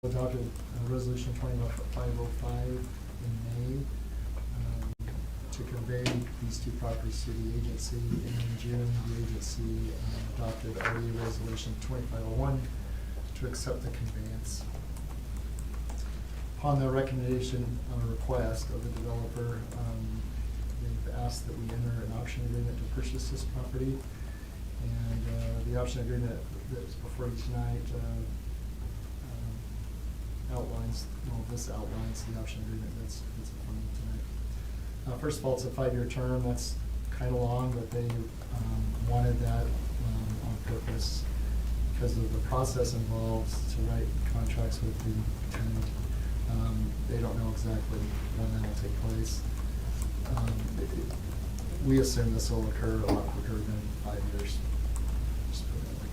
adopted resolution 20-505 in May to convey these two properties to the agency. And in June, the agency adopted a resolution 2501 to accept the conveyance. Upon the recommendation or request of the developer, they've asked that we enter an option agreement to purchase this property. And the option agreement that's before you tonight outlines, well, this outlines the option agreement that's in front of you tonight. First of all, it's a 5-year term. That's kind of long, but they wanted that on purpose because of the process involved to write contracts with the tenant. They don't know exactly when that will take place. We assume this will occur a lot quicker than 5 years. Just put it that way.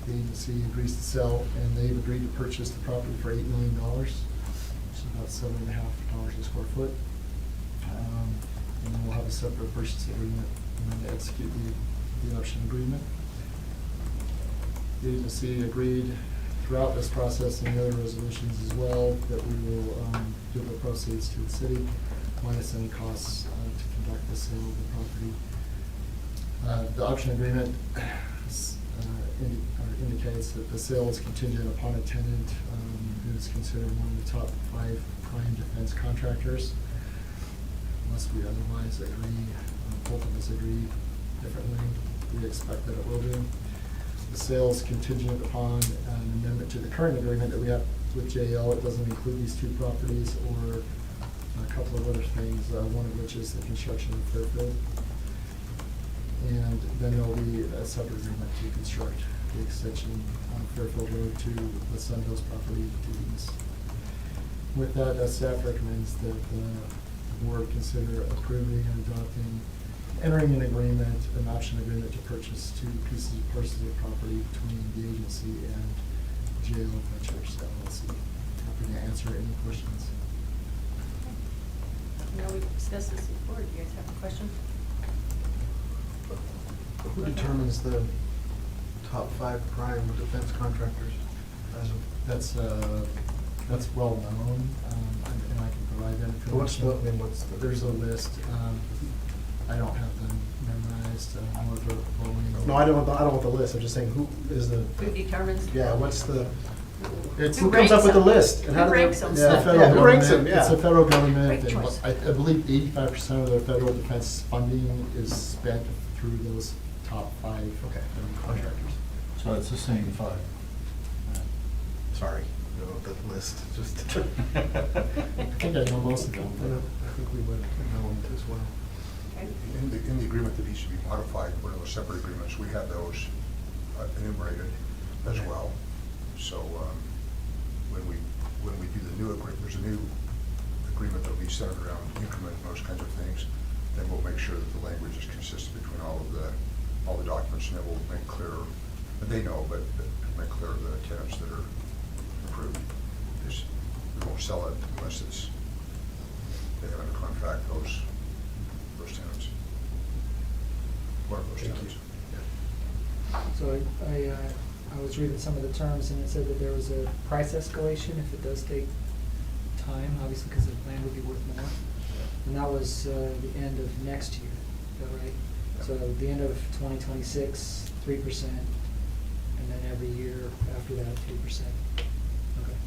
The agency agrees to sell, and they've agreed to purchase the property for $8 million, which is about $7.50 a square foot. And then we'll have a separate purchase agreement when they execute the option agreement. The agency agreed throughout this process and the other resolutions as well that we will give the proceeds to the city minus any costs to conduct the sale of the property. The option agreement indicates that the sale is contingent upon a tenant who is considered one of the top 5 prime defense contractors. Unless we otherwise agree, both of us agree differently, we expect that it will do. The sale is contingent upon an amendment to the current agreement that we have with JL. It doesn't include these two properties or a couple of other things, one of which is the construction of Fairfield. And then there will be a separate agreement to construct the extension on Fairfield Road to the Sun Hills property to the east. With that, staff recommends that the board consider approving and adopting, entering an agreement, an option agreement to purchase 2 parcels of property between the agency and JL Ventures LLC. Happy to answer any questions. I know we discussed this before. Do you guys have a question? Who determines the top 5 prime defense contractors? That's well known, and I can provide that information. There's a list. I don't have them memorized. No, I don't want the list. I'm just saying, who is the? Who determines? Yeah, what's the? Who comes up with the ranks list? them? And Who ranks them? Yeah, Yeah, who ranks them? It's the Yeah. federal government. Great And choice. I believe 85% of their federal defense funding is spent through those top 5 Okay. contractors. So it's the same 5. Sorry, the list. Just. I think I know most of them. I think we would know them as well. Okay. In the agreement that needs to be modified, one of those separate agreements, we have those enumerated as well. So when we do the new agreement, there's a new agreement that will be centered around increment and those kinds of things, then we'll make sure that the language is consistent between all the documents, and it will make clear, and they know, but make clear the tenants that are approved. Is we won't sell it unless they have under contract those tenants. One of those tenants. So I was reading some of the terms, and it said that there was a price escalation if it does take time, obviously because the land would be worth more. And that was the end of next year, is that right? Yeah. So the end of 2026, 3%, and then every year after that, 3%. Okay.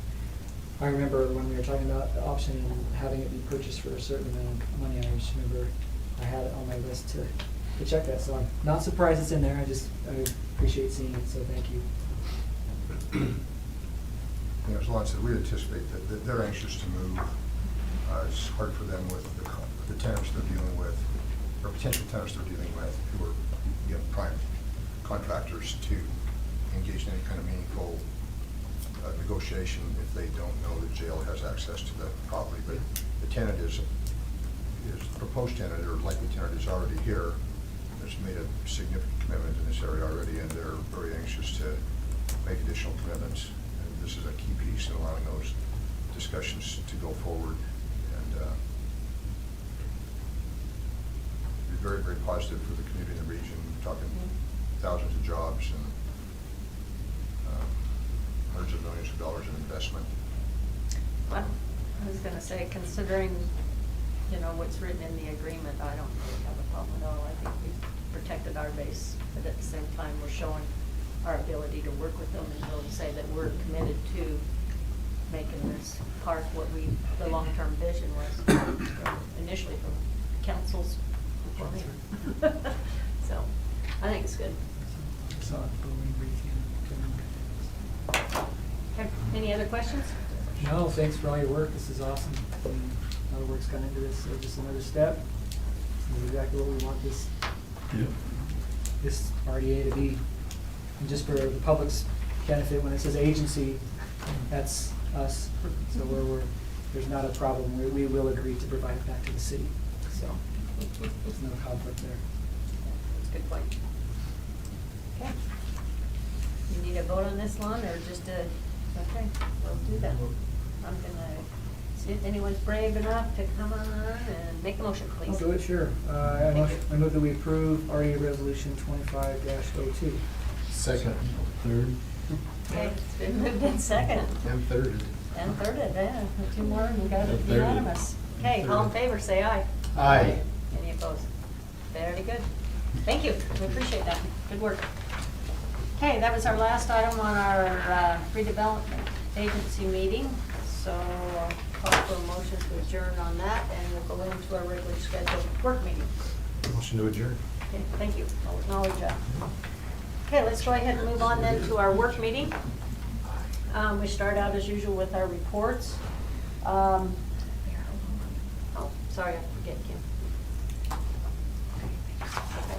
I remember when we were talking about the option and having it be purchased for a certain amount of money, I just remember I had it on my list to check that. So I'm not surprised it's in there. I appreciate seeing it, so thank you. And as Lon said, we anticipate that they're anxious to move. It's hard for them with the tenants they're dealing with, or potential tenants they're dealing with, who are, you know, prime contractors, to engage in any kind of meaningful negotiation if they don't know that jail has access to the property. But the tenant is proposed tenant, or likely tenant, is already here. Has made a significant commitment in this area already, and they're very anxious to make additional commitments. And this is a key piece in allowing those discussions to go forward. And be very, very positive for the community in the region. We're talking thousands of jobs, and hundreds of millions of dollars in investment. Well, I was gonna say, considering, you know, what's written in the agreement, I don't really have a problem at all. I think we've protected our base, but at the same time, we're showing our ability to work with them and really say that we're committed to making this park what the long-term vision was initially from councils before me. So, I think it's good. Saw it, Boeing briefing. Okay, any other questions? No, thanks for all your work. This is awesome. I mean, a lot of work's gone into this, so just another step. This is exactly what we want this RDA to be. And just for the public's benefit, when it says agency, that's us. So there's not a problem. We will agree to provide it back to the city. So there's no conflict there. That's a good point. Okay. You need a vote on this, Lon, or just a, okay, we'll do that. I'm gonna see if anyone's brave enough to come on and make a motion, please. I'll do it, sure. I move that we approve RDA Resolution 25-02. Second. Third. Okay, it's been moved in second. And thirded. And thirded, yeah, two more, and we got it And thirded. unanimous. Okay, all in favor, say aye. Aye. Any opposed? Very good. Thank you, we appreciate that. Good work. Okay, that was our last item on our redevelopment agency meeting. So I'll call for a motion to adjourn on that, and we'll go into our regularly scheduled work meeting. Motion to adjourn. Okay, thank you. I'll acknowledge that. Okay, let's go ahead and move on then to our work meeting. We start out as usual with our reports. Oh, sorry, I forget, Kim. Okay.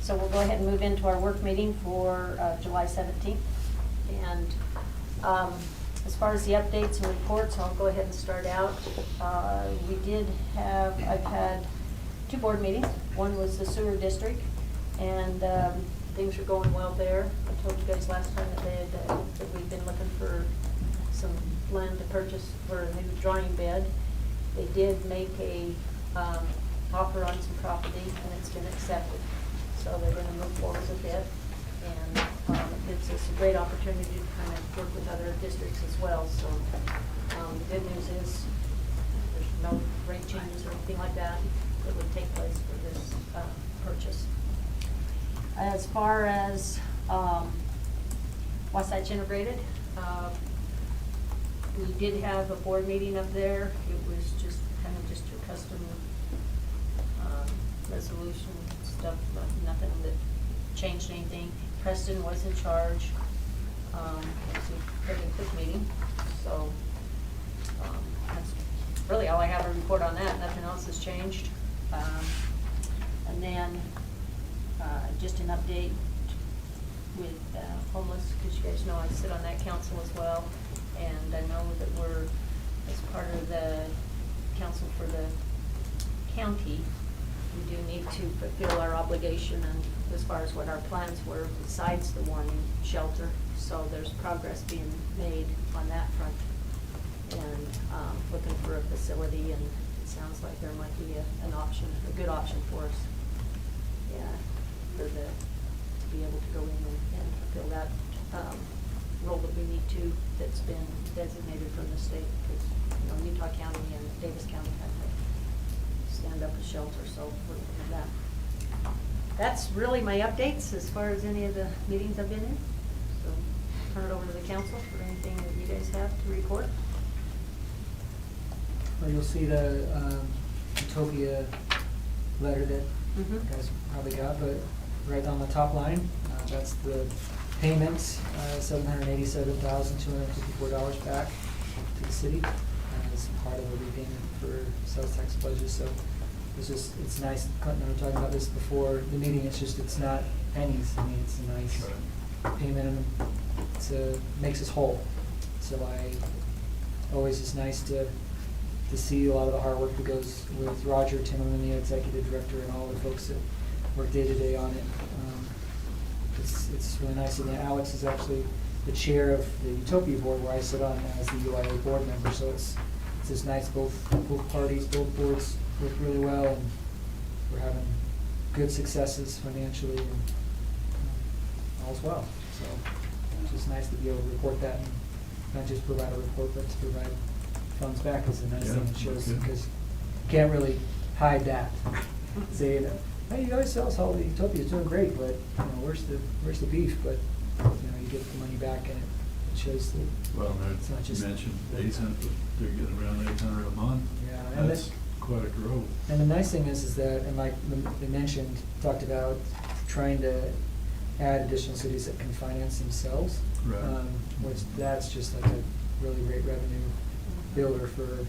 So we'll go ahead and move into our work meeting for July 17th. And as far as the updates and reports, I'll go ahead and start out. I've had 2 board meetings. One was the sewer district, and things are going well there. I told you guys last time that we've been looking for some land to purchase for a new drying bed. They did make a offer on some property, and it's been accepted. So they're gonna move forward with it, and it gives us a great opportunity to kind of work with other districts as well. So the good news is there's no rate changes or anything like that would take place for this purchase. As far as Wasatch Integrated, we did have a board meeting up there. It was just kind of just your custom resolution stuff, nothing that changed anything. Preston was in charge. It was a pretty quick meeting, so that's really all I have to report on that. Nothing else has changed. And then just an update with homeless, because you guys know I sit on that council as well, and I know that we're, as part of the council for the county, we do need to fulfill our obligation and as far as what our plans were besides the warming shelter. So there's progress being made on that front, and looking for a facility, and it sounds like there might be an option, a good option for us. Yeah, to be able to go in and fulfill that role that we need to, that's been designated from the state, because Utah County and Davis County have to stand up a shelter, so we're looking at that. That's really my updates as far as any of the meetings I've been in. So turn it over to the council for anything that you guys have to report. Well, you'll see the Utopia letter that you guys probably got, but right on the top line, that's the payment, $787,254 back to the city as part of a repayment for sales tax pledges. So it's nice. Clinton and I were talking about this before the meeting. It's not pennies. I mean, it's a nice payment, and it makes us whole. So always it's nice to see a lot of the hard work that goes with Roger Timmerman, the executive director, and all the folks that work day to day on it. It's really nice. And Alex is actually the chair of the Utopia board, where I sit on as the UIA board member. So it's just nice. Both parties, both boards work really well, and we're having good successes financially and all's well. So it's just nice to be able to report that and not just provide a report, but to provide funds back is a nice Yeah, thing. It shows, okay. because you can't really hide that. Saying, hey, you guys tell us how the Utopia's doing great, but, where's the beef? But, you get the money back and it shows that Well, it's not you just. mentioned 800, they're getting around 800 a month. Yeah, and That's quite a growth. And the nice thing is that, and like they mentioned, talked about trying to add additional cities that can finance themselves. Right. Which that's just like a really great revenue builder for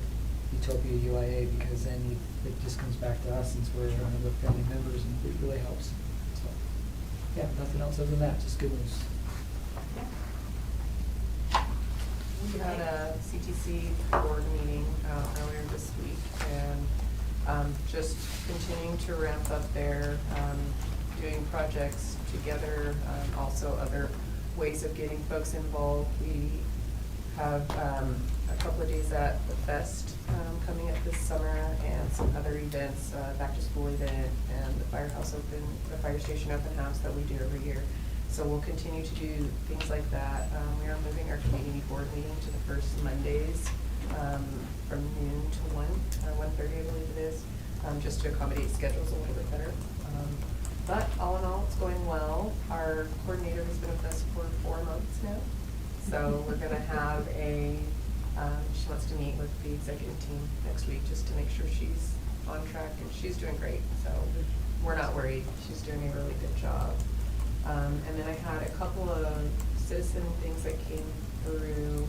Utopia UIA, because then it just comes back to us since we're one of the family members, and it really helps. So, yeah, nothing else other than that, just good news. We had a CTC board meeting earlier this week, and just continuing to ramp up there, doing projects together, also other ways of getting folks involved. We have a couple of days at the Fest coming up this summer, and some other events, back to school event, and the fire station open house that we do every year. So we'll continue to do things like that. We are moving our community board meeting to the first Mondays from noon to 1:30, I believe it is, just to accommodate schedules a little bit better. But all in all, it's going well. Our coordinator has been with us for 4 months now. So we're gonna have she wants to meet with the executive team next week just to make sure she's on track, and she's doing great. So we're not worried. She's doing a really good job. And then I had a couple of citizen things that came through,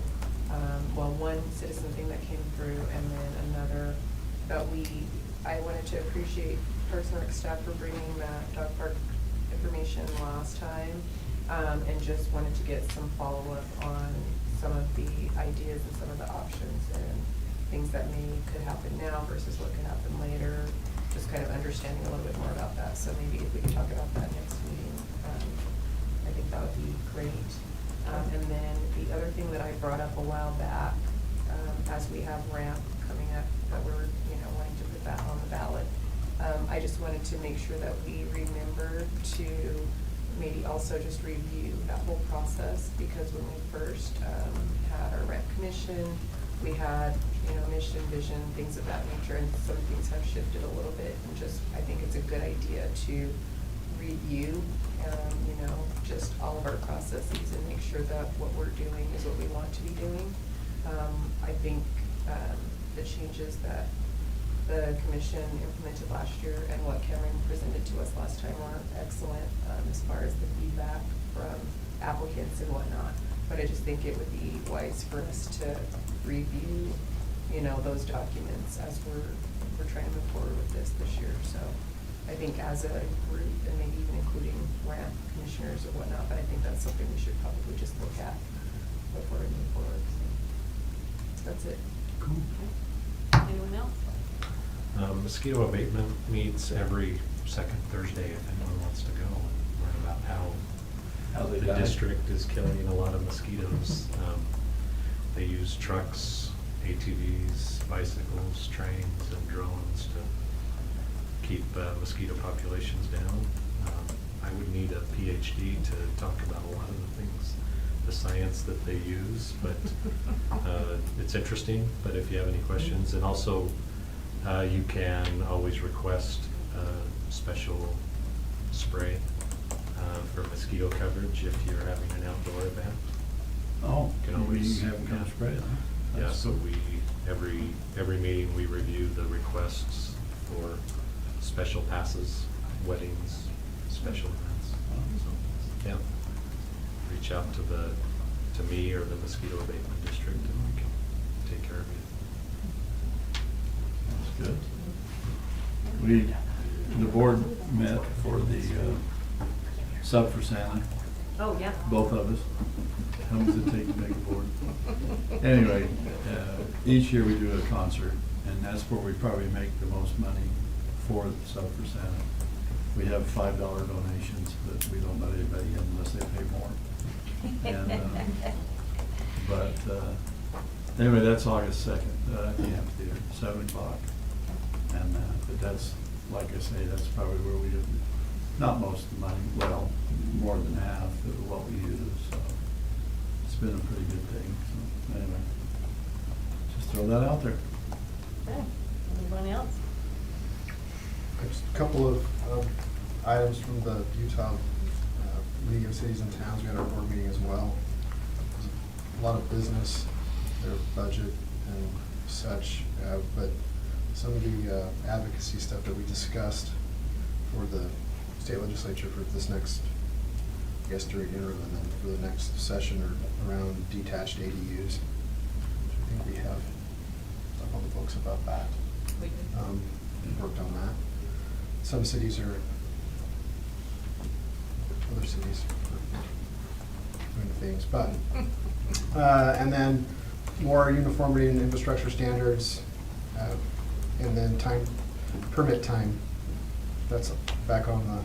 one citizen thing that came through, and then another that I wanted to appreciate Parks and Rec staff for bringing that dog park information last time, and just wanted to get some follow-up on some of the ideas and some of the options and things that could happen now versus what could happen later, just kind of understanding a little bit more about that. So maybe if we could talk about that next meeting, I think that would be great. And then the other thing that I brought up a while back, as we have RAMP coming up, that we're wanting to put that on the ballot, I just wanted to make sure that we remember to maybe also just review that whole process, because when we first had our RAMP commission, we had mission, vision, things of that nature, and some things have shifted a little bit, and just I think it's a good idea to review just all of our processes and make sure that what we're doing is what we want to be doing. I think the changes that the commission implemented last year and what Cameron presented to us last time were excellent, as far as the feedback from applicants and whatnot. But I just think it would be wise for us to review those documents as we're trying to move forward with this year. So I think as a group, and maybe even including RAMP commissioners or whatnot, but I think that's something we should probably just look at before we move forward. So that's it. Cool. Anyone else? Mosquito abatement meets every second Thursday if anyone wants to go and learn about how they the die. district is killing a lot of mosquitoes. They use trucks, ATVs, bicycles, trains, and drones to keep mosquito populations down. I would need a PhD to talk about a lot of the things, the science that they use, but it's interesting. But if you have any questions, and also you can always request a special spray for mosquito coverage if you're having an outdoor event. Oh, You can always have them come spray it, huh? Yeah, That's so cool. every meeting we review the requests for special passes, weddings, special events. So, yeah, reach out to me or the mosquito abatement district, and we can take care of you. That's good. The board met for the sub for Santa, Oh, yeah. both of us. How long does it take to make a board? Anyway, each year we do a concert, and that's where we probably make the most money for the sub for Santa. We have $5 donations, but we don't let anybody in unless they pay more. And, but anyway, that's August 2nd at the amphitheater, 7 o'clock. And but that's, like I say, that's probably where we do not most of the money, well, more than half of what we use. So it's been a pretty good thing, so anyway. Just throw that out there. Okay, anybody else? Just a couple of items from the Utah League of Cities and Towns. We had our board meeting as well. A lot of business, their budget and such, but some of the advocacy stuff that we discussed for the state legislature for this next, I guess during interim and then for the next session are around detached ADUs. I think we have stuff on the books about that. We do. Worked on that. Some cities are, other cities are doing things, but, and then more uniformity in infrastructure standards, and then permit time. That's back on the,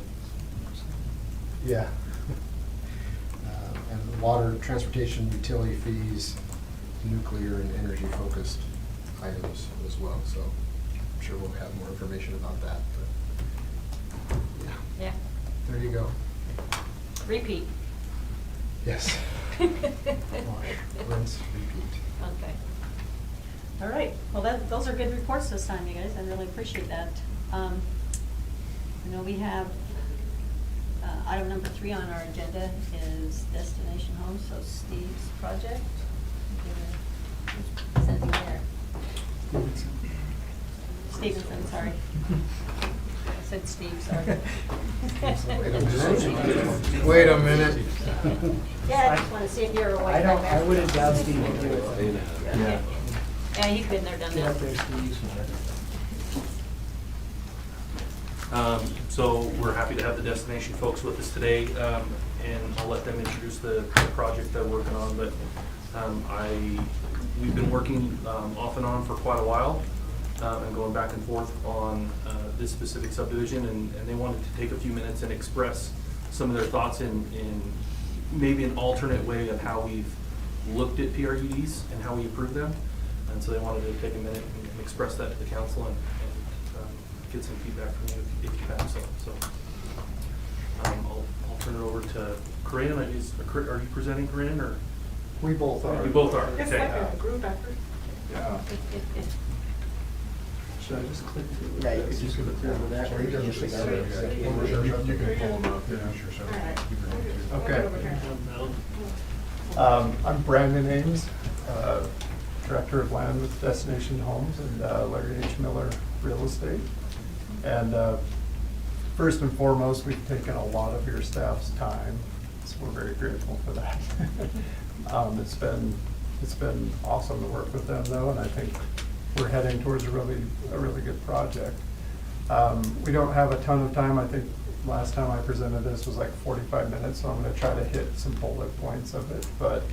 yeah. And water, transportation, utility fees, nuclear and energy focused items as well, so I'm sure we'll have more information about that, but yeah, Yeah, there you go. repeat. Yes. Wash, rinse, repeat. Okay. All right, well, those are good reports this time, you guys, I really appreciate that. I know we have, item number 3 on our agenda is Destination Homes, so Steve's project. Is anything there? Stevenson, sorry. I said Steve, sorry. Wait a minute. Yeah, I just want to see if you're awake. I would have doubted Steve would do it. Yeah. Yeah, you've been there, done Get up that. there, Steve. So we're happy to have the destination folks with us today, and I'll let them introduce the project they're working on, but we've been working off and on for quite a while, and going back and forth on this specific subdivision, and they wanted to take a few minutes and express some of their thoughts in maybe an alternate way of how we've looked at PRUDs and how we approve them. And so they wanted to take a minute and express that to the council and get some feedback from you if you have some. So I'll turn it over to Corinne. Are you presenting, Corinne, or? We both are. You both are. It's Okay. like a group effort. Yeah. Should I just click through? Yeah, you could just give it through with that. Or you can just fix it. You can pull them up. Okay. I'm Brandon Ames, Director of Land with Destination Homes and Larry H. Miller Real Estate. And first and foremost, we've taken a lot of your staff's time, so we're very grateful for that. It's been awesome to work with them though, and I think we're heading towards a really good project. We don't have a ton of time. I think last time I presented this was like 45 minutes, so I'm going to try to hit some bullet points of it. But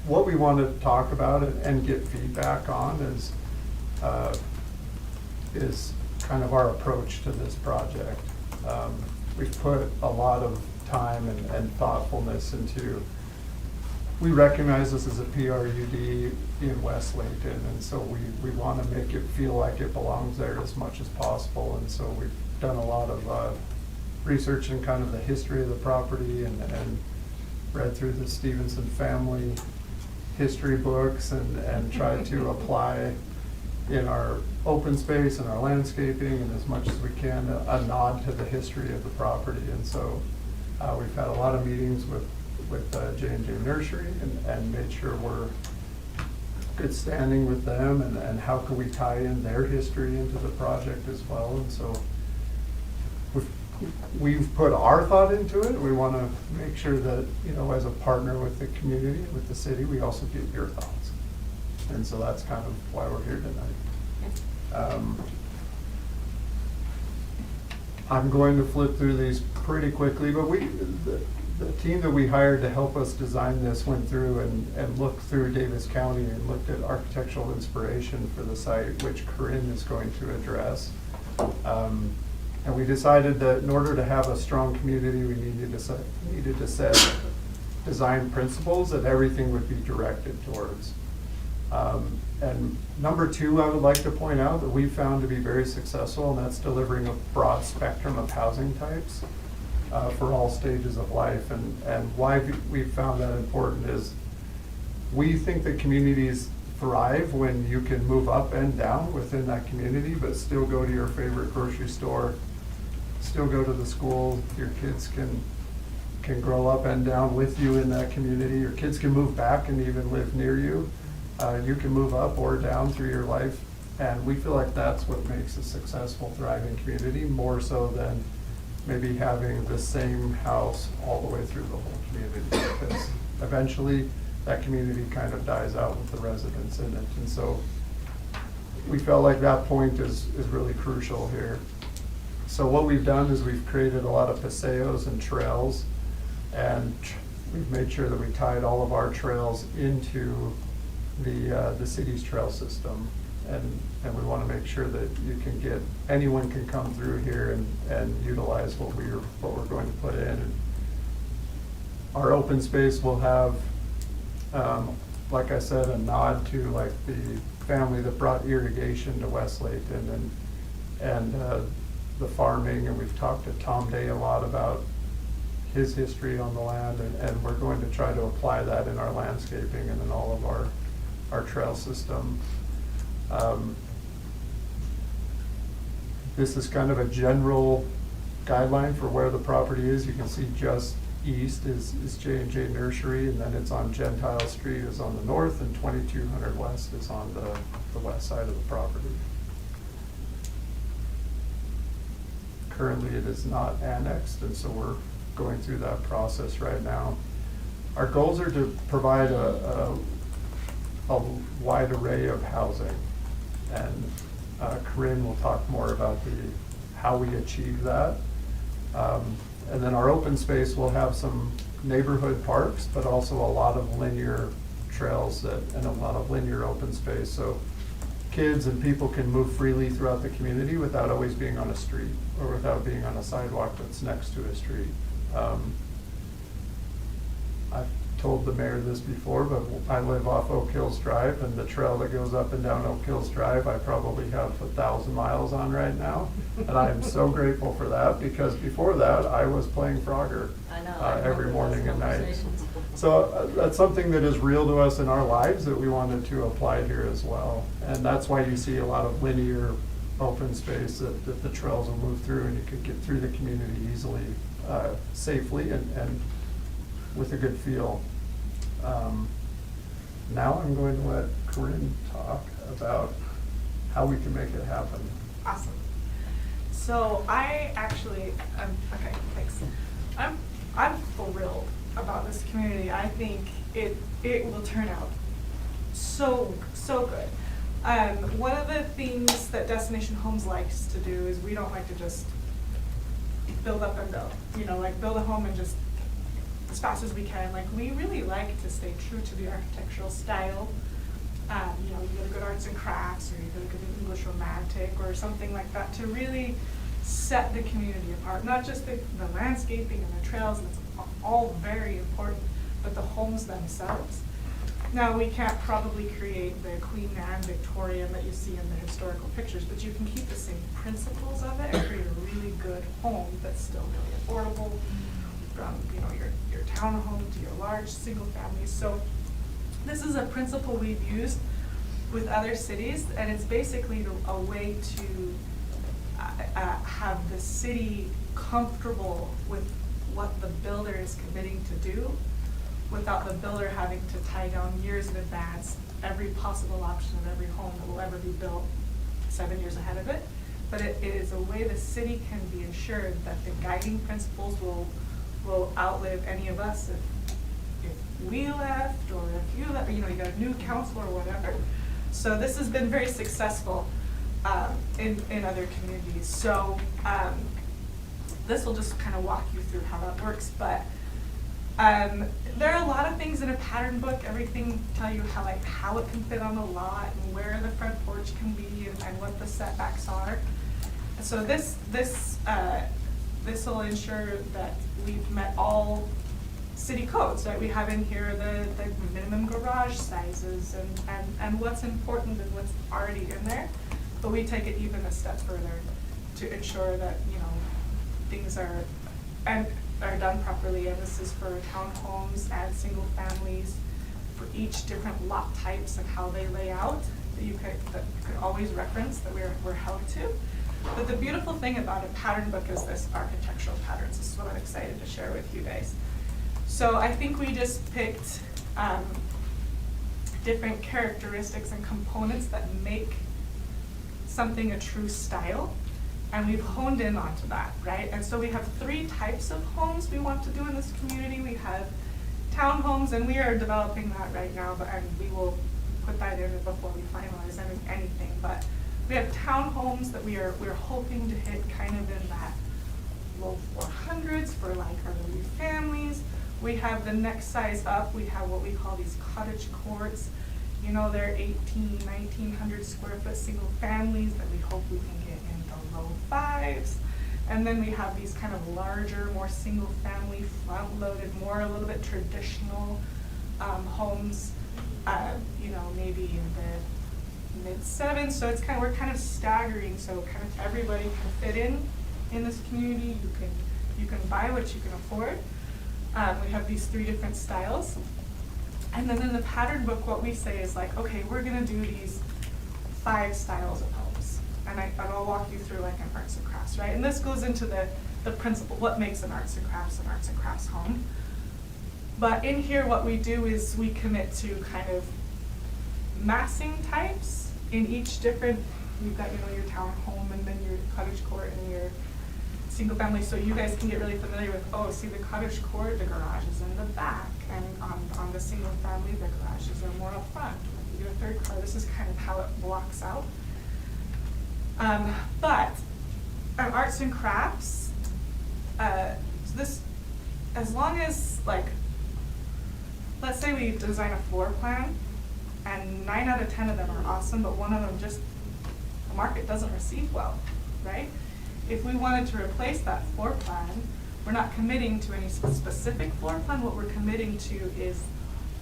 what we want to talk about and get feedback on is kind of our approach to this project. We've put a lot of time and thoughtfulness into. We recognize this as a PRUD in West Layton, and so we want to make it feel like it belongs there as much as possible. And so we've done a lot of research in kind of the history of the property and read through the Stevenson family history books and tried to apply in our open space and our landscaping and as much as we can a nod to the history of the property. And so we've had a lot of meetings with J&J Nursery and made sure we're good standing with them and how can we tie in their history into the project as well. And so we've put our thought into it. We want to make sure that, you know, as a partner with the community, with the city, we also get your thoughts. And so that's kind of why we're here tonight. I'm going to flip through these pretty quickly, but the team that we hired to help us design this went through and looked through Davis County and looked at architectural inspiration for the site, which Corinne is going to address. And we decided that in order to have a strong community, we needed to set design principles that everything would be directed towards. And number 2, I would like to point out that we found to be very successful, and that's delivering a broad spectrum of housing types. for all stages of life. And why we found that important is we think that communities thrive when you can move up and down within that community, but still go to your favorite grocery store, still go to the school. Your kids can grow up and down with you in that community. Your kids can move back and even live near you. You can move up or down through your life. And we feel like that's what makes a successful, thriving community, more so than maybe having the same house all the way through the whole community. Because eventually that community kind of dies out with the residents in it. And so we felt like that point is really crucial here. So what we've done is we've created a lot of paseos and trails, and we've made sure that we tied all of our trails into the city's trail system. And we want to make sure that anyone can come through here and utilize what we're going to put in. And our open space will have, like I said, a nod to like the family that brought irrigation to West Layton and the farming. And we've talked to Tom Day a lot about his history on the land, and we're going to try to apply that in our landscaping and in all of our trail system. This is kind of a general guideline for where the property is. You can see just east is J&J Nursery, and then it's on Gentile Street is on the north, and 2200 West is on the west side of the property. Currently it is not annexed, and so we're going through that process right now. Our goals are to provide a wide array of housing, and Corinne will talk more about how we achieve that. And then our open space will have some neighborhood parks, but also a lot of linear trails and a lot of linear open space. So kids and people can move freely throughout the community without always being on a street or without being on a sidewalk that's next to a street. I've told the mayor this before, but I live off Oak Hills Drive, and the trail that goes up and down Oak Hills Drive, I probably have 1,000 miles on right now. And I am so grateful for that, because before that, I was playing Frogger I know, I every remember morning those and night. conversations. So that's something that is real to us in our lives that we wanted to apply here as well. And that's why you see a lot of linear open space that the trails will move through, and you can get through the community easily, safely, and with a good feel. Now I'm going to let Corinne talk about how we can make it happen. Awesome. So I actually, okay, thanks. I'm thrilled about this community. I think it will turn out so good. One of the things that Destination Homes likes to do is we don't like to just build up and build. You know, like build a home and just as fast as we can. Like, we really like to stay true to the architectural style. You know, you go to good arts and crafts, or you go to good English romantic, or something like that, to really set the community apart. Not just the landscaping and the trails, that's all very important, but the homes themselves. Now, we can't probably create the Queen Anne Victorian that you see in the historical pictures, but you can keep the same principles of it and create a really good home that's still really affordable, from, you know, your townhome to your large single families. So this is a principle we've used with other cities, and it's basically a way to have the city comfortable with what the builder is committing to do, without the builder having to tie down years in advance every possible option of every home that will ever be built 7 years ahead of it. But it is a way the city can be ensured that the guiding principles will outlive any of us if we left, or if you left, you know, you got a new council or whatever. So this has been very successful in other communities. So this will just kind of walk you through how that works. But there are a lot of things in a pattern book. Everything tell you how it can fit on the lot, and where the front porch can be, and what the setbacks are. So this will ensure that we've met all city codes, right? We have in here the minimum garage sizes and what's important and what's already in there. But we take it even a step further to ensure that, you know, things are and are done properly, and this is for townhomes and single families, for each different lot types and how they lay out, that you could always reference, that we're held to. But the beautiful thing about a pattern book is this architectural patterns. This is what I'm excited to share with you guys. So I think we just picked different characteristics and components that make something a true style, and we've honed in onto that, right? And so we have 3 types of homes we want to do in this community. We have townhomes, and we are developing that right now, and we will put that in before we finalize anything. But we have townhomes that we're hoping to hit kind of in that low 400s for like our new families. We have the next size up, we have what we call these cottage courts. You know, they're 1,900 square foot single families that we hope we can get in the low 5s. And then we have these kind of larger, more single family, front loaded, more a little bit traditional homes, you know, maybe in the mid-7s. So it's we're kind of staggering, so kind of everybody can fit in this community. You can buy what you can afford. We have these 3 different styles. And then in the pattern book, what we say is like, okay, we're gonna do these 5 styles of homes. And I'll walk you through like an arts and crafts, right? And this goes into the principle, what makes an arts and crafts home. But in here, what we do is we commit to kind of massing types in each different, you've got, you know, your townhome and then your cottage court and your single family, so you guys can get really familiar with, oh, see the cottage court, the garage is in the back, and on the single family, the garages are more up front. When you do a 3rd car, this is kind of how it blocks out. But arts and crafts, this, as long as, like, let's say we design a floor plan, and 9 out of 10 of them are awesome, but one of them just, the market doesn't receive well, right? If we wanted to replace that floor plan, we're not committing to any specific floor plan. What we're committing to is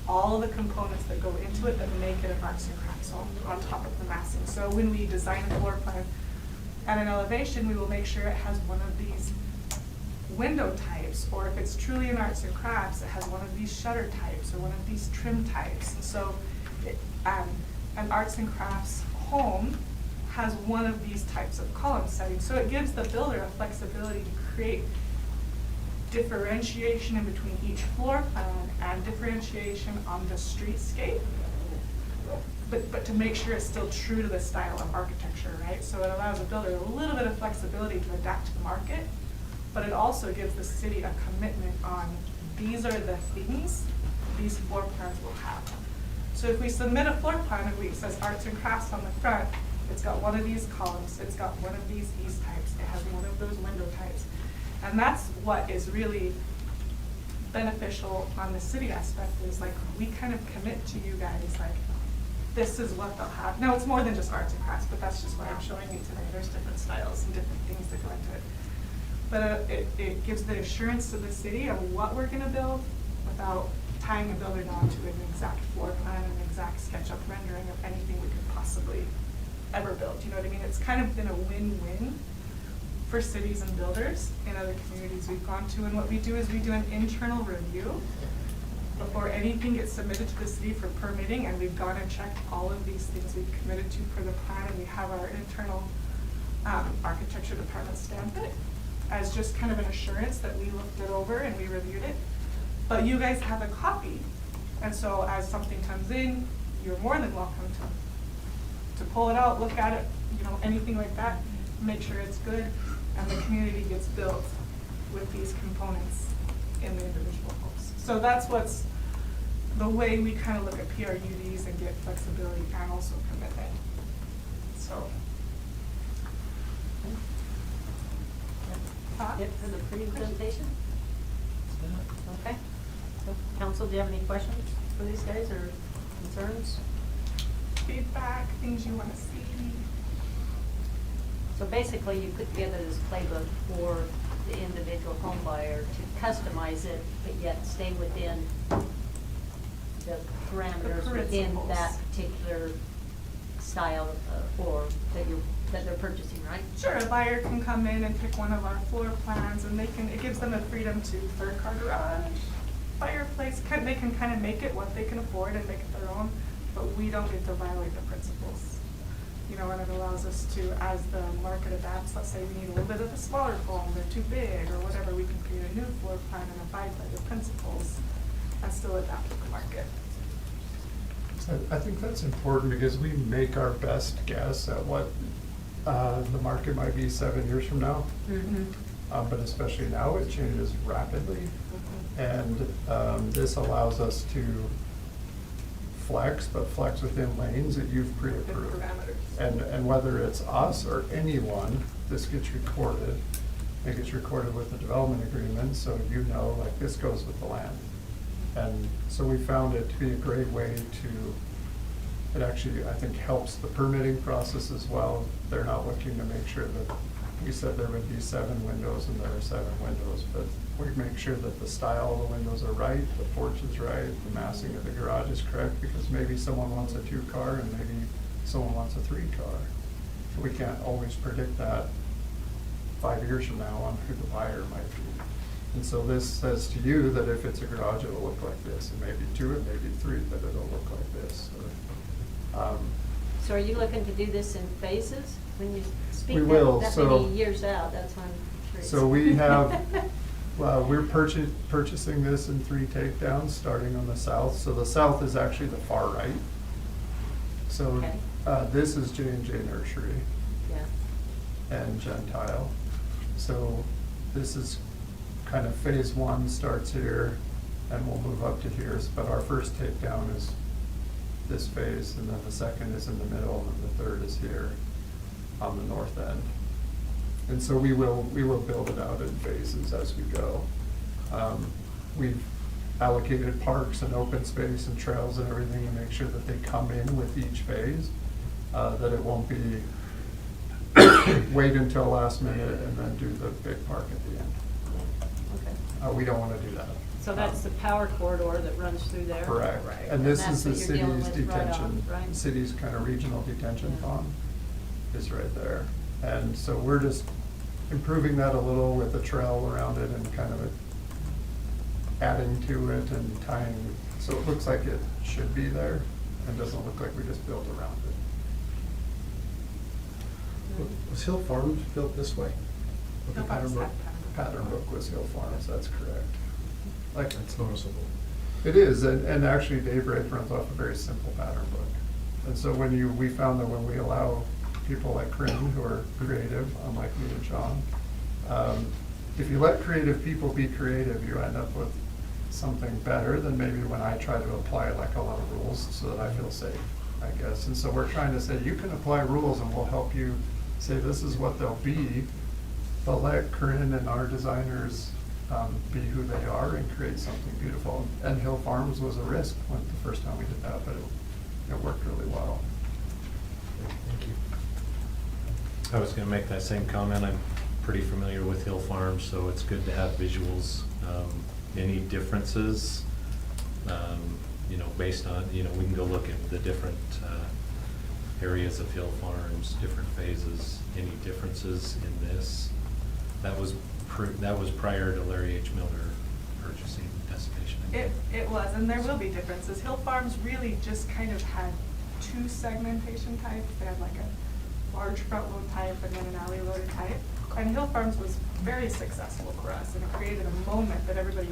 all the components that go into it that make it an arts and crafts home on top of the massing. So when we design a floor plan at an elevation, we will make sure it has one of these window types, or if it's truly an arts and crafts, it has one of these shutter types or one of these trim types. And so an arts and crafts home has one of these types of column settings. So it gives the builder a flexibility to create differentiation in between each floor plan and differentiation on the streetscape, but to make sure it's still true to the style of architecture, right? So it allows the builder a little bit of flexibility to adapt to the market, but it also gives the city a commitment on these are the things these floor plans will have. So if we submit a floor plan and it says arts and crafts on the front, it's got one of these columns, it's got one of these east types, it has one of those window types. And that's what is really beneficial on the city aspect, is like we kind of commit to you guys, like this is what they'll have. Now it's more than just arts and crafts, but that's just what I'm showing you today. There's different styles and different things that go into it. But it gives the assurance to the city of what we're gonna build without tying a builder down to an exact floor plan and an exact SketchUp rendering of anything we could possibly ever build. You know what I mean? It's kind of been a win-win for cities and builders in other communities we've gone to. And what we do is we do an internal review before anything gets submitted to the city for permitting, and we've gone and checked all of these things we've committed to for the plan, and we have our internal architecture department stamp it as just kind of an assurance that we looked it over and we reviewed it. But you guys have a copy, and so as something comes in, you're more than welcome to pull it out, look at it, you know, anything like that, make sure it's good, and the community gets built with these components in the individual homes. So that's what's the way we kind of look at PRUDs and get flexibility and also commitment. So. Yep, for the presentation? Okay. So, council, do you have any questions for these guys or concerns? Feedback, things you want to see. So basically, you put together this playbook for the individual home buyer to customize it, but yet stay within the parameters within principles. that particular style that they're purchasing, right? Sure, a buyer can come in and pick one of our floor plans, and it gives them the freedom to third car garage, fireplace, they can kind of make it what they can afford and make it their own, but we don't get to violate the principles. You know, and it allows us to, as the market adapts, let's say we need a little bit of a smaller home, they're too big, or whatever, we can create a new floor plan and abide by the principles and still adapt to the market. So I think that's important because we make our best guess at what the market might be 7 years from now. But especially now, it changes rapidly. And this allows us to flex, but flex within lanes that you've pre-approved. Within parameters. And whether it's us or anyone, this gets recorded. It gets recorded with the development agreement, so you know, like, this goes with the land. And so we found it to be a great way to, it actually, I think, helps the permitting process as well. They're not looking to make sure that, we said there would be 7 windows and there are 7 windows, but we make sure that the style of the windows are right, the porch is right, the massing of the garage is correct, because maybe someone wants a 2-car and maybe someone wants a 3-car. So we can't always predict that 5 years from now on who the buyer might be. And so this says to you that if it's a garage, it'll look like this, and maybe 2, and maybe 3, but it'll look like this. So are you looking to do this in phases? When you speak We will, that so- many years out, that's when I'm curious. So we have, we're purchasing this in 3 takedowns, starting on the south. So the south is actually the far right. So Okay. this is J&J Nursery Yeah. and Gentile. So this is kind of phase 1 starts here, and we'll move up to here. But our first takedown is this phase, and then the second is in the middle, and the third is here on the north end. And so we will build it out in phases as we go. We've allocated parks and open space and trails and everything to make sure that they come in with each phase, that it won't be wait until last minute and then do the big park at the end. Okay. We don't want to do that. So that's the power corridor that runs through there? Correct. Right. And this And is the that's what you're dealing city's with right off, detention, right? city's kind of regional detention Yeah. pond is right there. And so we're just improving that a little with a trail around it and kind of adding to it and tying, so it looks like it should be there and doesn't look like we just built around it. Was Hill Farms built this way? With the Hill Farms pattern book? had Pattern book was Hill Farms, that's correct. Like, That's noticeable. it is, and actually Dave Wright runs off a very simple pattern book. And so we found that when we allow people like Corinne who are creative, unlike me and John, if you let creative people be creative, you end up with something better than maybe when I try to apply like a lot of rules so that I feel safe, I guess. And so we're trying to say, you can apply rules and we'll help you say this is what they'll be, but let Corinne and our designers be who they are and create something beautiful. And Hill Farms was a risk when the first time we did that, but it worked really well. Thank you. I was gonna make that same comment. I'm pretty familiar with Hill Farms, so it's good to have visuals. Any differences, you know, based on, you know, we can go look at the different areas of Hill Farms, different phases. Any differences in this? That was prior to Larry H. Miller purchasing Destination. It was, and there will be differences. Hill Farms really just kind of had 2 segmentation types. They had like a large front load type and then an alley loaded type. And Hill Farms was very successful for us, and it created a moment that everybody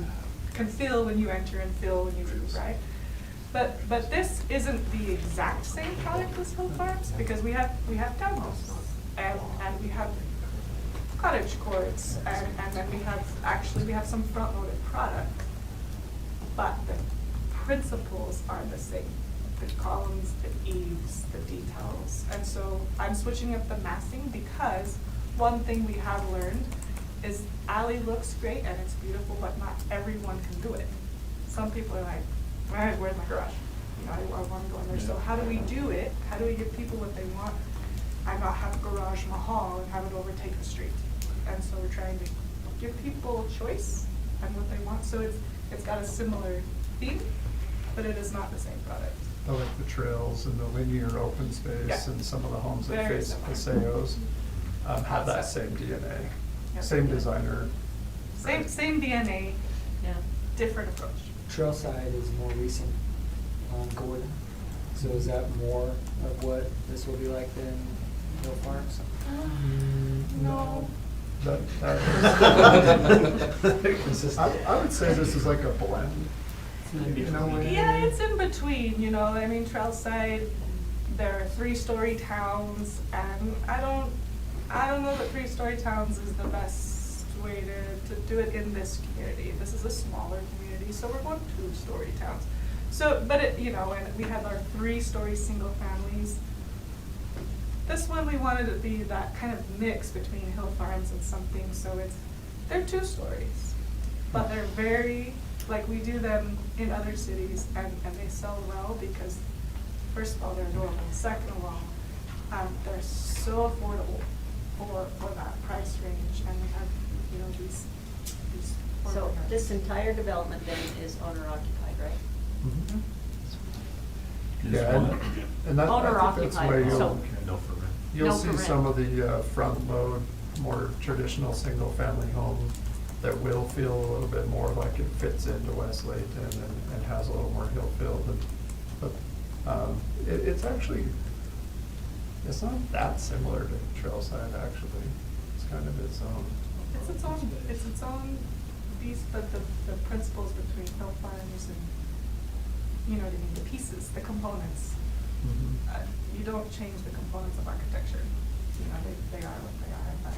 can feel when you enter and feel when you leave, right? But this isn't the exact same product as Hill Farms, because we have townhomes and we have cottage courts, and then we have some front loaded product. But the principles are the same. The columns, the eaves, the details. And so I'm switching up the massing because one thing we have learned is alley looks great and it's beautiful, but not everyone can do it. Some people are like, where's my garage? You know, I want to go in there. So how do we do it? How do we give people what they want and not have a garage in a hall and have it overtake the street? And so we're trying to give people choice and what they want. So it's got a similar theme, but it is not the same product. like the trails and the linear open space Yeah. and some of the homes that Very face similar. Paseos have that Concept. same DNA, Yeah. same designer. Same DNA, Yeah. different approach. Trailside is more recent on Gordon, so is that more of what this will be like than Hill Farms? No. I would say this is like a blend. In a way. Yeah, it's in between, you know, I mean, Trailside, there are 3-story towns, and I don't know that 3-story towns is the best way to do it in this community. This is a smaller community, so we're going 2-story towns. So, but it, you know, and we have our 3-story single families. This one, we wanted to be that kind of mix between Hill Farms and something, so they're 2 stories, but they're very, like, we do them in other cities, and they sell well because, first of all, they're adorable, second of all, they're so affordable for that price range, and we have, you know, these So affordable this homes. entire development then is owner occupied, right? Mhm. Is Yeah, what? and that, Owner I think that's occupied, where so- you'll, No for rent. you'll No for see rent. some of the front load, more traditional single-family home that will feel a little bit more like it fits into West Layton and has a little more hill feel. But it's actually, it's not that similar to Trailside, actually. It's kind of its own. It's its own beast, but the principles between Hill Farms and, you know what I mean, the pieces, the components. You don't change the components of architecture. You know, they are what they are. But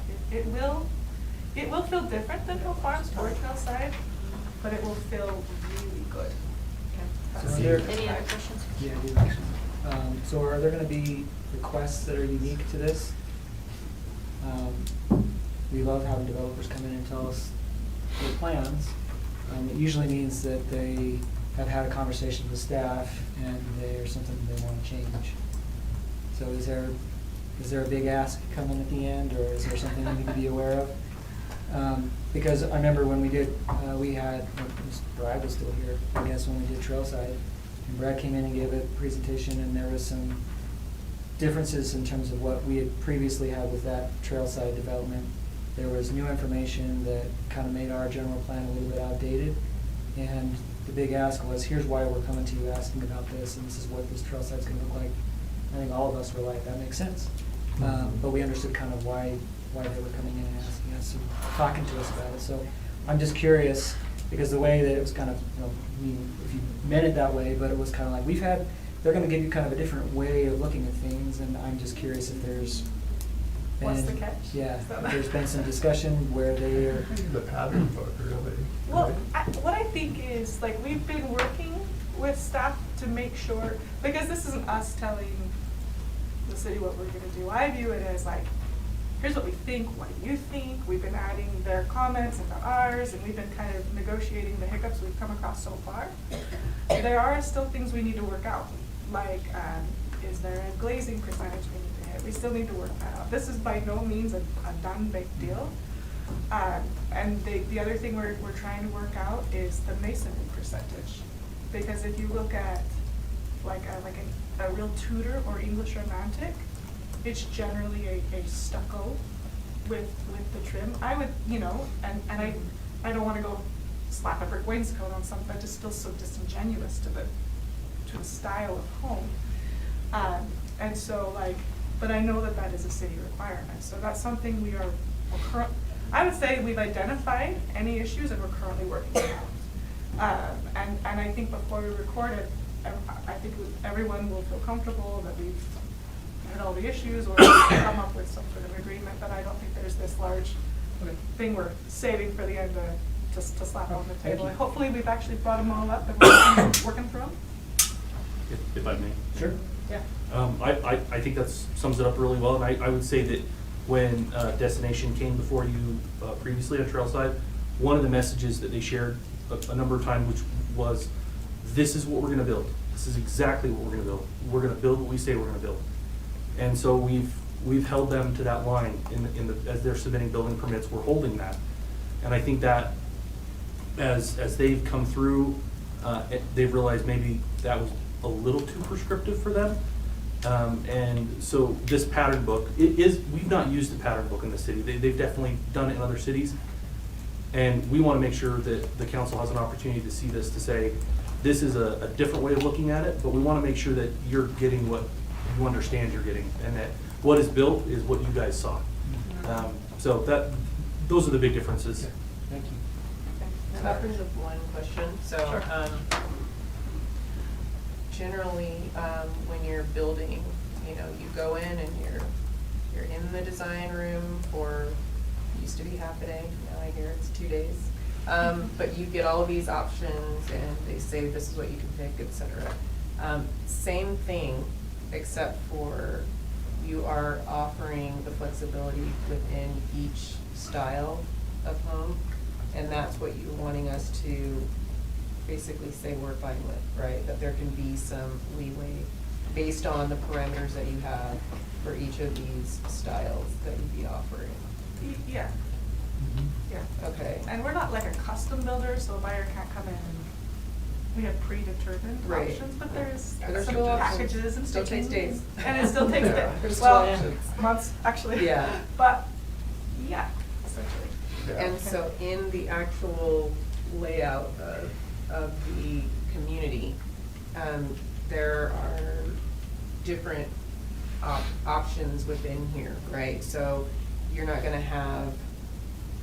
it will feel different than Hill Farms or Trailside, but it will feel really good. So are there- Any other questions? Yeah, I do actually. So are there gonna be requests that are unique to this? We love having developers come in and tell us their plans. It usually means that they have had a conversation with staff and there's something they wanna change. So is there a big ask coming at the end, or is there something we need to be aware of? Because I remember when we did, we had, Brad was still here, I guess, when we did Trailside. And Brad came in and gave a presentation, and there was some differences in terms of what we had previously had with that Trailside development. There was new information that kind of made our general plan a little bit outdated. And the big ask was, here's why we're coming to you asking about this, and this is what this Trailside's gonna look like. I think all of us were like, that makes sense. But we understood kind of why they were coming in and asking us and talking to us about it. So I'm just curious, because the way that it was kind of, you know, I mean, if you meant it that way, but it was kind of like, they're gonna give you kind of a different way of looking at things, and I'm just curious if there's been. What's the catch? Yeah, Is that- if there's been some discussion where they are. Maybe the pattern book, really. Well, right? what I think is, like, we've been working with staff to make sure, because this isn't us telling the city what we're gonna do. I view it as like, here's what we think, what do you think? We've been adding their comments into ours, and we've been kind of negotiating the hiccups we've come across so far. There are still things we need to work out, like, is there a glazing percentage we need to hit? We still need to work that out. This is by no means a done big deal. And the other thing we're trying to work out is the masonry percentage. Because if you look at like a real Tudor or English Romantic, it's generally a stucco with the trim. I would, you know, and I don't wanna go slap a brick wainscot on something that just feels so disingenuous to the style of home. And so like, but I know that is a city requirement, so that's something we're I would say we've identified any issues and we're currently working it out. And I think before we record it, I think everyone will feel comfortable that we've hit all the issues or come up with some sort of agreement, but I don't think there's this large thing we're saving for the end to slap on the Thank table. you. And hopefully we've actually brought them all up and we're working through them. If I may. Sure. Yeah. I think that sums it up really well, and I would say that when Destination came before you previously on Trailside, one of the messages that they shared a number of times, which was, this is what we're gonna build. This is exactly what we're gonna build. We're gonna build what we say we're gonna build. And so we've held them to that line as they're submitting building permits, we're holding that. And I think that as they've come through, they've realized maybe that was a little too prescriptive for them. And so this pattern book, we've not used the pattern book in the city. They've definitely done it in other cities. And we want to make sure that the council has an opportunity to see this, to say, this is a different way of looking at it, but we want to make sure that you're getting what you understand you're getting, and that what is built is what you guys saw. So those are the big differences. Okay, thank you. And that brings up one question. So, Sure. Generally, when you're building, you know, you go in and you're in the design room for, used to be half a day, now I hear it's 2 days. But you get all of these options and they say this is what you can pick, et cetera. Same thing, except for you are offering the flexibility within each style of home. And that's what you're wanting us to basically say we're fine with, right? That there can be some leeway based on the parameters that you have for each of these styles that you'd be offering. Yeah, yeah. Okay. And we're not like a custom builder, so a buyer can't come in and we have predetermined Right. options, but there's There's some still options. packages and Still takes stitching. days. And it still takes Yeah, days. there's Well, still options. months, actually. Yeah. But, yeah, essentially. Yeah. And so in the actual layout of the community, there are different options within here, right? So you're not gonna have,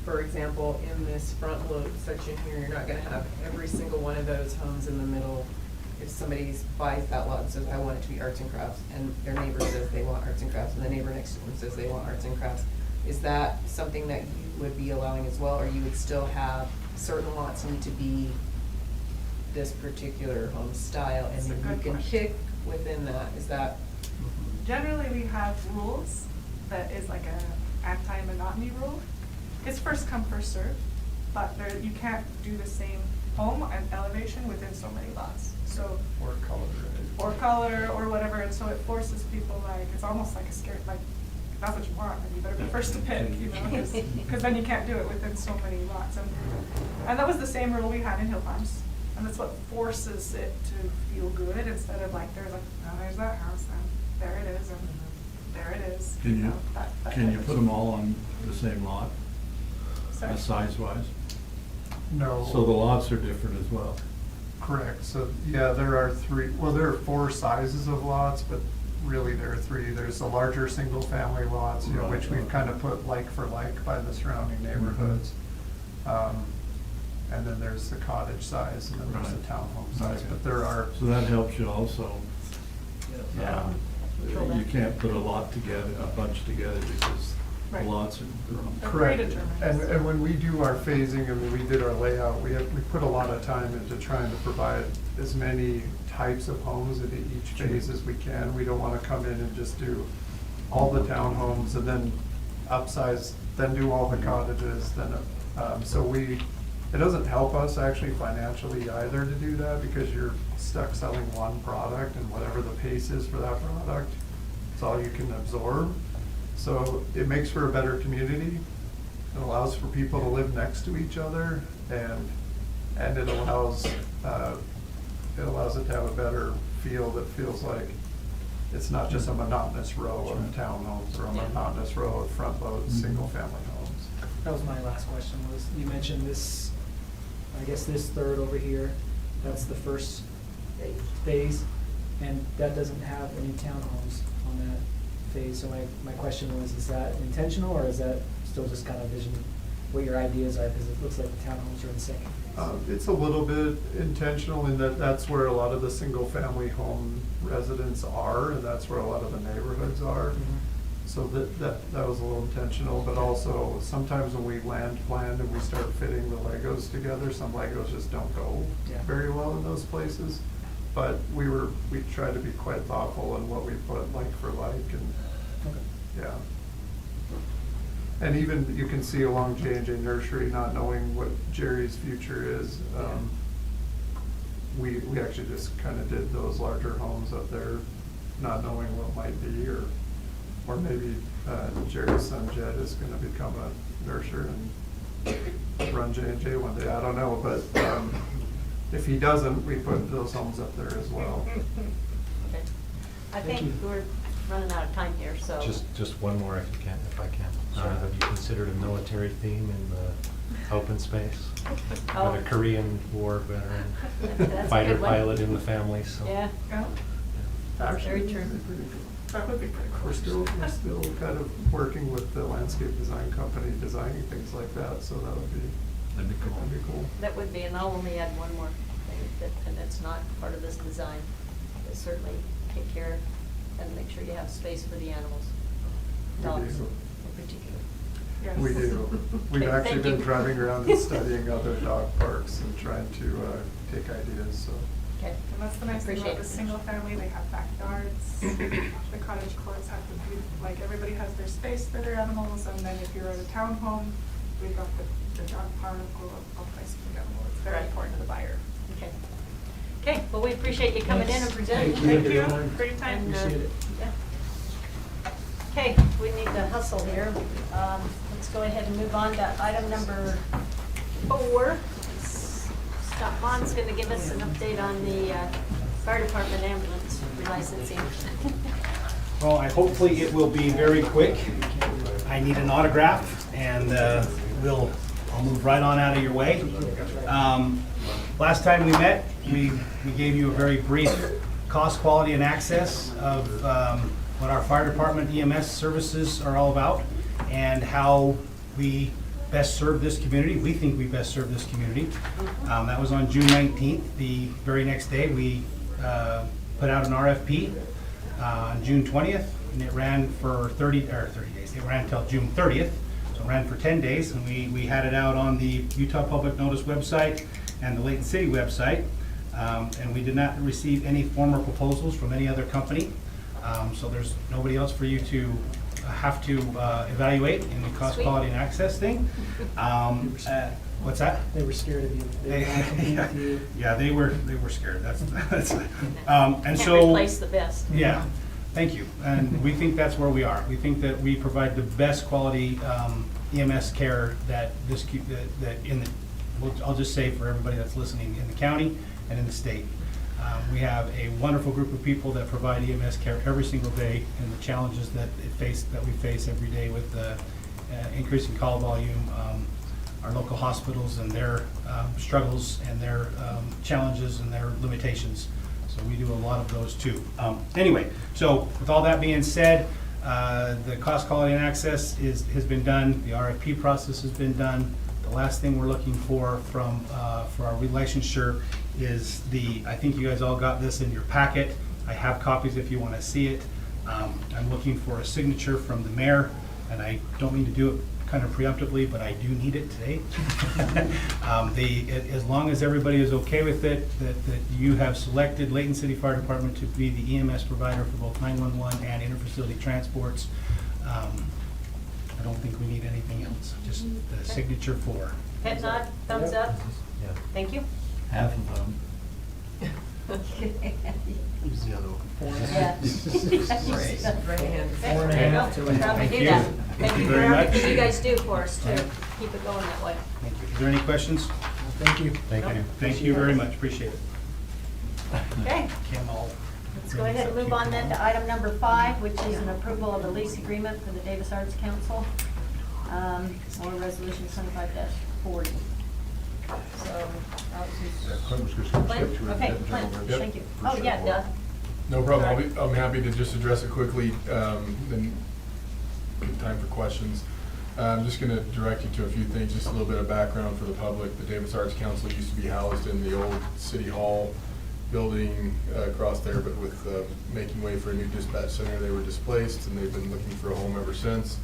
for example, in this front load section here, you're not gonna have every single one of those homes in the middle. If somebody buys that lot and says, I want it to be arts and crafts, and their neighbor says they want arts and crafts, and the neighbor next to them says they want arts and crafts, is that something that you would be allowing as well, or you would still have certain lots need to be this particular home style, and That's a then you good can question. pick within that, is that? Generally, we have rules that is like a anti-monotony rule. It's first come, first served, but there, you can't do the same home and elevation within so many lots. So, Or color. or color, or whatever, and so it forces people, like, it's almost like a scare, like, if that's what you want, then you better be first to pick, you know, because then you can't do it within so many lots. And that was the same rule we had in Hill Farms, and that's what forces it to feel good, instead of like, there's like, oh, there's that house, and there it is, and there it is. Can you, know, that can you type of- put them all on the same lot, Sorry? size-wise? No. So the lots are different as well? Correct, so, yeah, there are there are 4 sizes of lots, but really there are 3. There's the larger single-family lots, you know, which we've kind of put like for like by the surrounding neighborhoods. And then there's the cottage size, and then there's the Right. townhome size, Okay. but there are. So that helps you also. Yeah. You can't put a lot together, a bunch together, because the Right. lots are. They're Correct. predetermined. And when we do our phasing and when we did our layout, we put a lot of time into trying to provide as many types of homes at each phase as we can. We don't want to come in and just do all the townhomes and then upsize, then do all the cottages, then, it doesn't help us actually financially either to do that, because you're stuck selling one product, and whatever the pace is for that product, it's all you can absorb. So it makes for a better community. It allows for people to live next to each other, and it allows it to have a better feel that feels like it's not just a monotonous row of townhomes or a monotonous row of front load, single-family homes. That was my last question, was, you mentioned this, I guess this third over here, that's the first phase, and that doesn't have any townhomes on that phase. So my question was, is that intentional, or is that still just kind of vision, what your ideas are, because it looks like the townhomes are in the second phase? It's a little bit intentional in that that's where a lot of the single-family home residents are, and that's where a lot of the neighborhoods are. Mhm. So that was a little intentional, but also sometimes when we land plan and we start fitting the Legos together, some Legos just don't go Yeah. very well in those places. But we try to be quite thoughtful in what we put like for like, and, Okay. yeah. And even you can see along J&J Nursery, not knowing what Jerry's future is, we actually just kind of did those larger homes up there, not knowing what might be, or maybe Jerry's son Jed is gonna become a nurser and run J&J one day, I don't know, but If he doesn't, we put those homes up there as well. Okay. I Thank think you. we're running out of time here, so. Just one more if you can, if I can. Sure. Have you considered a military theme in the open space? Oh. With a Korean War veteran, That's a fighter good one. pilot in the family, so. Yeah, Yeah, very Actually, true. it'd be pretty cool. that would be pretty cool. We're still kind of working with the landscape design company, designing things like that, so that would be, That'd be cool. that'd be cool. That would be, and I'll only add one more thing, and it's not part of this design. But certainly take care and make sure you have space for the animals, We dogs do. in particular. Yes. We do. We've Okay, actually thank been you. driving around and studying other dog parks and trying to take ideas, so. Okay. And that's the nice thing Appreciate about the it. single family, they have backyards. The cottage courts have the beautiful, like, everybody has their space for their animals, and then if you're at a townhome, we've got the dog park or a place for the animal. It's very Right. important to the buyer. Okay. Okay, well, we appreciate you coming in and Thanks. presenting. Thank you. Thank you for your time. And, Appreciate it. yeah. Okay, we need to hustle here. Let's go ahead and move on to item number 4. Scott Bond's going to give us an update on the fire department ambulance licensing. Well, hopefully it will be very quick. I need an autograph, and I'll move right on out of your way. Last time we met, we gave you a very brief cost, quality, and access of what our fire department EMS services are all about, and how we best serve this community. We think we best serve this community. That was on June 19th. The very next day, we put out an RFP on June 20th, and it ran for 30 days. It ran until June 30th, so it ran for 10 days, and we had it out on the Utah Public Notice website and the Layton City website, and we did not receive any formal proposals from any other company, so there's nobody else for you to have to evaluate in the cost, Sweet. quality, and access thing. What's that? They were scared of you. They didn't want to compete with you. Yeah, they were scared, and Can't so. replace the best. Yeah, thank you. And we think that's where we are. We think that we provide the best quality EMS care that I'll just say for everybody that's listening, in the county and in the state. We have a wonderful group of people that provide EMS care every single day, and the challenges that we face every day with the increasing call volume, our local hospitals and their struggles and their challenges and their limitations. So we do a lot of those too. Anyway, so with all that being said, the cost, quality, and access has been done. The RFP process has been done. The last thing we're looking for for our licensure is I think you guys all got this in your packet. I have copies if you want to see it. I'm looking for a signature from the mayor, and I don't mean to do it kind of preemptively, but I do need it today. As long as everybody is okay with it, that you have selected Layton City Fire Department to be the EMS provider for both 911 and interfacility transports, I don't think we need anything else, just the signature for. Head nod, thumbs up. Yeah. Thank you. Half of them. Use the other one. Yeah. Right hand. Okay, 4.5 there you go. to We're proud to Thank do you. that. Thank you for Very much. everything you guys do for us to keep it going that way. Thank you. Is there any questions? Thank you. Thank you. Thank you very much, appreciate it. Okay, Kim, let's go ahead and move on then to item number 5, which is an approval of the lease agreement for the Davis Arts Council, or resolution 25-40. So, Clint was just gonna Clint? skip to it. Okay, Didn't Clint, jump over. thank you. Oh, Appreciate yeah, it. Doug. No problem. I'm happy to just address it quickly, then give time for questions. I'm just going to direct you to a few things, just a little bit of background for the public. The Davis Arts Council used to be housed in the old City Hall building across there, but with making way for a new dispatch center, they were displaced, and they've been looking for a home ever since.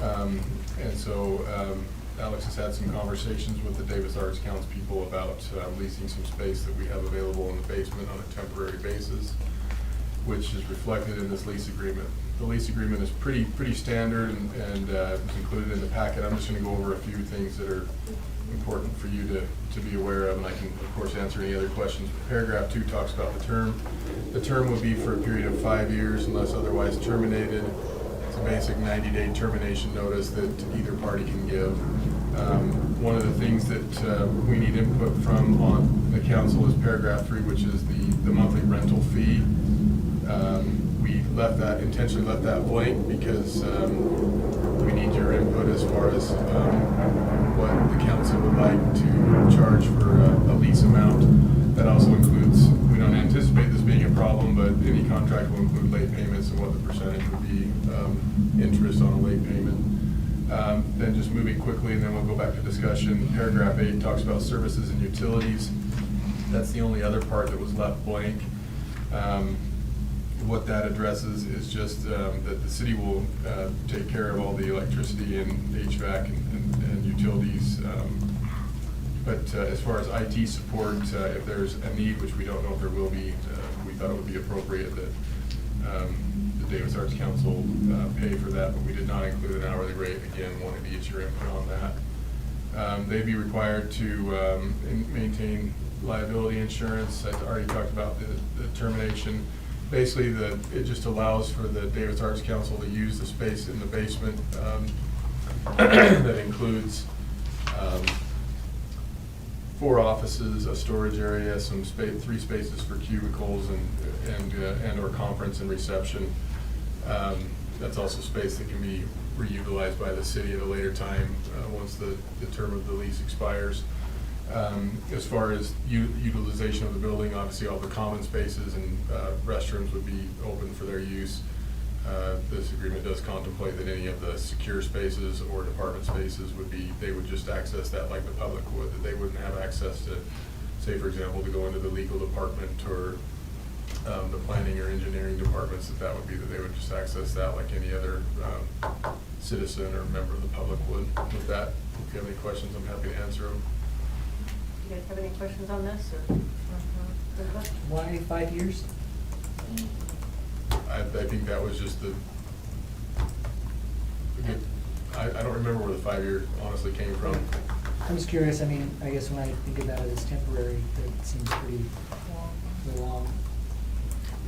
And so Alex has had some conversations with the Davis Arts Council people about leasing some space that we have available in the basement on a temporary basis, which is reflected in this lease agreement. The lease agreement is pretty standard and was included in the packet. I'm just going to go over a few things that are important for you to be aware of, and I can, of course, answer any other questions. Paragraph 2 talks about the term. The term would be for a period of 5 years unless otherwise terminated. It's a basic 90-day termination notice that either party can give. One of the things that we need input from on the council is paragraph 3, which is the monthly rental fee. We intentionally left that blank because we need your input as far as what the council would like to charge for a lease amount. That also includes, we don't anticipate this being a problem, but any contract will include late payments and what the percentage would be, interest on a late payment. Then just moving quickly, and then we'll go back to discussion. Paragraph 8 talks about services and utilities. That's the only other part that was left blank. What that addresses is just that the city will take care of all the electricity and HVAC and utilities. But as far as IT support, if there's a need, which we don't know if there will be, we thought it would be appropriate that the Davis Arts Council pay for that, but we did not include an hourly rate. Again, wanted to get your input on that. They'd be required to maintain liability insurance. I already talked about the termination. Basically, it just allows for the Davis Arts Council to use the space in the basement that includes 4 offices, a storage area, 3 spaces for cubicles and or conference and reception. That's also space that can be reutilized by the city at a later time once the term of the lease expires. As far as utilization of the building, obviously all the common spaces and restrooms would be open for their use. This agreement does contemplate that any of the secure spaces or department spaces they would just access that like the public would, that they wouldn't have access to, say for example, to go into the legal department or the planning or engineering departments, that would be that they would just access that like any other citizen or member of the public would. With that, if you have any questions, I'm happy to answer them. You guys have any questions on this, or? Why 5 years? I think that was just I don't remember where the 5-year honestly came from. I'm just curious, I mean, I guess when I think about it as temporary, that seems pretty long.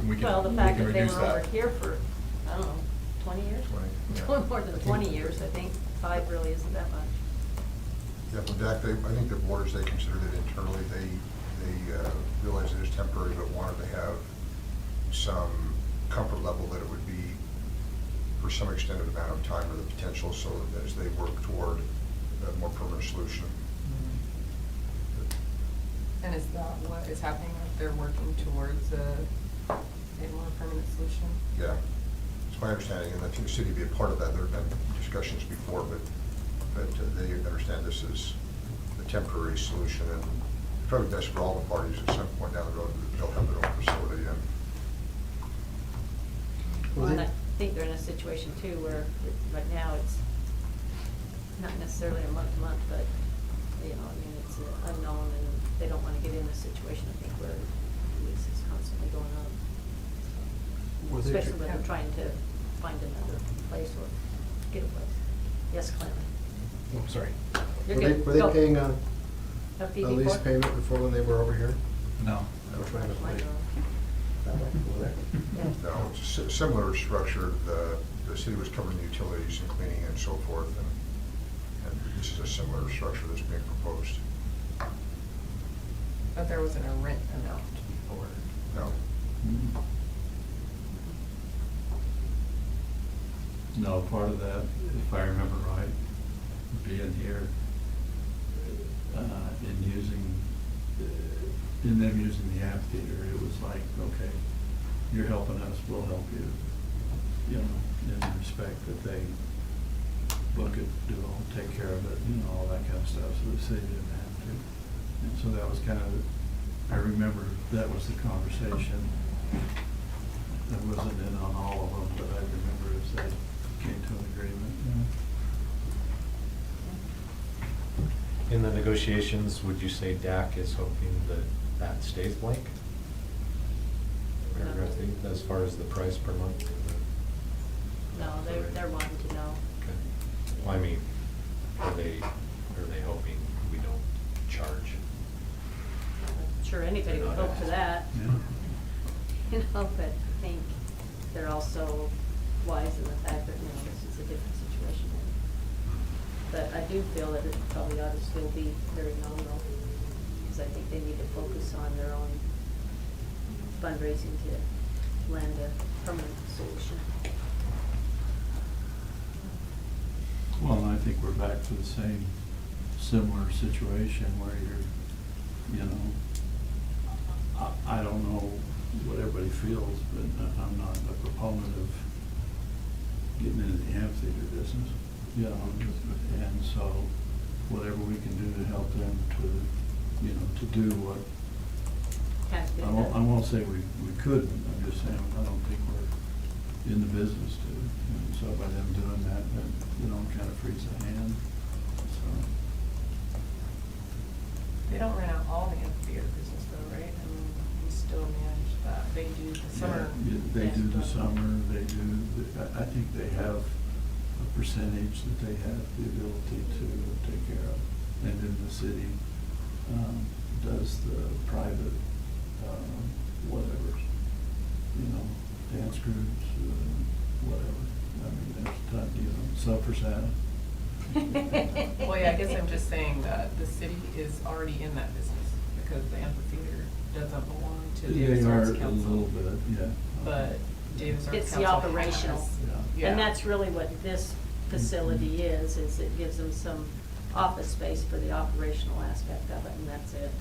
We can- Well, the we fact can that they reduce were that. over here for, I don't know, 20 years? 20, yeah. More than 20 years, I think. 5 really isn't that much. Yeah, well, Dak, I think the boards, they considered it internally, they realized it is temporary, but wanted to have some comfort level that it would be for some extended amount of time or the potential, so that as they work toward a more permanent solution. And is that what is happening, if they're working towards a more permanent solution? Yeah, it's my understanding, and I think the city would be a part of that. There have been discussions before, but they understand this is a temporary solution, and it's probably best for all the parties at some point down the road that they'll have their own facility. Well, and I think they're in a situation too where right now it's not necessarily a month-to-month, but, you know, I mean, it's unknown and they don't want to get in a situation, I think, where the lease is constantly going up. Especially when they're trying to find another place or get a place. Yes, Clement? Oh, sorry. You're Were good. they Go. paying a fee lease before? payment before when they were over here? No. Which way was Mine it? are- That way, over there? Yeah. No, it's a similar structure. The city was covering utilities and cleaning and so forth, and this is a similar structure that's being proposed. But there wasn't a rent amount before. No. No, part of that, if I remember right, being here, in them using the amphitheater, it was like, okay, you're helping us, we'll help you, you know, in the respect that they book it, take care of it, you know, all that kind of stuff, so the city didn't have to. And so that was kind of, I remember that was the conversation. I wasn't in on all of them, but I remember as they came to an agreement. In the negotiations, would you say DAC is hoping that that stays blank? Paragraph 8, as far as the price per month? No, they're wanting to know. Okay. Well, I mean, are they hoping we don't charge? I'm sure anybody would hope for that. Yeah. You know, but I think they're also wise in the fact that, you know, this is a different situation. But I do feel that it probably ought to still be very nominal, because I think they need to focus on their own fundraising to land a permanent solution. Well, and I think we're back to the same similar situation where you're, you know, I don't know what everybody feels, but I'm not a proponent of getting into the amphitheater business, you know, and so whatever we can do to help them to, you know, to do what, Has been I done. won't say we couldn't, I'm just saying, I don't think we're in the business to, and so by them doing that, then, you know, kind of frees the hand, so. They don't rent out all the amphitheater business though, right? I mean, we still manage that. They do the summer. Yeah, they do the stuff. summer, they do, I think they have a percentage that they have the ability to take care of. And then the city does the private, whatever, you know, dance groups, whatever. I mean, there's a ton, you know, sub for Santa. Well, yeah, I guess I'm just saying that the city is already in that business because the amphitheater doesn't belong to Davis They are Arts a Council. little bit, yeah. But Davis Arts It's Council the operational. has- Yeah. And that's really what this facility is it gives them some office space for the operational aspect of it, and that's it.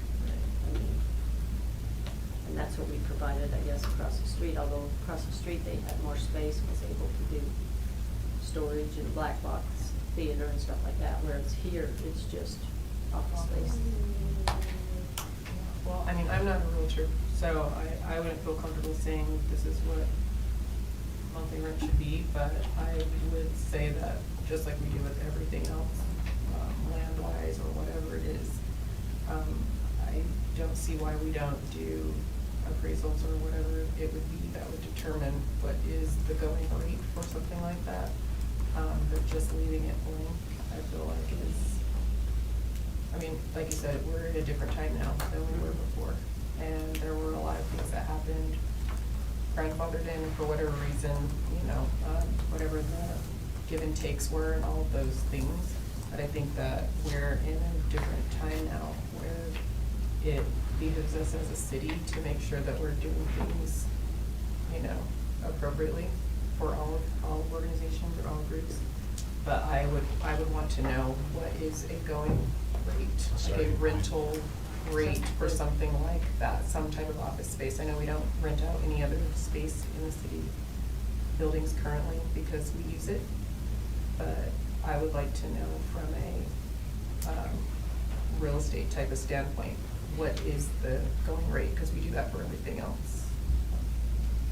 I mean, and that's what we provided, I guess, across the street, although across the street they had more space, was able to do storage and black box theater and stuff like that, whereas here, it's just office space. Well, I mean, I'm not a realtor, so I wouldn't feel comfortable saying this is what monthly rent should be, but I would say that, just like we do with everything else, land-wise or whatever it is, I don't see why we don't do appraisals or whatever it would be that would determine what is the going rate for something like that. But just leaving it blank, I feel like is, I mean, like you said, we're in a different time now than we were before. And there were a lot of things that happened, grandfathered in for whatever reason, you know, whatever the give and takes were and all of those things. But I think that we're in a different time now where it behooves us as a city to make sure that we're doing things, you know, appropriately for all organizations or all groups. But I would want to know what is a going rate, like a rental rate for something like that, some type of office space. I know we don't rent out any other space in the city buildings currently because we use it. But I would like to know from a real estate type of standpoint, what is the going rate? Because we do that for everything else.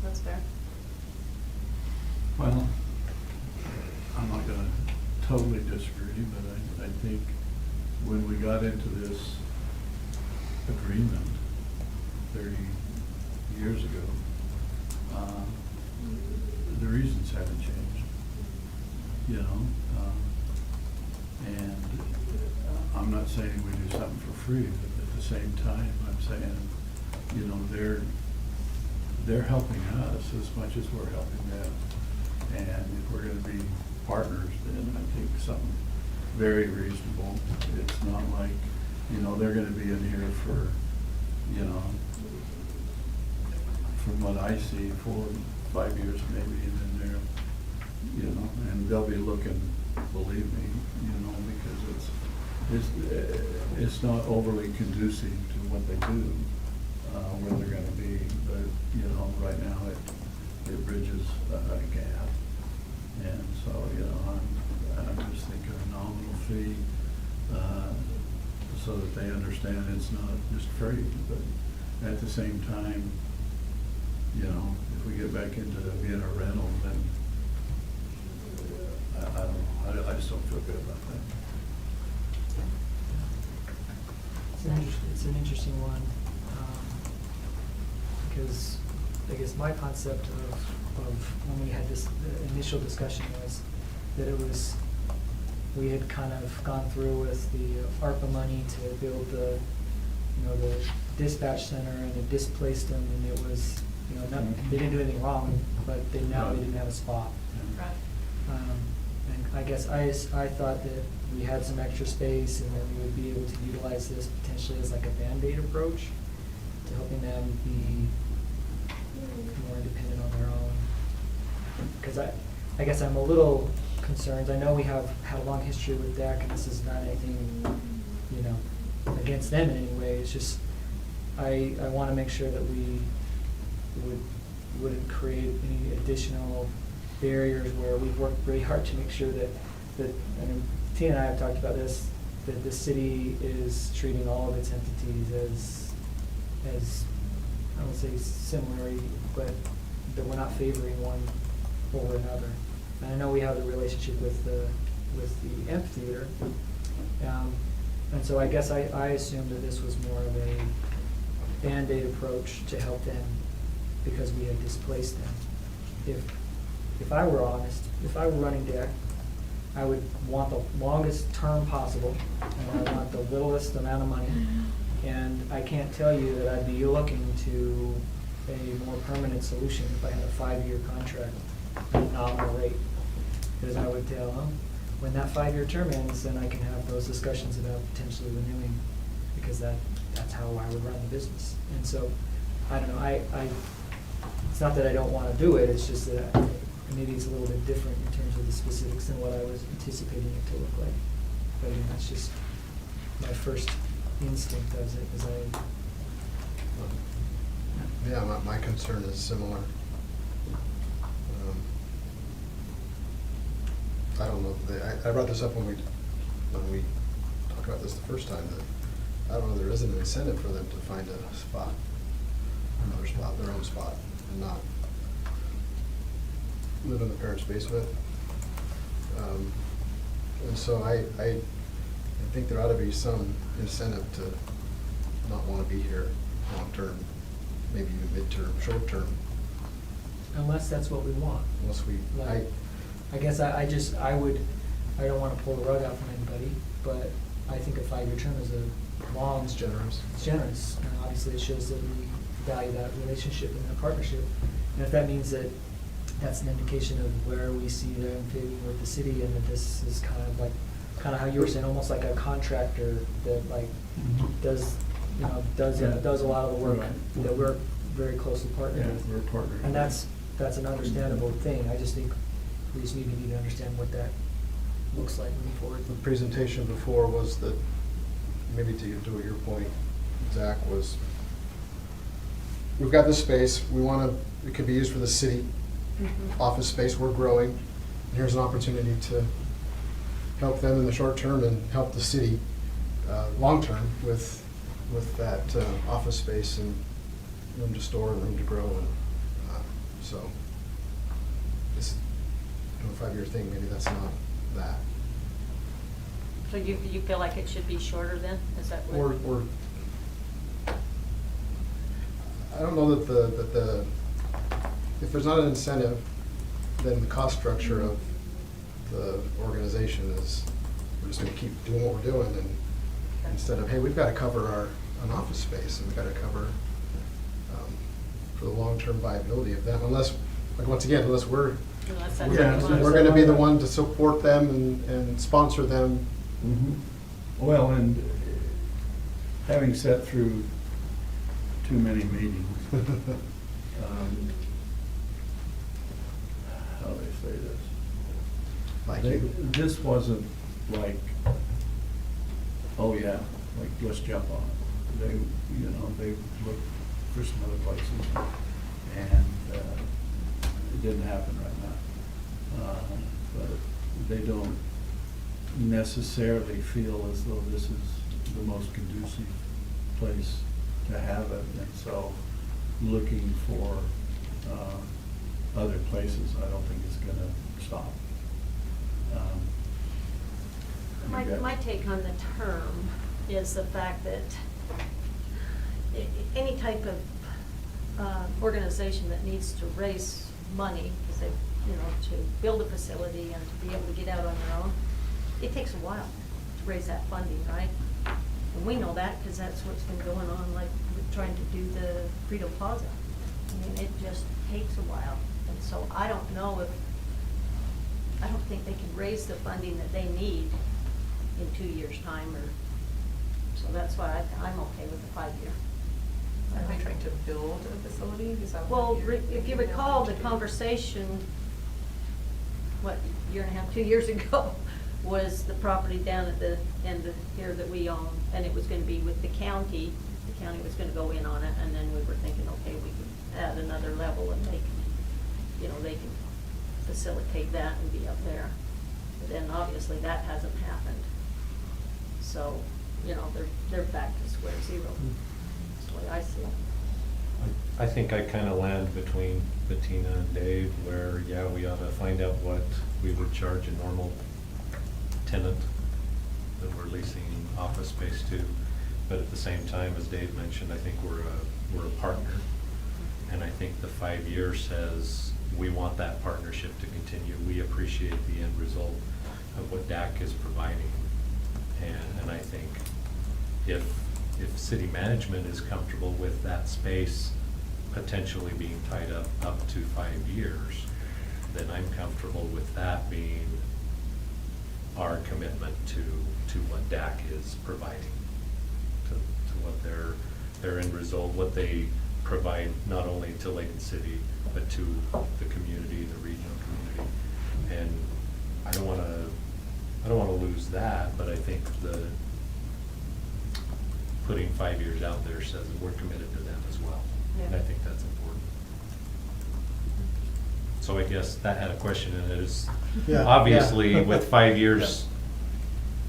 That's fair. Well, I'm not gonna totally disagree, but I think when we got into this agreement 30 years ago, the reasons haven't changed, you know? And I'm not saying we do something for free, but at the same time, I'm saying, you know, they're helping us as much as we're helping them. And if we're gonna be partners, then I think something very reasonable. It's not like, you know, they're gonna be in here for, you know, from what I see, 4 or 5 years maybe, and then they're, you know, and they'll be looking, believe me, you know, because it's not overly conducive to what they do, where they're gonna be, but, you know, right now it bridges a gap. And so, you know, I'm just thinking a nominal fee, so that they understand it's not just free, but at the same time, you know, if we get back into being a rental, then I don't know, I just don't feel good about that. It's an interesting one, because I guess my concept of when we had this, the initial discussion was that it was, we had kind of gone through with the ARPA money to build the, you know, the dispatch center, and it displaced them, and it was, you know, not, they didn't do anything wrong, but now they didn't have a spot. Right. And I guess I thought that we had some extra space, and then we would be able to utilize this potentially as like a Band-Aid approach to helping them be more independent on their own. Because I guess I'm a little concerned. I know we have had a long history with DEC, and this is not anything, you know, against them in any way. It's just, I want to make sure that we wouldn't create any additional barriers where we've worked really hard to make sure that I mean, Tina and I have talked about this, that the city is treating all of its entities as I won't say similar, but that we're not favoring one over another. And I know we have the relationship with the amphitheater, and so I guess I assumed that this was more of a Band-Aid approach to help them because we had displaced them. If I were honest, if I were running DEC, I would want the longest term possible, and I want the littlest amount of money. And I can't tell you that I'd be looking to a more permanent solution if I had a 5-year contract at a nominal rate. Because I would tell them, when that 5-year term ends, then I can have those discussions about potentially renewing, because that's how I would run the business. And so, I don't know, it's not that I don't want to do it, it's just that maybe it's a little bit different in terms of the specifics than what I was anticipating it to look like. But again, that's just my first instinct as I. Yeah, my concern is similar. I don't know, I brought this up when we talked about this the first time, that I don't know, there isn't an incentive for them to find a spot, another spot, their own spot, and not live in the parents' basement. And so I think there ought to be some incentive to not want to be here long-term, maybe even mid-term, short-term. Unless that's what we want. Unless we, I guess I don't want to pull the rug out from anybody, but I think a 5-year term is a long. It's generous. It's generous, and obviously it shows that we value that relationship and that partnership. And if that means that that's an indication of where we see them fitting with the city, and that this is kind of how you were saying, almost like a contractor that does a lot of the work Right. that we're very closely partnered with. Yeah, we're partnering. And that's an understandable thing. I just think we just need to understand what that looks like moving forward. The presentation before was that, maybe to your point, Zach, was we've got this space, it could be used for the city, office space, we're growing. And here's an opportunity to help them in the short term and help the city long term with that office space and room to store and room to grow. And so this 5-year thing, maybe that's not that. So you feel like it should be shorter then? Is that what? Or I don't know that if there's not an incentive, then the cost structure of the organization is, we're just gonna keep doing what we're doing, and instead of, hey, we've gotta cover an office space, and we've gotta cover for the long-term viability of them, unless we're Unless that's Yeah, what you want. we're gonna be the one to support them and sponsor them. Mhm. Well, and having sat through too many meetings, how do I say this? Like you. This wasn't like, oh yeah, like let's jump on it. They looked for some other places, and it didn't happen right now. But they don't necessarily feel as though this is the most conducive place to have it, and so looking for other places, I don't think it's gonna stop. My take on the term is the fact that any type of organization that needs to raise money, because they, to build a facility and to be able to get out on their own, it takes a while to raise that funding, right? And we know that because that's what's been going on, like with trying to do the Freedom Plaza. I mean, it just takes a while. And so I don't think they can raise the funding that they need in 2 years' time, or, so that's why I'm okay with the 5-year. Are they trying to build a facility? Is that Well, what you're if you thinking they're recall going the to do? conversation, what, year and a half, 2 years ago, was the property down at the end of here that we own, and it was gonna be with the county. The county was gonna go in on it, and then we were thinking, okay, we could add another level, and they can, you know, they can facilitate that and be up there. But then obviously that hasn't happened. So, you know, they're back to square zero. That's the way I see it. I think I kind of land between Bettina and Dave, where, yeah, we ought to find out what we would charge a normal tenant that we're leasing office space to. But at the same time, as Dave mentioned, I think we're a partner. And I think the 5 years says we want that partnership to continue. We appreciate the end result of what DAC is providing. And I think if city management is comfortable with that space potentially being tied up to 5 years, then I'm comfortable with that being our commitment to what DAC is providing, to what their end result, what they provide not only to Layton City, but to the community, the regional community. And I don't wanna lose that, but I think putting 5 years out there says that we're committed to them as well. And I Yeah. think that's important. So I guess that had a question in it, is Yeah. obviously Yeah. with 5 years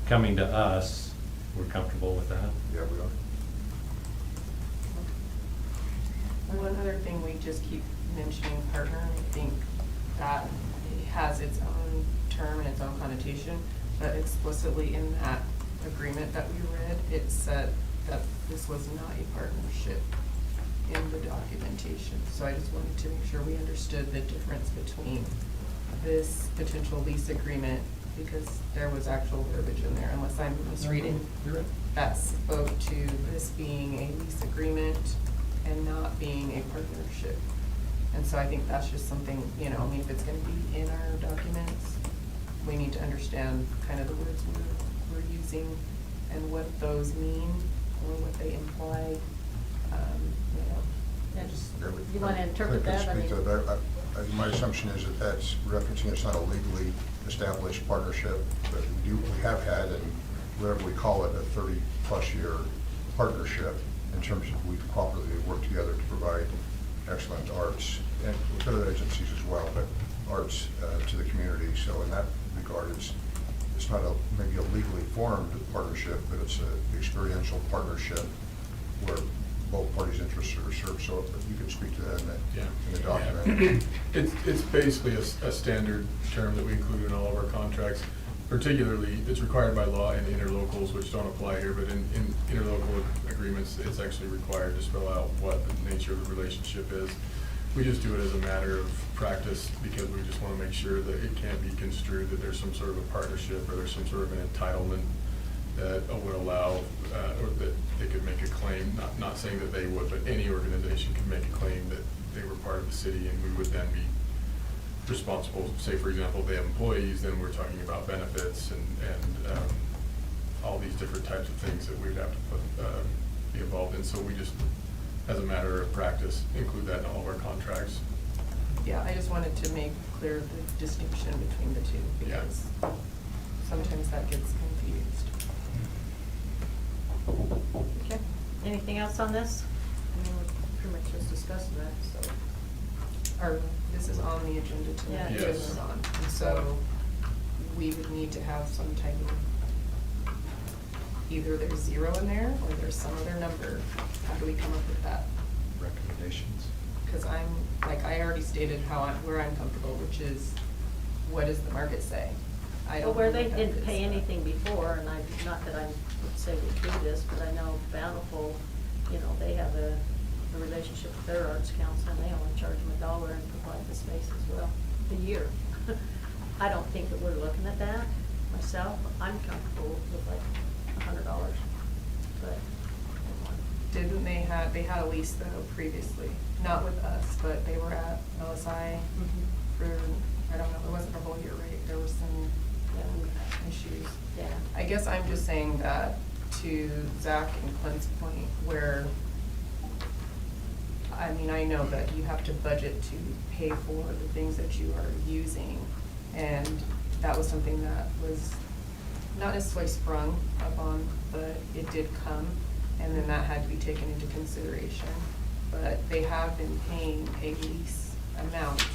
coming to us, we're comfortable with that? Yeah, we are. One other thing, we just keep mentioning partner, and I think that has its own term and its own connotation, but explicitly in that agreement that we read, it said that this was not a partnership in the documentation. So I just wanted to make sure we understood the difference between this potential lease agreement, because there was actual verbiage in there, unless I'm misreading. You're right. That spoke to this being a lease agreement and not being a partnership. And so I think that's just something, you know, I mean, if it's gonna be in our documents, we need to understand kind of the words we're using and what those mean or what they imply. You know, Yeah, just, Yeah, we- you wanna interpret that? I I could speak mean, to that. My assumption is that that's referencing, it's not a legally established partnership, but we have had, and whatever we call it, a 30-plus year partnership in terms of we've cooperatively worked together to provide excellent arts, and with other agencies as well, but arts to the community. So in that regard, it's not maybe a legally formed partnership, but it's an experiential partnership where both parties' interests are served. So you can speak to that in the document. It's basically a standard term that we include in all of our contracts. Particularly, it's required by law in interlocals, which don't apply here, but in interlocal agreements, it's actually required to spell out what the nature of the relationship is. We just do it as a matter of practice because we just want to make sure that it can't be construed that there's some sort of a partnership or there's some sort of an entitlement that would allow, or that they could make a claim, not saying that they would, but any organization could make a claim that they were part of the city and we would then be responsible. Say, for example, if they have employees, then we're talking about benefits and all these different types of things that we'd have to be involved in. So we just, as a matter of practice, include that in all of our contracts. Yeah, I just wanted to make clear the distinction between the two, Yeah. because sometimes that gets confused. okay. Anything else on this? I mean, we're pretty much just discussing that, so. Or this is on the agenda Yeah, tonight, it yes. is. And so we would need to have some type of, either there's 0 in there or there's some other number. How do we come up with that? Recommendations? Because I already stated where I'm comfortable, which is, what does the market say? I Well, don't where they believe that didn't is, pay anything before, and not that I would say we do this, but I know Bountiful, you know, they have a relationship with their arts council, and they only charge them $1 and provide the space as well, a year. I don't think that we're looking at that myself. I'm comfortable with like $100, but. Didn't they had a lease though previously, not with us, but they were at LSI for, I don't know, it wasn't a whole year, right? There was some issues. Yeah. I guess I'm just saying that to Zach and Clint's point, where, I mean, I know that you have to budget to pay for the things that you are using, and that was something that was not necessarily sprung upon, but it did come, and then that had to be taken into consideration. But they have been paying a lease amount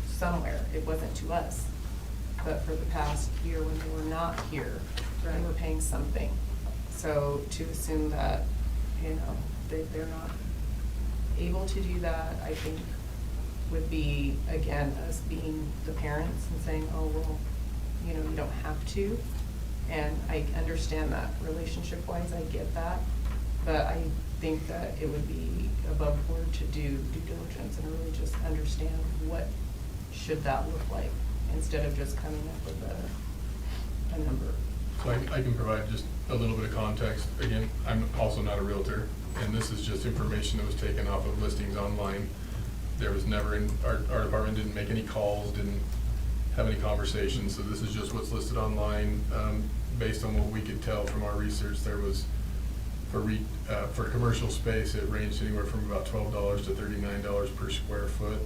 somewhere, it wasn't to us, but for the past year when they were not here, they were paying something. So to assume that, you know, they're not able to do that, I think would be, again, us being the parents and saying, oh, well, you know, you don't have to. And I understand that relationship-wise, I get that, but I think that it would be above board to do due diligence and really just understand what should that look like, instead of just coming up with a number. So I can provide just a little bit of context. Again, I'm also not a realtor, and this is just information that was taken off of listings online. There was never, our department didn't make any calls, didn't have any conversations, so this is just what's listed online. Based on what we could tell from our research, there was, for commercial space, it ranged anywhere from about $12 to $39 per square foot.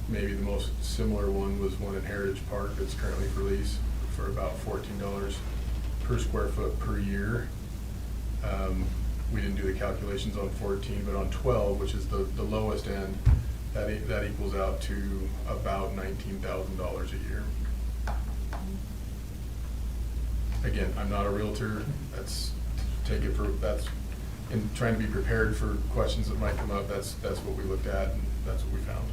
Maybe the most similar one was one in Heritage Park that's currently for lease for about $14 per square foot per year. We didn't do the calculations on 14, but on 12, which is the lowest end, that equals out to about $19,000 a year. Again, I'm not a realtor. That's in trying to be prepared for questions that might come up. That's what we looked at, and that's what we found.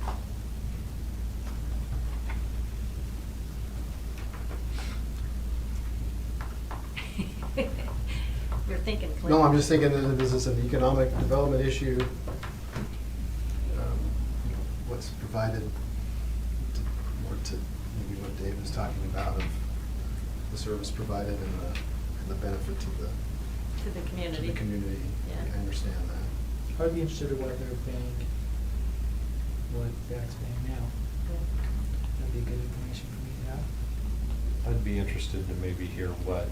You're thinking, Clint. No, I'm just thinking that is this an economic development issue? What's provided, more to maybe what Dave was talking about of the service provided and the benefit to the community. To the community. Yeah. I understand that. I'd be interested in what they're paying, what Zach's paying now. That'd be good information for me to have. I'd be interested to maybe hear what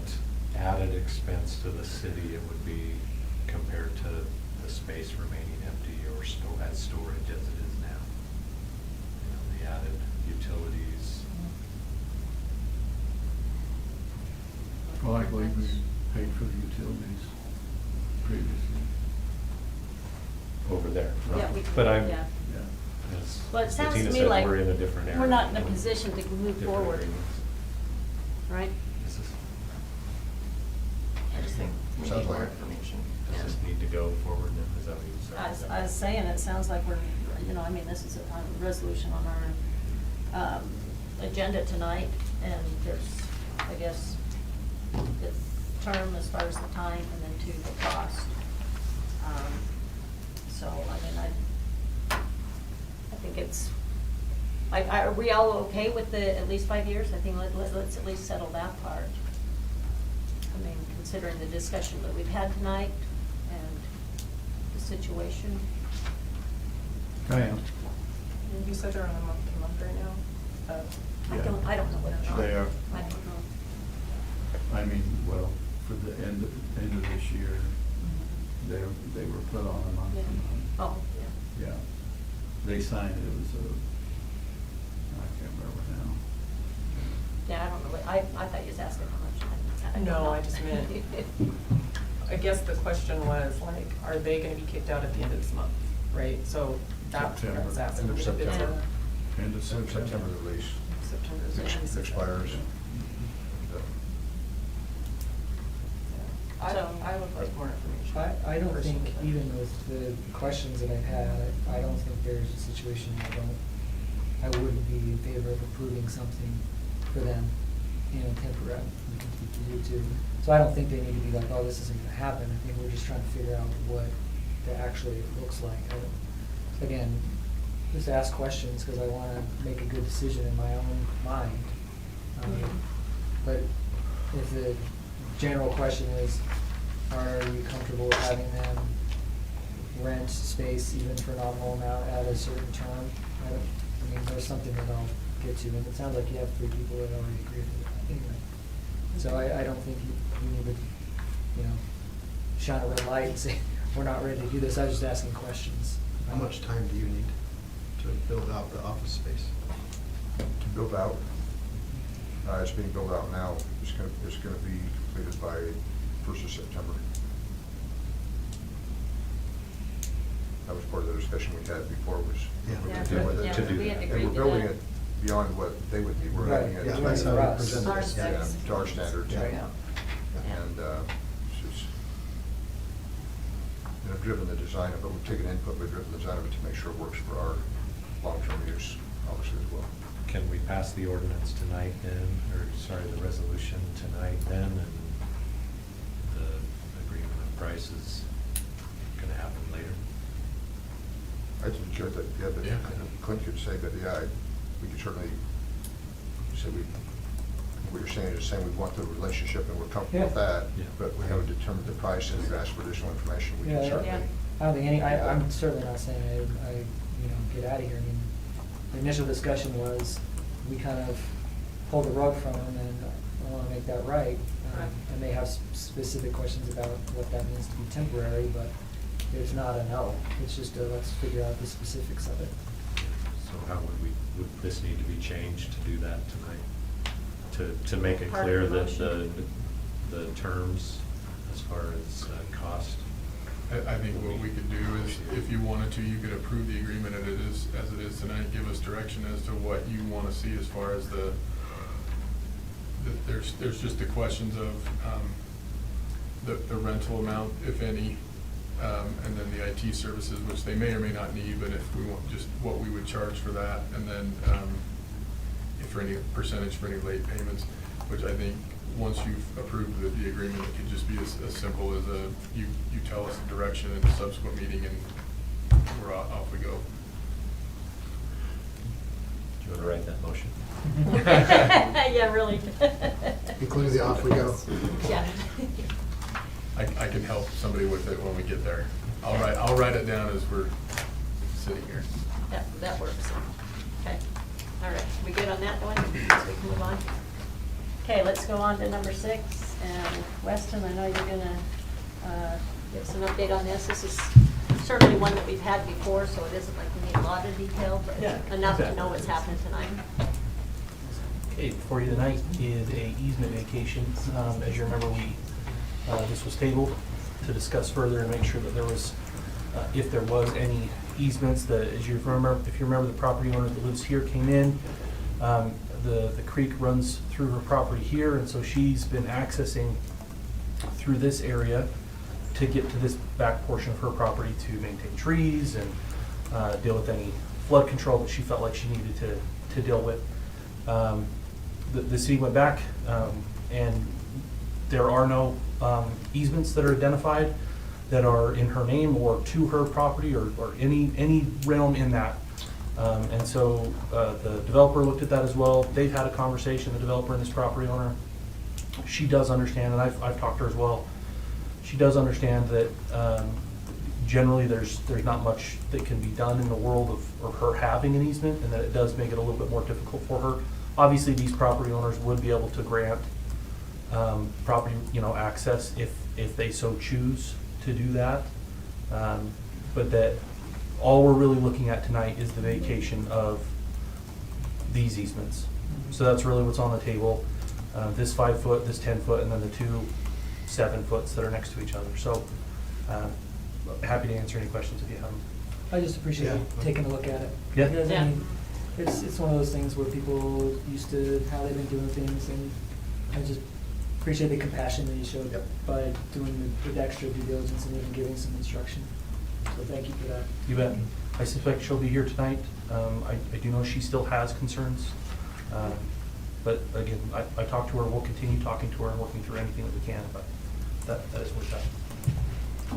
added expense to the city it would be compared to the space remaining empty or as storage as it is now. You know, the added utilities. Well, I believe we paid for the utilities previously. Over there. Yeah, we But did, I'm, yeah. as Well, it sounds to Bettina me said, like we're in a different area. we're not in a position to move Different forward, agreements. right? Does this, I just think we Sounds need more like it. information. does this need to go forward then? Is that what you said? I was saying, it sounds like we're, you know, I mean, this is a resolution on our agenda tonight, and there's, I guess, the term as far as the time, and then to the cost. So, I mean, I think it's, are we all okay with the at least 5 years? I think let's at least settle that part. I mean, considering the discussion that we've had tonight and the situation. I am. You said they're on a month right now? I don't know what they're on. They are. I don't know. I mean, well, for the end of this year, they were put on a month. Yeah. Oh, yeah. Yeah. They signed it, it was I can't remember now. Yeah, I don't know, I thought you was asking how much. don't No, know. I just meant, I guess the question was like, are they gonna be kicked out at the end of this month, right? So that's what I was asking. End of If it's a- September. End of September the lease September's the lease. expires. I would like more information. I don't think, personally. even with the questions that I've had, I don't think there's a situation I wouldn't be in favor of approving something for them, you know, temporary, we can speak to you too. So I don't think they need to be like, oh, this isn't gonna happen, I think we're just trying to figure out what that actually looks like. Again, just ask questions, because I wanna make a good decision in my own mind. But if the general question is, are you comfortable with having them rent space even for a nominal amount at a certain term? I mean, there's something that get to, and it sounds like you have 3 people that already agree with it anyway. So I don't think you need to, you know, shine a red light and say, we're not ready to do this. I was just asking questions. How much time do you need to build out the office space? To build out, it's being built out now. It's gonna be completed by 1st of September. That was part of the discussion we had before, was Yeah. we Yeah, could deal with it. yeah, to do we that. had And agreed we're to building that. it beyond what they would need. We're Right. having it. Yeah, that's how we Our presented it. Our Yeah, specs. to our standards. Right. Yeah. And, I've driven the design of it, we've taken input, we've driven the design of it to make sure it works for our long-term use, obviously, as well. Can we pass the ordinance tonight then, or sorry, the resolution tonight then, and the agreement of price is gonna happen later? I think that, yeah, Yeah. that Clint could say, but yeah, we could certainly say what you're saying is saying we want the relationship and we're comfortable with Yeah. that, Yeah. but we haven't determined the price and you've asked for additional information, we Yeah, can yeah. certainly. I don't think I'm certainly not saying I, you know, get out of here. I mean, the initial discussion was, we kind of pulled the rug from them, and I want to make that right. Right. And they have specific questions about what that means to be temporary, but it's not a no. It's just a, let's figure out the specifics of it. So how would this need to be changed to do that tonight? To make it Part of clear the that motion. the terms as far as cost? I think what we could do is, if you wanted to, you could approve the agreement as it is tonight, give us direction as to what you want to see as far as there's just the questions of the rental amount, if any, and then the IT services, which they may or may not need, but if we want, just what we would charge for that, and then if for any percentage for any late payments, which I think, once you've approved the agreement, it could just be as simple as you tell us the direction in the subsequent meeting, and we're off we go. Do you want to write that motion? Yeah, really. Including the off we go. Yeah. I can help somebody with it when we get there. I'll write it down as we're sitting here. That works. Okay. All right, we good on that one? So we can move on? Okay, let's go on to number 6. And Weston, I know you're gonna give us an update on this. This is certainly one that we've had before, so it isn't like we need a lot of detail, but Yeah, enough to exactly. know what's happening tonight. Okay, before you tonight is a easement vacation. As you remember, this was tabled to discuss further and make sure that there was, if there was any easements, that, if you remember, the property owner that lives here came in, the creek runs through her property here, and so she's been accessing through this area to get to this back portion of her property to maintain trees and deal with any flood control that she felt like she needed to deal with. The city went back, and there are no easements that are identified that are in her name or to her property or any realm in that. And so the developer looked at that as well. They've had a conversation, the developer and this property owner. She does understand, and I've talked to her as well. She does understand that generally there's not much that can be done in the world of her having an easement, and that it does make it a little bit more difficult for her. Obviously, these property owners would be able to grant property, access if they so choose to do that. But that all we're really looking at tonight is the vacation of these easements. So that's really what's on the table. This 5 foot, this 10 foot, and then the 2 7 foots that are next to each other. So happy to answer any questions if you have them. I just appreciate you taking a look at it. Yeah. Because, I Yeah. mean, it's one of those things where people used to how they've been doing things, and I just appreciate the compassion that you showed by doing the extra due diligence and even giving some instruction. So thank you for that. You bet. I suspect she'll be here tonight. I do know she still has concerns. But again, I talked to her, we'll continue talking to her and working through anything that we can, but that is what's that.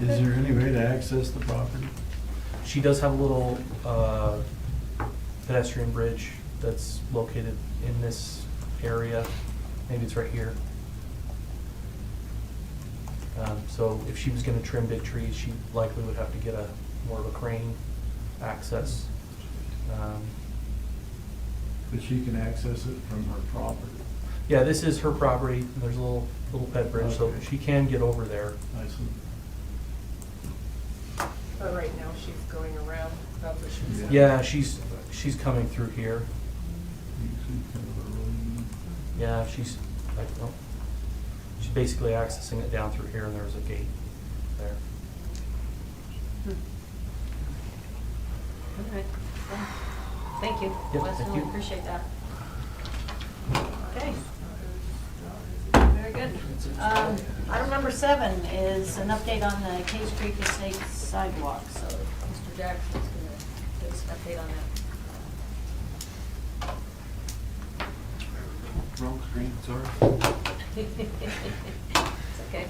Is there any way to access the property? She does have a little pedestrian bridge that's located in this area. Maybe it's right here. So if she was gonna trim big trees, she likely would have to get more of a crane access. But she can access it from her property. Yeah, this is her property, there's a little ped bridge, so Okay. she can get over there. I see. But right now, she's going around, that's what she said. Yeah, she's coming through here. You see kind of a road. Yeah, she's basically accessing it down through here, and there's a gate there. All right. Well, thank you. Yep, Weston, thank we you. appreciate that. Okay. Very good. Item number 7 is an update on the Case Creek Estate sidewalk. So Mr. Jackson's going to give us an update on that. Wrong screen, sorry. It's okay.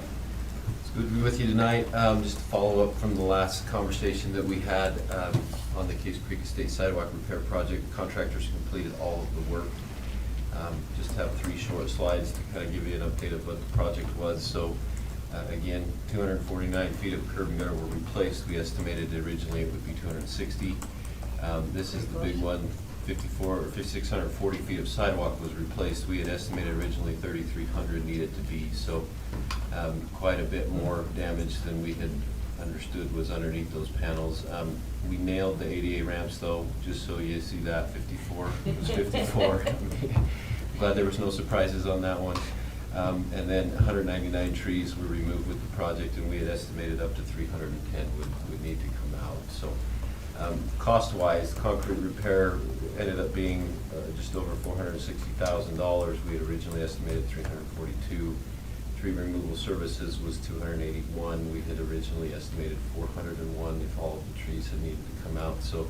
It's good to be with you tonight. Just to follow up from the last conversation that we had on the Case Creek Estate Sidewalk Repair Project. Contractors completed all of the work. Just have 3 short slides to kind of give you an update of what the project was. So again, 249 feet of curb and gutter were replaced. We estimated originally it would be 260. This is the big one. 5,640 feet of sidewalk was replaced. We had estimated originally 3,300 needed to be, so quite a bit more damage than we had understood was underneath those panels. We nailed the ADA ramps though, just so you see that, 54, it was 54. Glad there was no surprises on that one. And then 199 trees were removed with the project, and we had estimated up to 310 would need to come out. So cost-wise, concrete repair ended up being just over $460,000. We had originally estimated 342. Tree removal services was 281. We had originally estimated 401 if all of the trees had needed to come out. So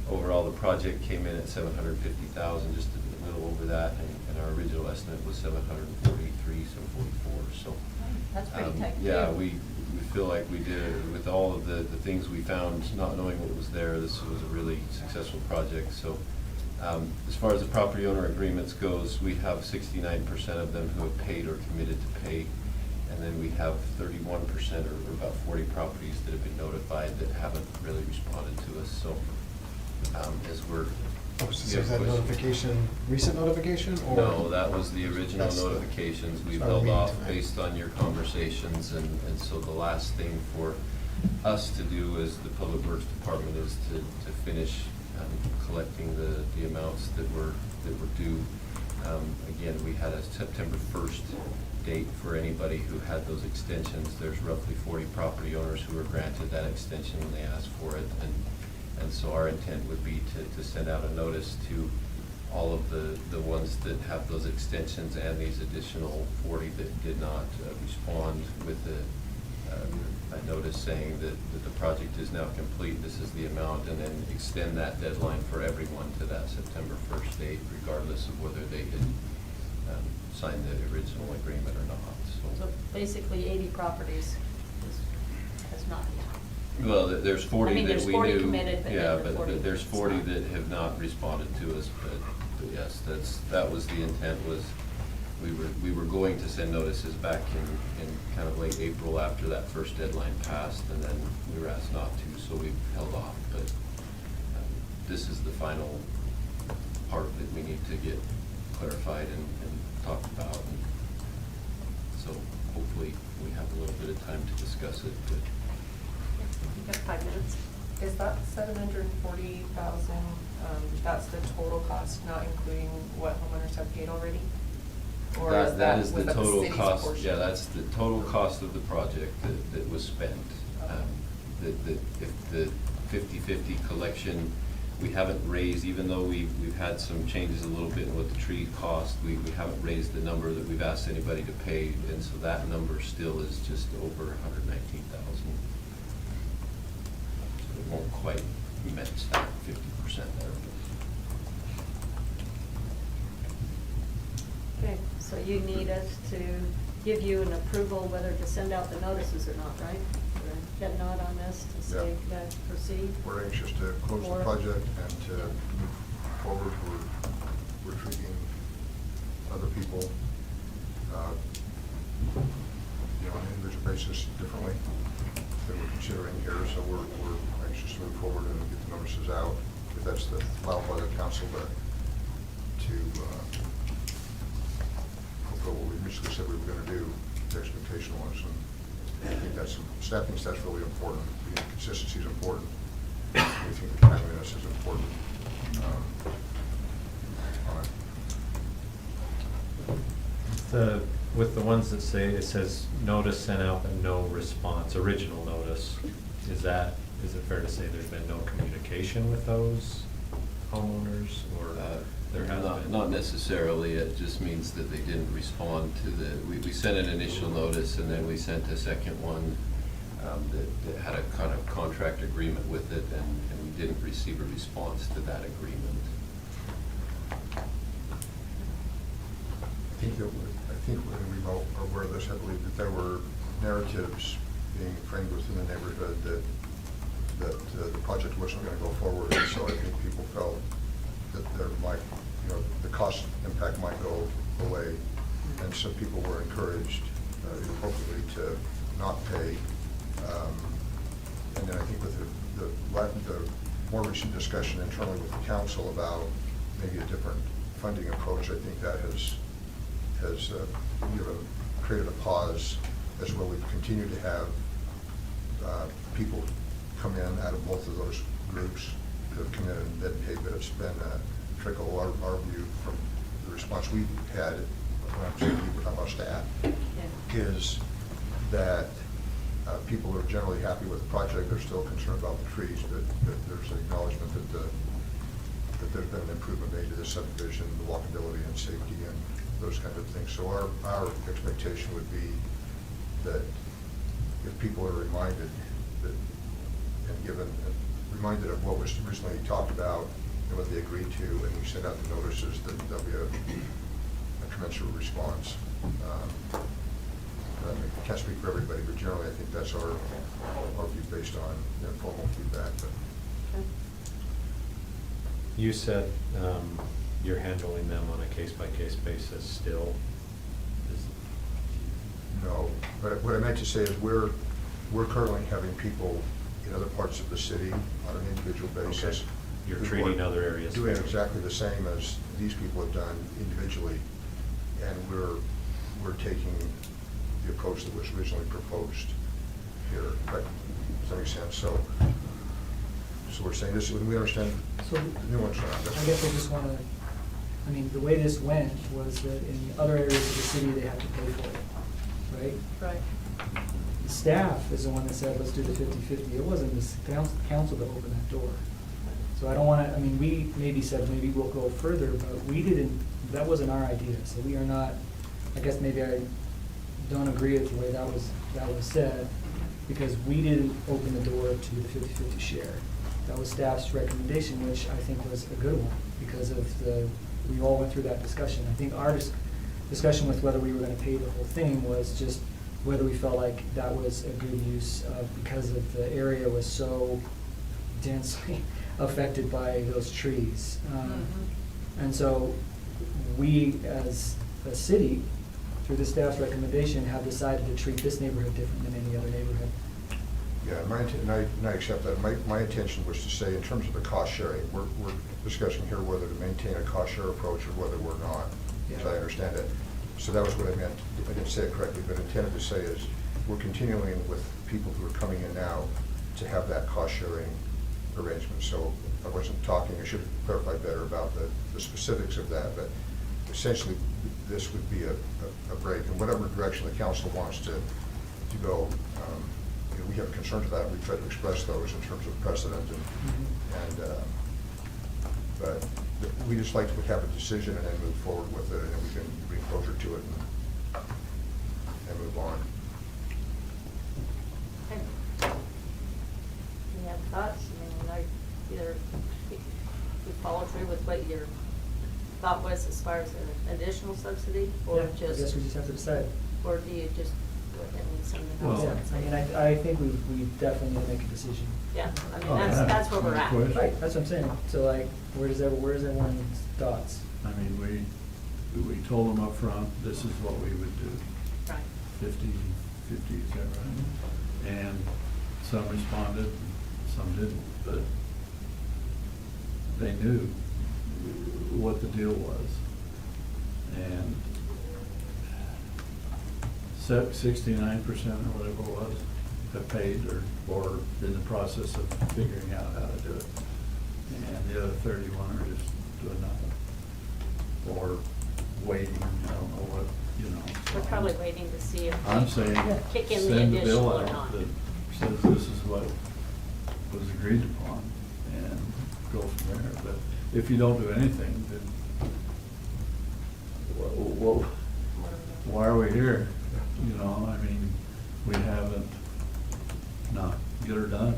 overall, the project came in at $750,000, just a little over that, and our original estimate was 743, 744. So That's pretty tight. yeah, we feel like we did with all of the things we found, not knowing what was there. This was a really successful project. So as far as the property owner agreements goes, we have 69% of them who have paid or committed to pay, and then we have 31% or about 40 properties that have been notified that haven't really responded to us. So as we're Is that notification, recent notification, or? No, that was the original That's the- notifications. We've that's why we're held meeting off tonight. based on your conversations, and so the last thing for us to do as the Public Works Department is to finish collecting the amounts that were due. Again, we had a September 1st date for anybody who had those extensions. There's roughly 40 property owners who were granted that extension when they asked for it, and so our intent would be to send out a notice to all of the ones that have those extensions and these additional 40 that did not respond with a notice saying that the project is now complete, this is the amount, and then extend that deadline for everyone to that September 1st date, regardless of whether they had signed the original agreement or not. So basically 80 properties has not yet. Well, there's 40 I mean, that there's we 40 knew. committed, but Yeah, then the 40 but there's 40 that's not. that have not responded to us, but yes, that was the intent, was we were going to send notices back in kind of late April after that first deadline passed, and then we were asked not to, so we held off. But this is the final part that we need to get clarified and talked about. And so hopefully we have a little bit of time to discuss it, but You've got 5 minutes. Is that 740,000, that's the total cost, not including what homeowners have paid already? Or is that is was the that total city's cost, portion? yeah, that's the total cost of the project that was spent. If the 50/50 collection, we haven't raised, even though we've had some changes a little bit in what the tree cost, we haven't raised the number that we've asked anybody to pay, and so that number still is just over 119,000. So it won't quite match that 50% there. Okay, so you need us to give you an approval whether to send out the notices or not, right? Or get a nod on this to say, Yeah. proceed? We're anxious to close Or- the project and to move forward. We're treating other people, on an individual basis differently than we're considering here, so we're anxious to move forward and get the notices out, if that's allowed by the council to fulfill what we initially said we were gonna do, the expectation was, and I think staff thinks that's really important. The consistency is important. We think the timeliness is important. With the ones that say, it says notice sent out but no response, original notice, is it fair to say there's been no communication with those homeowners, or there has been? Not necessarily, it just means that they didn't respond to we sent an initial notice, and then we sent a second one that had a kind of contract agreement with it, and we didn't receive a response to that agreement. I think when we all are aware of this, I believe that there were narratives being framed within the neighborhood that the project wasn't going to go forward, and so I think people felt that there might, the cost impact might go away, and so people were encouraged appropriately to not pay. And then I think with the more recent discussion internally with the council about maybe a different funding approach, I think that has created a pause as well. We've continued to have people come in out of both of those groups that have come in and then pay, but it's been a trickle. Our view from the response we had, when I'm saying we were talking about staff, is that people are generally happy with the project. They're still concerned about the trees, but there's an acknowledgement that there's been an improvement made to the subdivision, the walkability and safety and those kinds of things. So our expectation would be that if people are reminded that, and reminded of what was originally talked about and what they agreed to, and we send out the notices, that there'll be a commensurate response. I can't speak for everybody, but generally I think that's our view based on informal feedback. But. Okay. You said you're handling them on a case-by-case basis still? No, but what I meant to say is we're currently having people in other parts of the city on an individual basis. Okay. You're treating other areas. Doing exactly the same as these people have done individually, and we're taking the approach that was originally proposed here. Does that make sense? So we're saying this, we understand So, the nuance around this. I guess I just want to, the way this went was that in other areas of the city, they have to pay for it, right? Right. The staff is the one that said, let's do the 50-50. It wasn't the council that opened that door. So I don't want to, we maybe said maybe we'll go further, but we didn't, that wasn't our idea. So we are not, I guess maybe I don't agree with the way that was said, because we didn't open the door to the 50-50 share. That was staff's recommendation, which I think was a good one, because of we all went through that discussion. I think our discussion with whether we were going to pay the whole thing was just whether we felt like that was a good use because of the area was so densely affected by those trees. And so we, as a city, through the staff's recommendation, have decided to treat this neighborhood different than any other neighborhood. Yeah, and I accept that. My intention was to say, in terms of the cost sharing, we're discussing here whether to maintain a cost share approach or whether we're not, as I understand it. So that was what I meant. If I didn't say it correctly, but intended to say is we're continuing with people who are coming in now to have that cost sharing arrangement. So I wasn't talking, I should have clarified better about the specifics of that, but essentially this would be a break in whatever direction the council wants to go. We have concerns about it. We try to express those in terms of precedent, but we just like to have a decision and then move forward with it, and then we can bring closure to it and move on. Okay. Any other thoughts? Either we follow through with what your thought was as far as an additional subsidy, or I guess we just have to decide. or do you just go ahead and something else? Yeah, I think we definitely need to make a decision. Yeah, Oh, that's where we're at. no question. Right, that's what I'm saying. So where's everyone's thoughts? We told them up front, this is what we would do. Right. 50, is that right? And some responded, some didn't, but they knew what what the deal was. And 69% or whatever it was have paid or in the process of figuring out how to do it. And the other 31 are just doing nothing. Or waiting, I don't know what, you know. We're probably waiting to see if I'm they saying, kick in the send the bill additional or out not. that says this is what was agreed upon and go from there. But if you don't do anything, then why are we here? You know, I mean, we haven't not get her done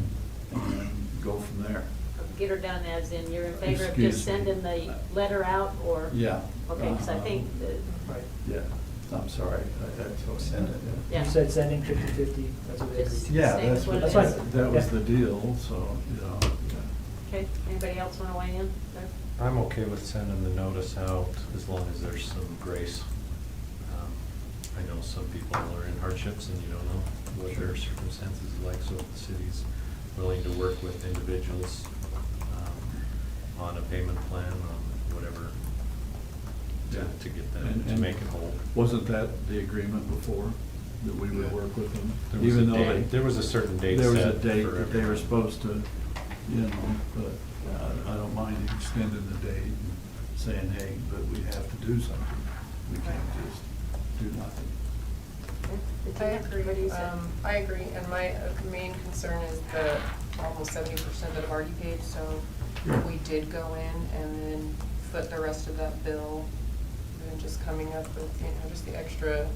and then go from there. Get her done as in you're in favor of Excuse just me. sending the letter out or? Yeah. Okay, because I think, Right. Yeah, I'm sorry. So send it. yeah. You said sending 50/50, that's what they agreed Just- to. Yeah, Same that's as what what, it That's is. fine. that was Yeah. the deal, so, you know, yeah. Okay, anybody else want to weigh in there? I'm okay with sending the notice out as long as there's some grace. I know some people are in hardships and you don't know what their circumstances are like, so if the city's willing to work with individuals on a payment plan, on whatever, Yeah. to get them, And- to and make it whole. Wasn't that the agreement before, that we would work with them? There was Even a though date- they there was a certain date There was a set date for that they were everyone. supposed to, you know, but I don't mind extending the date and saying, hey, but we have to do something. We can't just do nothing. I agree, I agree, and my main concern is the almost 70% that have already paid, so if we did go in and then foot the rest of that bill, and just coming up with, you know, just the extra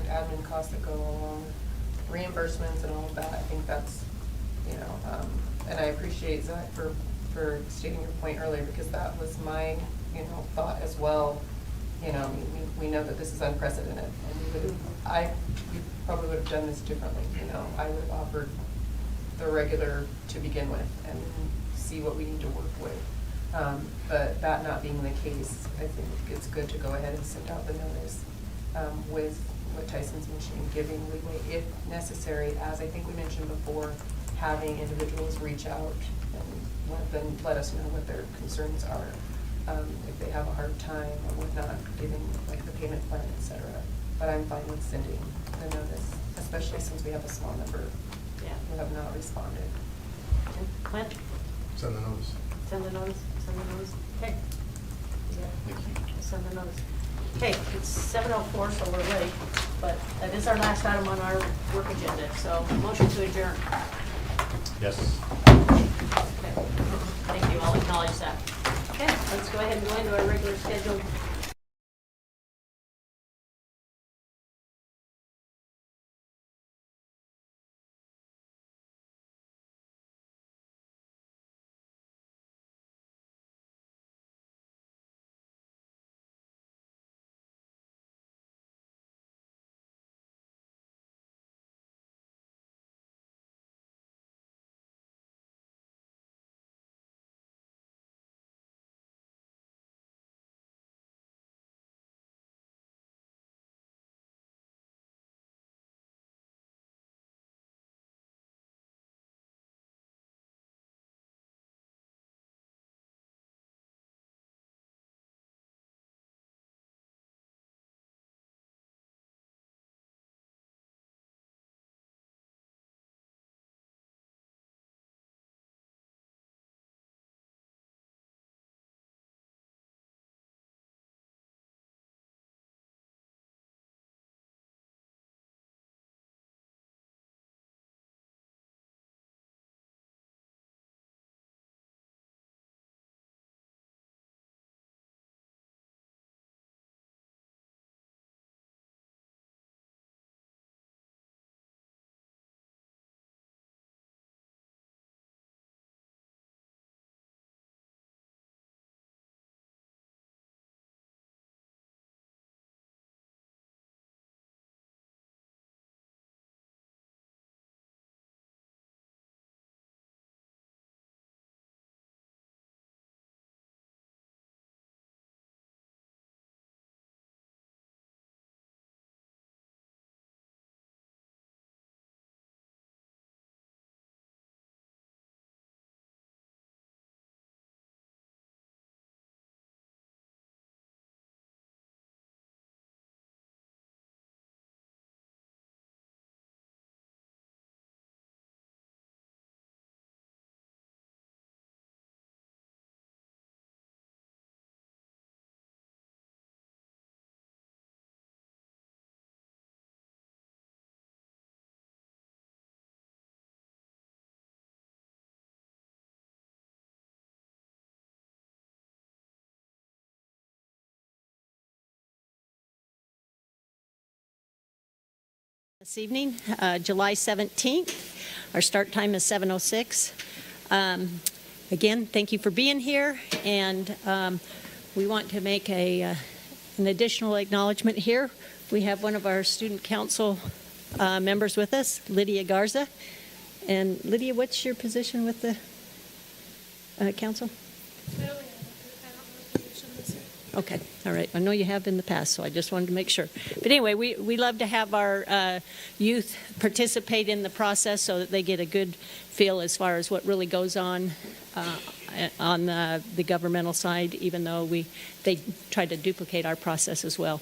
admin costs that go along, reimbursements and all of that, I think that's, you know, and I appreciate Zach for stating your point earlier, because that was my, you know, thought as well. You know, we know that this is unprecedented, and we probably would have done this differently, you know. I would have offered the regular to begin with and see what we need to work with. But that not being the case, I think it's good to go ahead and send out the notice with what Tyson's mentioning, giving leeway if necessary, as I think we mentioned before, having individuals reach out and let us know what their concerns are. If they have a hard time with not giving like the payment plan, et cetera. But I'm fine with sending the notice, especially since we have a small number Yeah. who have not responded. And Clint, Send the notice. send the notice, send the notice. Okay. Yeah. Send the notice. Okay, it's 7:04, so we're late, but that is our last item on our work agenda, so motion to adjourn. Yes. Okay. Thank you, I'll acknowledge that. Okay, let's go ahead and go into our regular scheduled This evening, July 17th. Our start time is 7:06. Again, thank you for being here, and we want to make an additional acknowledgement here. We have one of our student council members with us, Lydia Garza. And Lydia, what's your position with the council? Okay, all right. I know you have in the past, so I just wanted to make sure. But anyway, we love to have our youth participate in the process so that they get a good feel as far as what really goes on the governmental side, even though they try to duplicate our process as well.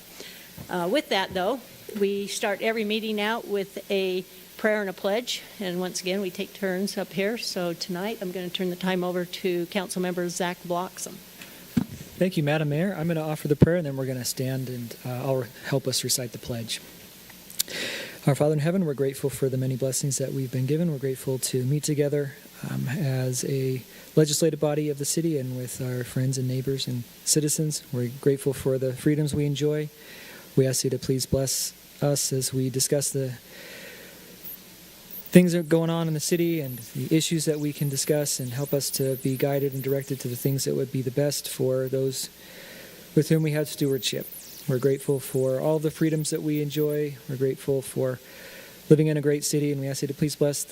With that, though, we start every meeting out with a prayer and a pledge. And once again, we take turns up here. So tonight, I'm going to turn the time over to Councilmember Zach Bloxam. Thank you, Madam Mayor. I'm going to offer the prayer, and then we're going to stand, and I'll help us recite the pledge. Our Father in heaven, we're grateful for the many blessings that we've been given. We're grateful to meet together as a legislative body of the city and with our friends and neighbors and citizens. We're grateful for the freedoms we enjoy. We ask you to please bless us as we discuss the things that are going on in the city and the issues that we can discuss, and help us to be guided and directed to the things that would be the best for those with whom we have stewardship. We're grateful for all the freedoms that we enjoy. We're grateful for living in a great city, and we ask you to please bless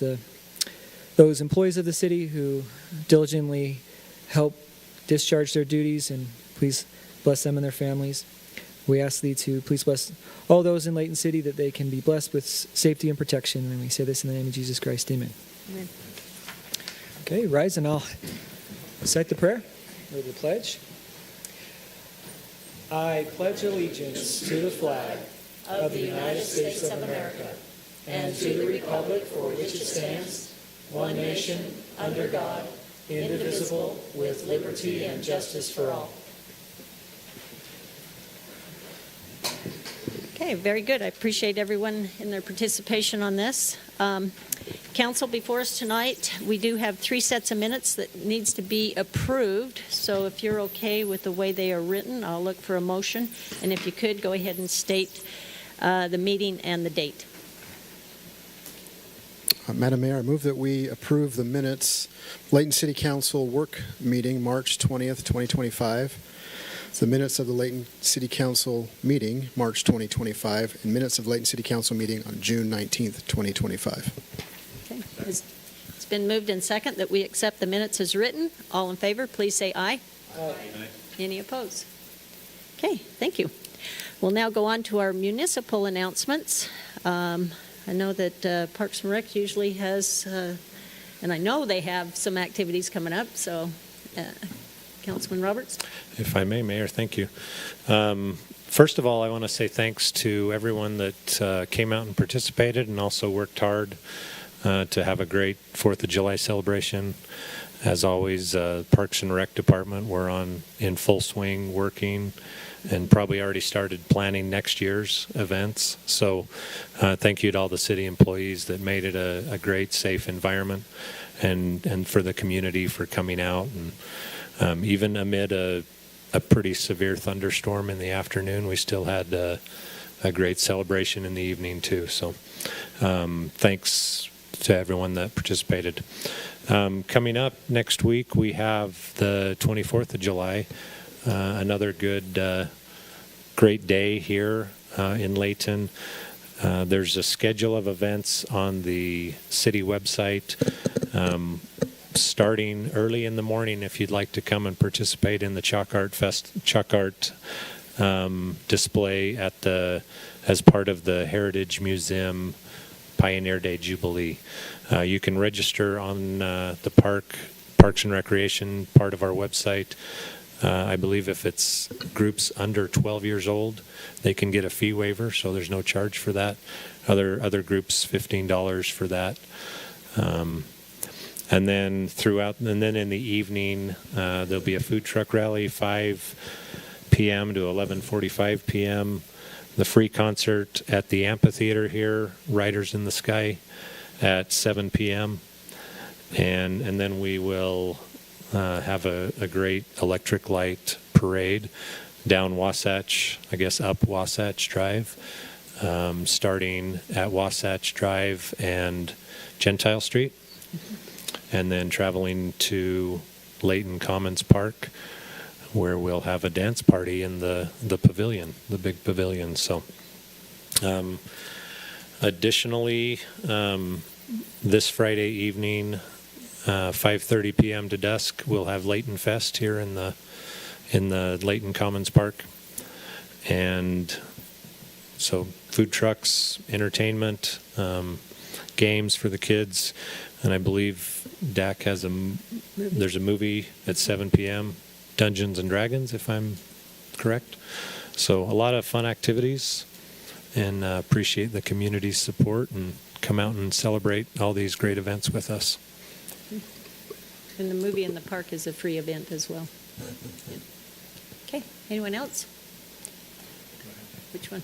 those employees of the city who diligently help discharge their duties, and please bless them and their families. We ask thee to please bless all those in Layton City, that they can be blessed with safety and protection. And we say this in the name of Jesus Christ. Amen. Amen. Okay, rise, and I'll recite the prayer or the pledge. I pledge allegiance to the flag of the United States of America and to the republic for which it stands, one nation, under God, indivisible, with liberty and justice for all. Okay, very good. I appreciate everyone in their participation on this. Council, before us tonight, we do have 3 sets of minutes that needs to be approved. So if you're okay with the way they are written, I'll look for a motion. And if you could, go ahead and state the meeting and the date. Madam Mayor, I move that we approve the minutes, Layton City Council work meeting, March 20th, 2025. The minutes of the Layton City Council meeting, March 2025, and minutes of Layton City Council meeting on June 19th, 2025. Okay. It's been moved and second that we accept the minutes as written. All in favor, please say aye. Aye. Any opposed? Okay, thank you. We'll now go on to our municipal announcements. I know that Parks and Rec usually has, and I know they have some activities coming up, so Councilman Roberts. If I may, Mayor, thank you. First of all, I want to say thanks to everyone that came out and participated and also worked hard to have a great 4th of July celebration. As always, Parks and Rec Department were in full swing working and probably already started planning next year's events. So thank you to all the city employees that made it a great, safe environment, and for the community for coming out. And even amid a pretty severe thunderstorm in the afternoon, we still had a great celebration in the evening too. So thanks to everyone that participated. Coming up next week, we have the 24th of July, another great day here in Layton. There's a schedule of events on the city website. Starting early in the morning, if you'd like to come and participate in the chalk art display as part of the Heritage Museum Pioneer Day Jubilee. You can register on the Parks and Recreation part of our website. I believe if it's groups under 12 years old, they can get a fee waiver, so there's no charge for that. Other groups, $15 for that. And then in the evening, there'll be a food truck rally, 5 p.m. to 11:45 p.m. The free concert at the amphitheater here, Riders in the Sky, at 7 p.m. And then we will have a great electric light parade down Wasatch, I guess up Wasatch Drive, starting at Wasatch Drive and Gentile Street, and then traveling to Layton Commons Park, where we'll have a dance party in the pavilion, the big pavilion. So, additionally, this Friday evening, 5:30 p.m. to dusk, we'll have Layton Fest here in the Layton Commons Park, and so food trucks, entertainment, games for the kids, and I believe DAC has there's a movie at 7 p.m. Dungeons and Dragons, if I'm correct. So a lot of fun activities, and appreciate the community's support, and come out and celebrate all these great events with us. And the movie in the park is a free event as well. Okay, anyone else? Which one?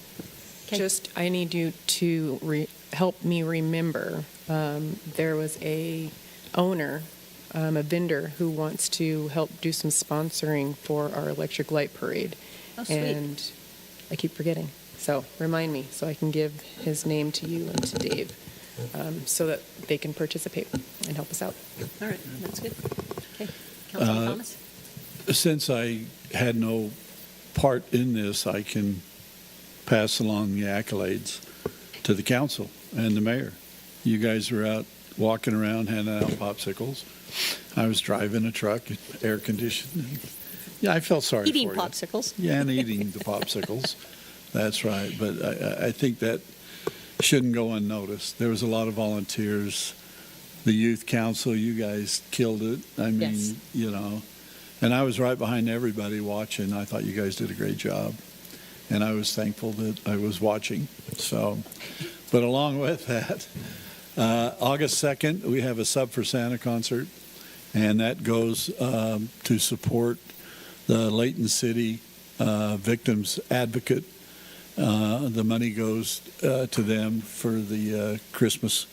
Okay. Just, I need you to help me remember, there was a owner, a vendor who wants to help do some sponsoring for our electric light parade. Oh, sweet. And I keep forgetting. So remind me so I can give his name to you and to Dave, so that they can participate and help us out. All right, that's good. Okay, Councilman Thomas? Since I had no part in this, I can pass along the accolades to the council and the mayor. You guys were out walking around handing out popsicles. I was driving a truck, air conditioned. Yeah, I felt sorry Eating for you. popsicles. Yeah, and eating the popsicles. That's right. But I think that shouldn't go unnoticed. There was a lot of volunteers. The youth council, you guys killed it. I mean, Yes. you know, and I was right behind everybody watching. I thought you guys did a great job. And I was thankful that I was watching. So, but along with that, August 2nd, we have a Sub for Santa concert, and that goes to support the Layton City Victims Advocate. The money goes to them for the Christmas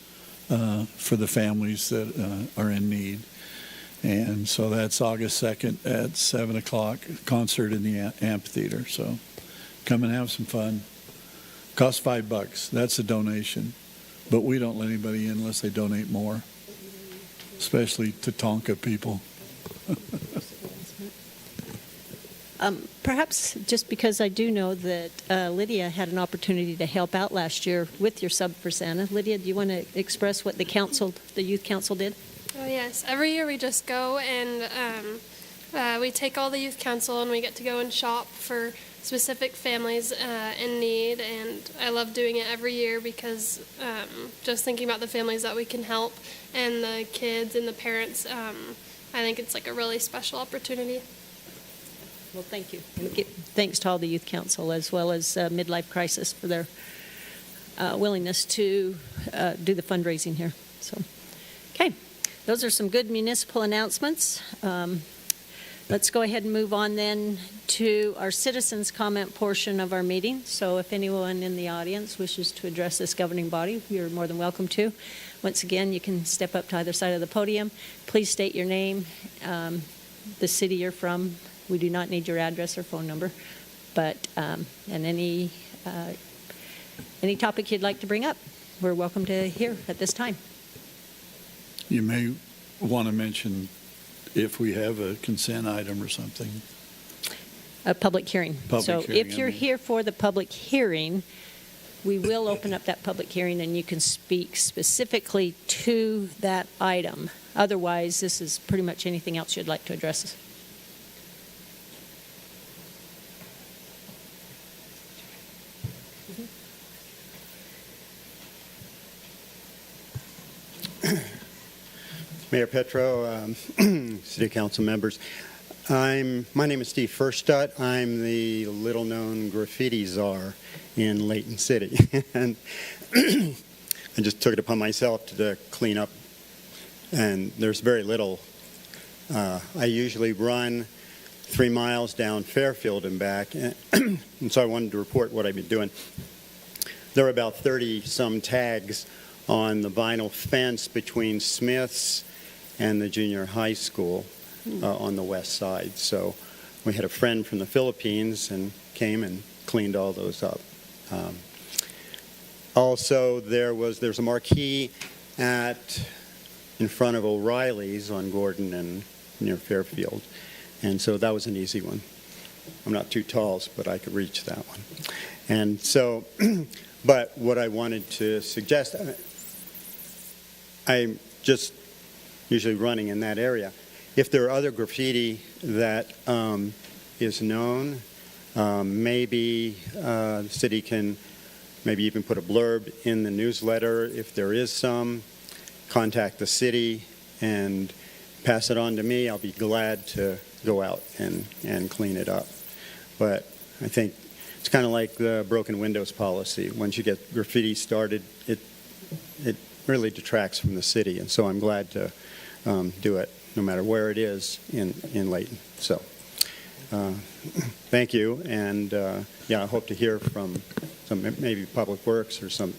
for the families that are in need. And so that's August 2nd at 7 o'clock, concert in the amphitheater. So come and have some fun. Costs $5. That's a donation. But we don't let anybody in unless they donate more, especially to Tonka people. Perhaps just because I do know that Lydia had an opportunity to help out last year with your Sub for Santa. Lydia, do you want to express what the youth council did? Oh, yes. Every year we just go and we take all the youth council and we get to go and shop for specific families in need. And I love doing it every year because just thinking about the families that we can help and the kids and the parents, I think it's like a really special opportunity. Well, thank you. And thanks to all the youth council as well as Midlife Crisis for their willingness to do the fundraising here. So, okay. Those are some good municipal announcements. Let's go ahead and move on then to our citizens' comment portion of our meeting. So if anyone in the audience wishes to address this governing body, you're more than welcome to. Once again, you can step up to either side of the podium. Please state your name, the city you're from. We do not need your address or phone number, but and any topic you'd like to bring up, we're welcome to hear at this time. You may want to mention if we have a consent item or something. A public hearing. So if you're here for the public hearing, we will open up that public hearing and you can speak specifically to that item. Otherwise, this is pretty much anything else you'd like to address. Mayor Petro, City Council members, my name is Steve Furstadt. I'm the little-known graffiti czar in Layton City, and I just took it upon myself to clean up. And there's very little. I usually run 3 miles down Fairfield and back, and so I wanted to report what I've been doing. There are about 30-some tags on the vinyl fence between Smith's and the junior high school on the west side. So we had a friend from the Philippines and came and cleaned all those up. Also, there's a marquee in front of O'Reilly's on Gordon and near Fairfield. And so that was an easy one. I'm not too tall, but I could reach that one. And so, but what I wanted to suggest, I'm just usually running in that area. If there are other graffiti that is known, maybe the city can maybe even put a blurb in the newsletter. If there is some, contact the city and pass it on to me. I'll be glad to go out and clean it up. But I think it's kind of like the broken windows policy. Once you get graffiti started, it really detracts from the city. And so I'm glad to do it, no matter where it is in Layton. So thank you. And yeah, I hope to hear from some, maybe Public Works or some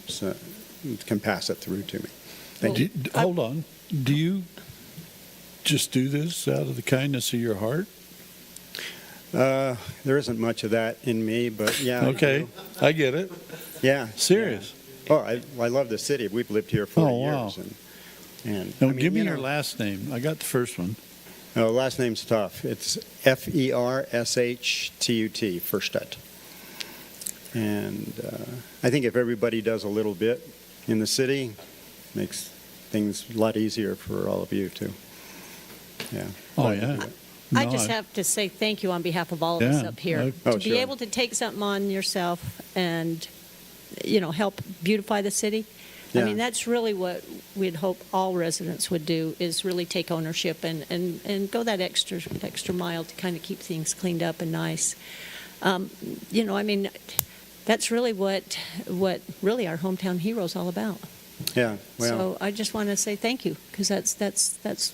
can pass it through to me. Thank you. Hold on. Do you just do this out of the kindness of your heart? There isn't much of that in me, but yeah. Okay, I get it. Yeah. Serious. Yeah. Oh, I love the city. We've lived here 40 years. Wow. And No, I mean, give me you your know, last name. I got the first one. No, last name's tough. It's Fershtutt, Fershtutt. And I think if everybody does a little bit in the city, makes things a lot easier for all of you too. Yeah. Oh, yeah. I No, just have to say thank you on behalf of all of us Yeah, up here. I- To Oh, be sure. able to take something on yourself and, help beautify the city. I Yeah. mean, that's really what we'd hope all residents would do, is really take ownership and go that extra mile to kind of keep things cleaned up and nice. I mean, that's really what really our hometown hero is all about. Yeah. Well. So I just want to say thank you, because that's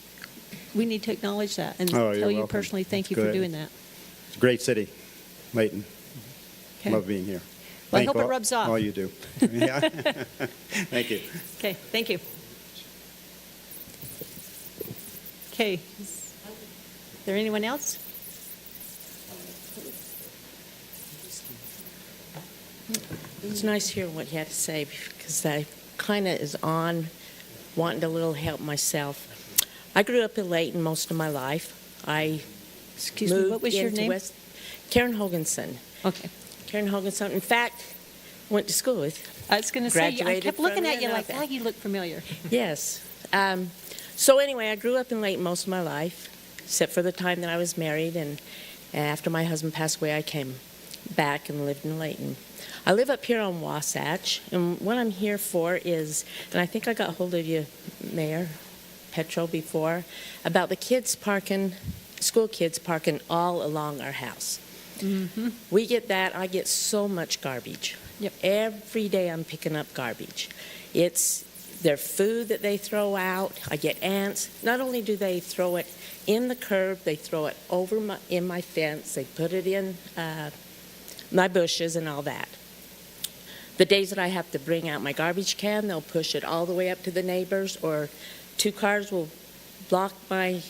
we need to acknowledge that and Oh, you're tell you welcome. personally thank That's you for good. doing that. It's a great city, Layton. Okay. Love being here. Well, I Thank hope it rubs off. All you do. Yeah. Thank you. Okay, thank you. Okay, is there anyone else? It's nice hearing what you had to say, because I kind of is on wanting a little help myself. I grew up in Layton most of my life. I Excuse me, moved what was your into name? Karen Hoganson. Okay. Karen Hoganson. In fact, went to school with. I was going to say, I Graduated kept looking from at you there, like, nothing. oh, you look familiar. Yes. So anyway, I grew up in Layton most of my life, except for the time that I was married, and after my husband passed away, I came back and lived in Layton. I live up here on Wasatch, and what I'm here for is, and I think I got hold of you, Mayor Petro, before, about the kids parking, school kids parking all along our house. Mm-hmm. We get that. I get so much garbage. Yep. Every day I'm picking up garbage. It's their food that they throw out. I get ants. Not only do they throw it in the curb, they throw it over in my fence. They put it in my bushes and all that. The days that I have to bring out my garbage can, they'll push it all the way up to the neighbors, or 2 cars will block my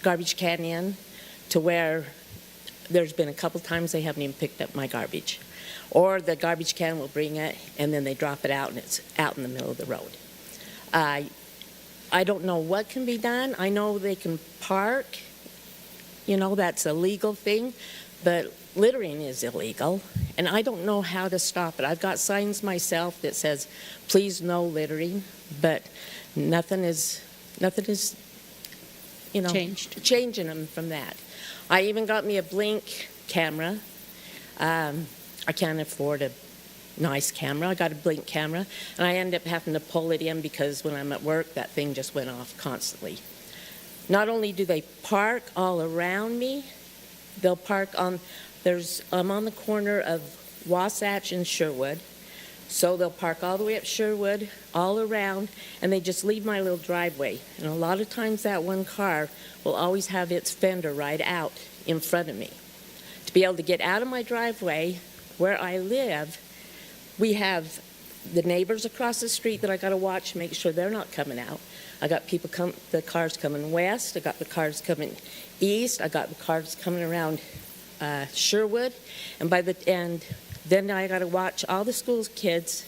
garbage can in to where there's been a couple times they haven't even picked up my garbage. Or the garbage can will bring it, and then they drop it out, and it's out in the middle of the road. I don't know what can be done. I know they can park. That's a legal thing. But littering is illegal, and I don't know how to stop it. I've got signs myself that says, please no littering, but nothing is changing them from that. I even got me a Blink camera. I can't afford a nice camera. I got a Blink camera, and I ended up having to pull it in because when I'm at work, that thing just went off constantly. Not only do they park all around me, they'll park on, I'm on the corner of Wasatch and Sherwood, so they'll park all the way up Sherwood, all around, and they just leave my little driveway. And a lot of times that one car will always have its fender right out in front of me. To be able to get out of my driveway where I live, we have the neighbors across the street that I got to watch, make sure they're not coming out. I got the cars coming west. I got the cars coming east. I got the cars coming around Sherwood, and then I got to watch all the school kids.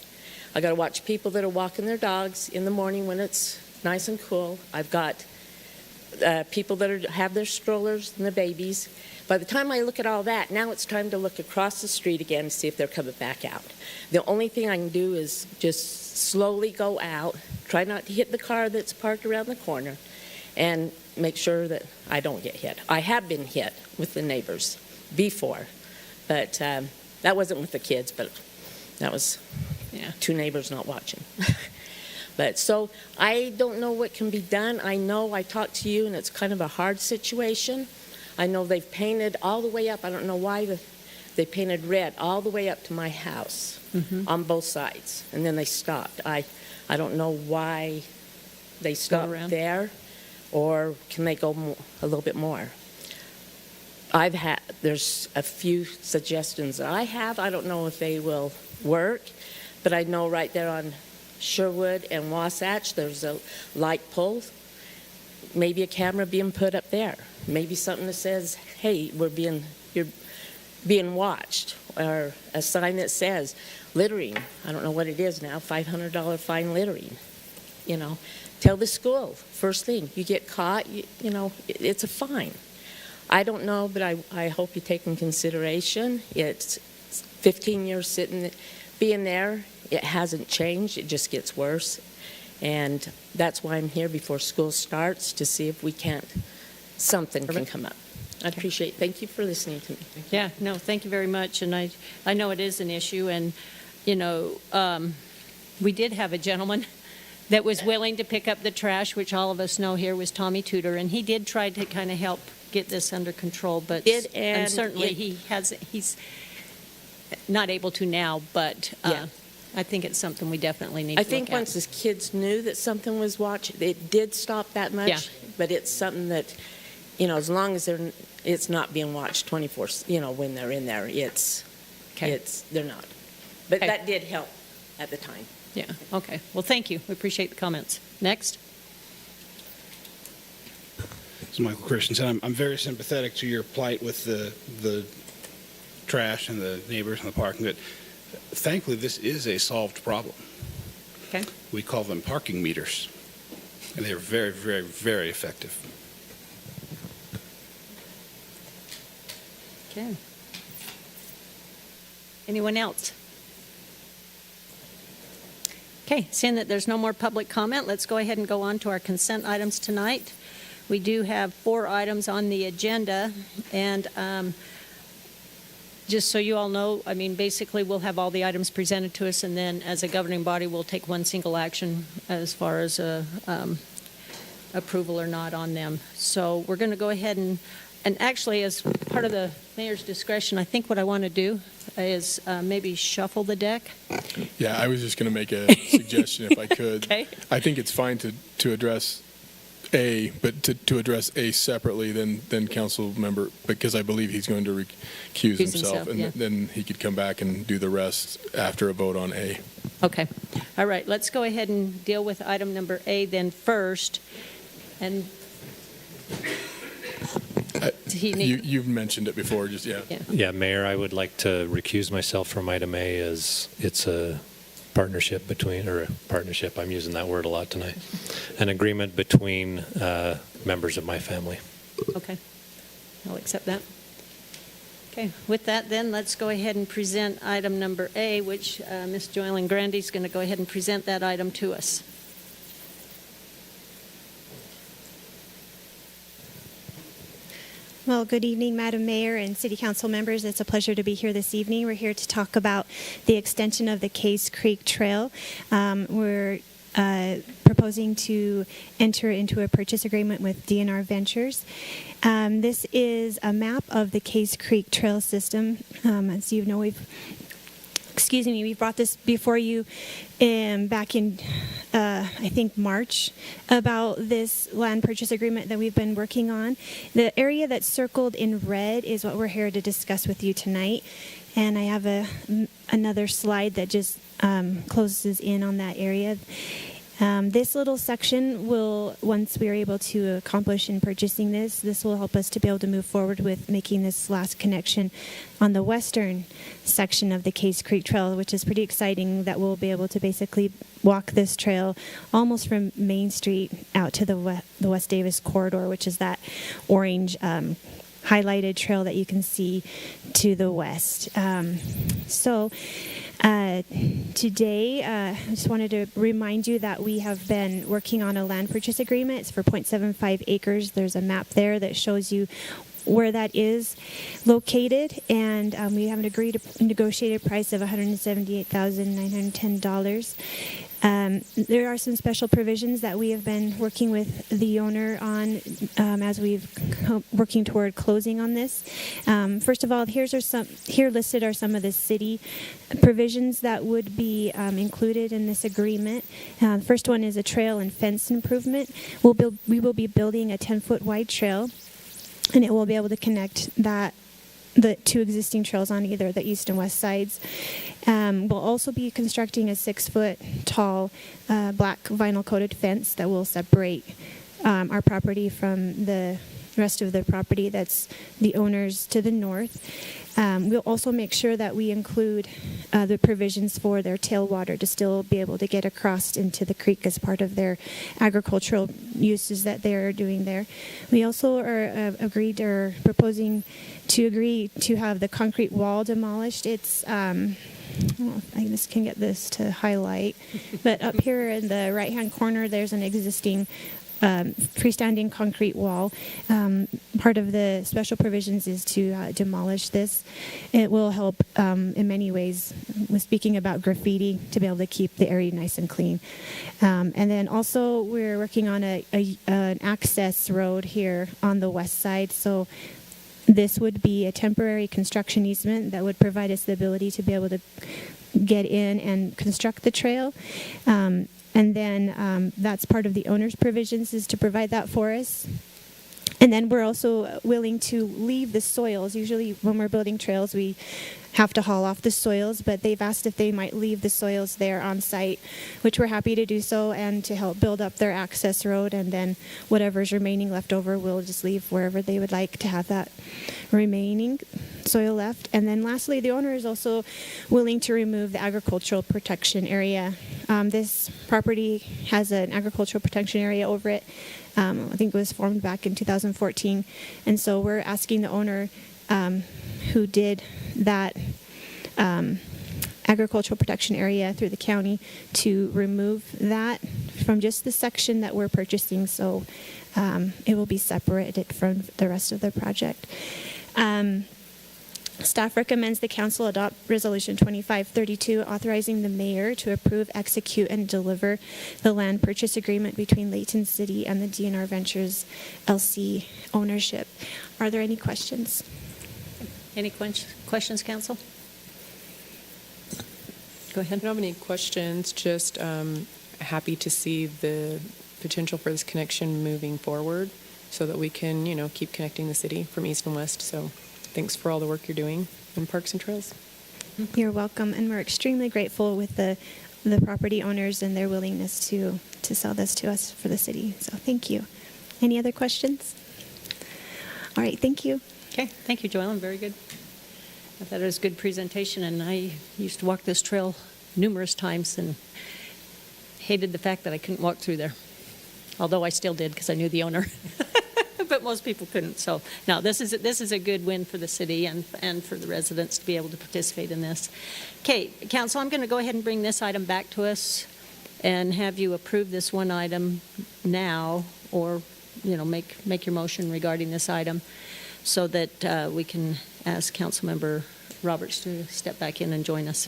I got to watch people that are walking their dogs in the morning when it's nice and cool. I've got people that have their strollers and the babies. By the time I look at all that, now it's time to look across the street again and see if they're coming back out. The only thing I can do is just slowly go out, try not to hit the car that's parked around the corner, and make sure that I don't get hit. I have been hit with the neighbors before, but that wasn't with the kids, but that was two neighbors not watching. But so I don't know what can be done. I know I talked to you, and it's kind of a hard situation. I know they've painted all the way up. I don't know why they painted red all the way up to my house on both sides, and then they stopped. I don't know why they stopped there, or can they go a little bit more? There's a few suggestions that I have. I don't know if they will work, but I know right there on Sherwood and Wasatch, there's a light pole. Maybe a camera being put up there. Maybe something that says, "Hey, you're being watched," or a sign that says, "Littering." I don't know what it is now. $500 fine littering. You know, tell the school first thing you get caught. You know, it's a fine. I don't know, but I hope you take in consideration. It's 15 years being there. It hasn't changed. It just gets worse. And that's why I'm here before school starts, to see if something can come up. I appreciate it. Thank you for listening to me. Yeah, no, thank you very much. And I know it is an issue. And, you know, we did have a gentleman that was willing to pick up the trash, which all of us know here was Tommy Tudor. And he did try to kind of help get this under control. But and certainly he's not able to now. But I think it's something we definitely need to look at. I think once the kids knew that something was watching, it did stop that much. Yeah. But it's something that, you know, as long as it's not being watched 24, you know, when they're in there, they're not. But that did help at the time. Yeah, okay. Well, thank you. We appreciate the comments. Next. This is Michael Christensen. I'm very sympathetic to your plight with the trash and the neighbors and the parking. But thankfully, this is a solved problem. Okay. We call them parking meters, and they're very, very, very effective. Okay. Anyone else? Okay, seeing that there's no more public comment, let's go ahead and go on to our consent items tonight. We do have 4 items on the agenda, and just so you all know, I mean, basically we'll have all the items presented to us, and then as a governing body, we'll take one single action as far as approval or not on them. So we're going to go ahead and actually, as part of the mayor's discretion, I think what I want to do is maybe shuffle the deck. Yeah, I was just going to make a suggestion if I could. Okay. I think it's fine to address A, but to address A separately than council member, because I believe he's going to recuse himself, and then he could come back and do the rest after a vote on A. Okay. All right. Let's go ahead and deal with item number A then first. And you've mentioned it before, just Yeah, Mayor, I would like to recuse myself from item A, as it's a partnership I'm using that word a lot tonight, an agreement between members of my family. Okay. I'll accept that. Okay. With that, then, let's go ahead and present item number A, which Ms. Joylyn Grandy is going to go ahead and present that item to us. Well, good evening, Madam Mayor and City Council members. It's a pleasure to be here this evening. We're here to talk about the extension of the Case Creek Trail. We're proposing to enter into a purchase agreement with DNR Ventures. This is a map of the Case Creek Trail system. As you know, we brought this before you back in, I think, March, about this land purchase agreement that we've been working on. The area that's circled in red is what we're here to discuss with you tonight. And I have another slide that just closes in on that area. This little section will, once we are able to accomplish in purchasing this will help us to be able to move forward with making this last connection on the western section of the Case Creek Trail, which is pretty exciting, that we'll be able to basically walk this trail almost from Main Street out to the West Davis corridor, which is that orange highlighted trail that you can see to the west. Today, I just wanted to remind you that we have been working on a land purchase agreement. It's for 0.75 acres. There's a map there that shows you where that is located, and we have an agreed negotiated price of $178,910. There are some special provisions that we have been working with the owner on as we've working toward closing on this. First of all, here listed are some of the city provisions that would be included in this agreement. The first one is a trail and fence improvement. We will be building a 10-foot wide trail, and it will be able to connect the two existing trails on either the east and west sides. We'll also be constructing a 6-foot tall black vinyl coated fence that will separate our property from the rest of the property that's the owners to the north. We'll also make sure that we include the provisions for their tailwater to still be able to get across into the creek as part of their agricultural uses that they're doing there. We also are proposing to agree to have the concrete wall demolished. It's I just can get this to highlight, but up here in the right-hand corner, there's an existing freestanding concrete wall. Part of the special provisions is to demolish this. It will help in many ways, with speaking about graffiti, to be able to keep the area nice and clean. And then also we're working on an access road here on the west side. So this would be a temporary construction easement that would provide us the ability to be able to get in and construct the trail. And then that's part of the owner's provisions, is to provide that for us. And then we're also willing to leave the soils. Usually when we're building trails, we have to haul off the soils, but they've asked if they might leave the soils there on site, which we're happy to do so, and to help build up their access road. And then whatever's remaining left over, we'll just leave wherever they would like to have that remaining soil left. And then lastly, the owner is also willing to remove the agricultural protection area. This property has an agricultural protection area over it. I think it was formed back in 2014. And so we're asking the owner who did that agricultural protection area through the county to remove that from just the section that we're purchasing, so it will be separated from the rest of the project. Staff recommends the council adopt Resolution 2532, authorizing the mayor to approve, execute, and deliver the land purchase agreement between Layton City and the DNR Ventures LC ownership. Are there any questions? Any questions, council? Go ahead. I don't have any questions, just happy to see the potential for this connection moving forward so that we can, keep connecting the city from east and west. So thanks for all the work you're doing in Parks and Trails. You're welcome, and we're extremely grateful with the property owners and their willingness to sell this to us for the city. So thank you. Any other questions? All right, thank you. Okay, thank you, Joellen. Very good. I thought it was a good presentation, and I used to walk this trail numerous times and hated the fact that I couldn't walk through there, although I still did because I knew the owner. But most people couldn't. So no, this is a good win for the city and for the residents to be able to participate in this. Okay, council, I'm going to go ahead and bring this item back to us and have you approve this one item now, or make your motion regarding this item, so that we can ask Councilmember Roberts to step back in and join us.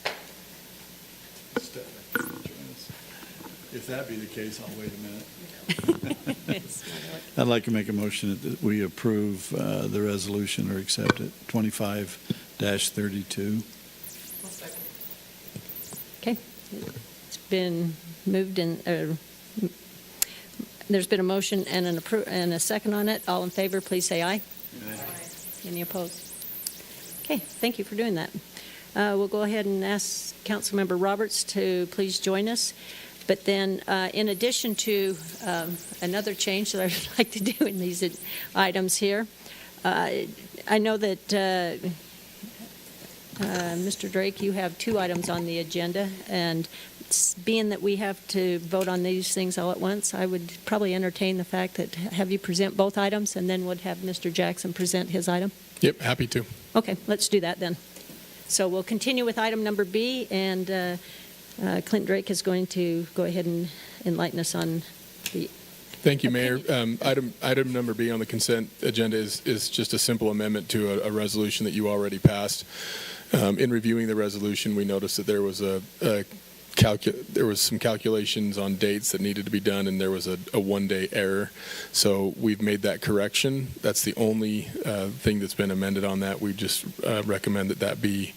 If that be the case, I'll wait a minute. I'd like to make a motion that we approve the resolution or accept it, 25-32. Okay. It's been moved and there's been a motion and a second on it. All in favor, please say aye. Aye. Any opposed? Okay, thank you for doing that. We'll go ahead and ask Councilmember Roberts to please join us. But then, in addition to another change that I would like to do in these items here, I know that Mr. Drake, you have 2 items on the agenda, and being that we have to vote on these things all at once, I would probably entertain the fact that have you present both items, and then would have Mr. Jackson present his item. Yep, happy to. Okay, let's do that then. So we'll continue with item number B, and Clint Drake is going to go ahead and enlighten us on the. Thank you, Mayor. Item number B on the consent agenda is just a simple amendment to a resolution that you already passed. In reviewing the resolution, we noticed that there was there was some calculations on dates that needed to be done, and there was a 1-day error. So we've made that correction. That's the only thing that's been amended on that. We just recommend that be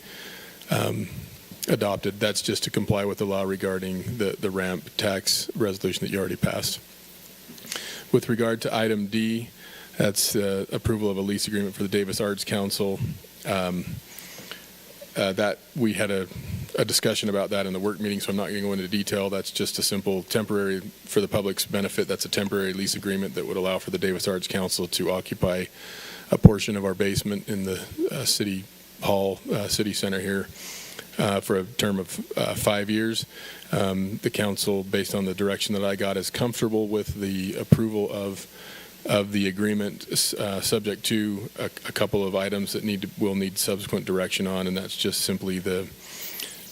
adopted. That's just to comply with the law regarding the ramp tax resolution that you already passed. With regard to item D, that's approval of a lease agreement for the Davis Arts Council. That we had a discussion about that in the work meeting, so I'm not going to go into detail. That's just a simple temporary, for the public's benefit, that's a temporary lease agreement that would allow for the Davis Arts Council to occupy a portion of our basement in the City Hall, City Center here for a term of 5 years. The council, based on the direction that I got, is comfortable with the approval of the agreement, subject to a couple of items that will need subsequent direction on, and that's just simply the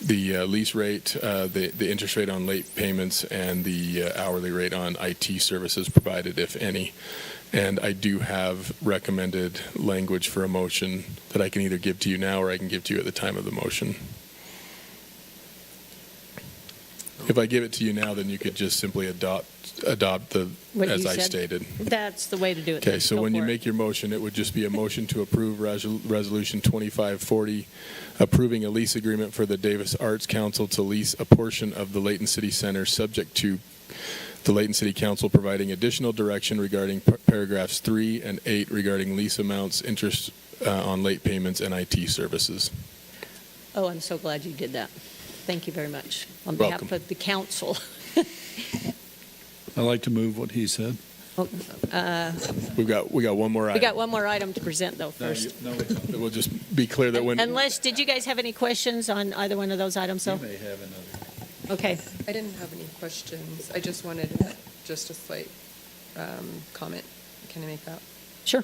lease rate, the interest rate on late payments, and the hourly rate on IT services provided, if any. And I do have recommended language for a motion that I can either give to you now or I can give to you at the time of the motion. If I give it to you now, then you could just simply adopt as I stated. That's the way to do it. Okay, so when you make your motion, it would just be a motion to approve Resolution 2540, approving a lease agreement for the Davis Arts Council to lease a portion of the Layton City Center, subject to the Layton City Council providing additional direction regarding paragraphs 3 and 8 regarding lease amounts, interest on late payments, and IT services. Oh, I'm so glad you did that. Thank you very much. On Welcome. behalf of the council. I'd like to move what he said. We got one more item. We got one more item to present, though, first. We'll just be clear that when... Unless, did you guys have any questions on either one of those items, though? You may have another. Okay. I didn't have any questions. I just wanted just a slight comment. Can I make that? Sure.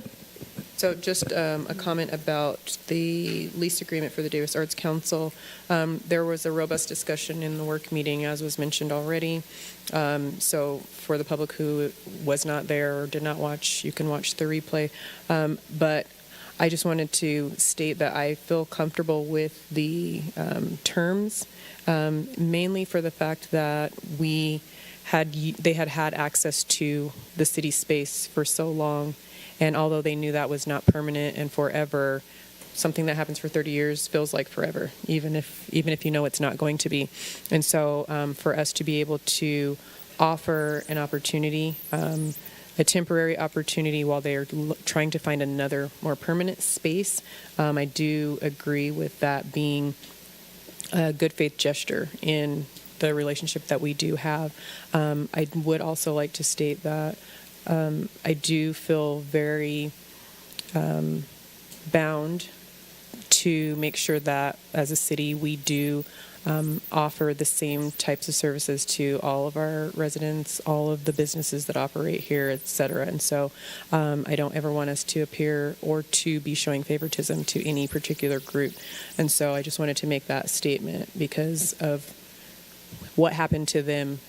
So just a comment about the lease agreement for the Davis Arts Council. There was a robust discussion in the work meeting, as was mentioned already. So for the public who was not there or did not watch, you can watch the replay. But I just wanted to state that I feel comfortable with the terms, mainly for the fact that they had access to the city space for so long. And although they knew that was not permanent and forever, something that happens for 30 years feels like forever, even if you know it's not going to be. And so for us to be able to offer an opportunity, a temporary opportunity while they are trying to find another more permanent space, I do agree with that being a good faith gesture in the relationship that we do have. I would also like to state that I do feel very bound to make sure that as a city we do offer the same types of services to all of our residents, all of the businesses that operate here, et cetera. And so I don't ever want us to appear or to be showing favoritism to any particular group. And so I just wanted to make that statement because of what happened to them,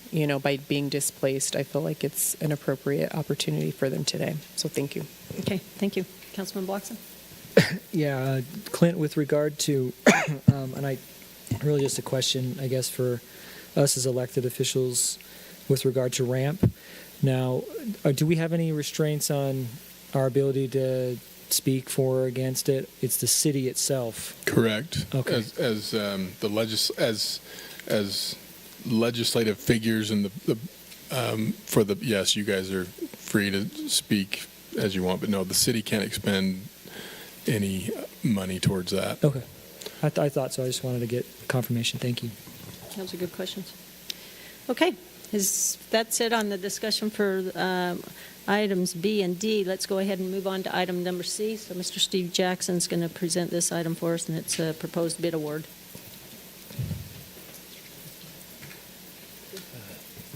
by being displaced. I feel like it's an appropriate opportunity for them today. So thank you. Okay, thank you. Councilman Bloxham? Yeah, Clint, with regard to, and really just a question, I guess, for us as elected officials with regard to RAMP. Now, do we have any restraints on our ability to speak for or against it? It's the city itself. Correct. Okay. As legislative figures and yes, you guys are free to speak as you want, but no, the city can't expend any money towards that. Okay. I thought so. I just wanted to get confirmation. Thank you. Those are good questions. Okay, That's it on the discussion for items B and D. Let's go ahead and move on to item number C. So Mr. Steve Jackson's going to present this item for us, and it's a proposed bid award.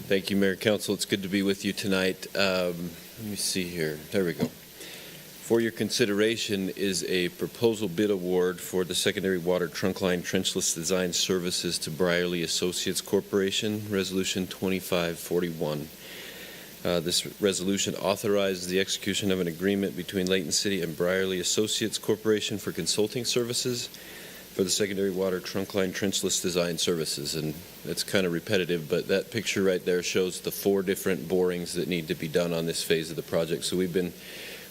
Thank you, Mayor Council. It's good to be with you tonight. Let me see here. There we go. For your consideration is a proposal bid award for the secondary water trunkline trenchless design services to Brierly Associates Corporation, Resolution 2541. This resolution authorizes the execution of an agreement between Layton City and Brierly Associates Corporation for consulting services for the secondary water trunkline trenchless design services. And it's kind of repetitive, but that picture right there shows the 4 different borings that need to be done on this phase of the project. So we've been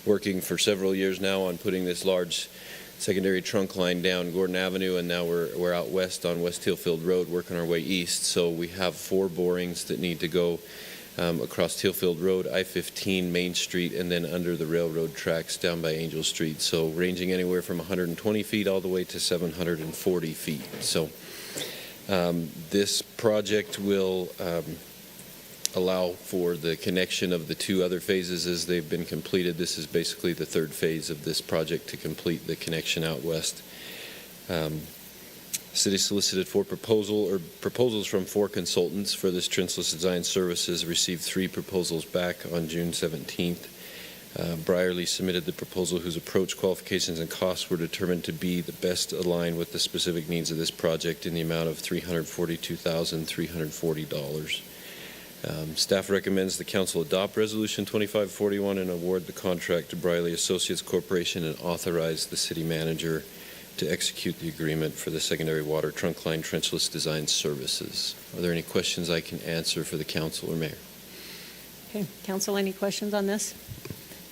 working for several years now on putting this large secondary trunk line down Gordon Avenue, and now we're out west on West Tealfield Road working our way east. So we have 4 borings that need to go across Tealfield Road, I-15, Main Street, and then under the railroad tracks down by Angel Street. So ranging anywhere from 120 feet all the way to 740 feet. So this project will allow for the connection of the 2 other phases as they've been completed. This is basically the 3rd phase of this project to complete the connection out west. City solicited 4 proposals from 4 consultants for this trenchless design services, received 3 proposals back on June 17th. Brierly submitted the proposal whose approach, qualifications, and costs were determined to be the best aligned with the specific needs of this project in the amount of $342,340. Staff recommends the council adopt Resolution 2541 and award the contract to Brierly Associates Corporation and authorize the city manager to execute the agreement for the secondary water trunkline trenchless design services. Are there any questions I can answer for the council or mayor? Okay, council, any questions on this?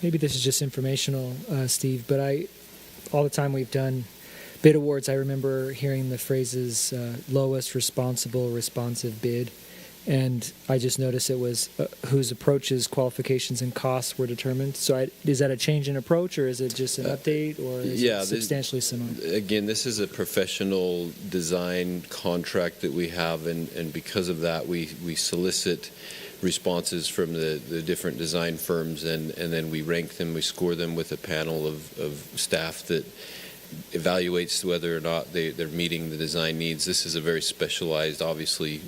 Maybe this is just informational, Steve, but all the time we've done bid awards, I remember hearing the phrases lowest responsible responsive bid. And I just noticed it was whose approaches, qualifications, and costs were determined. So is that a change in approach, or is it just an update, or is it substantially similar? Again, this is a professional design contract that we have, and because of that, we solicit responses from the different design firms, and then we rank them, we score them with a panel of staff that evaluates whether or not they're meeting the design needs. This is a very specialized, obviously,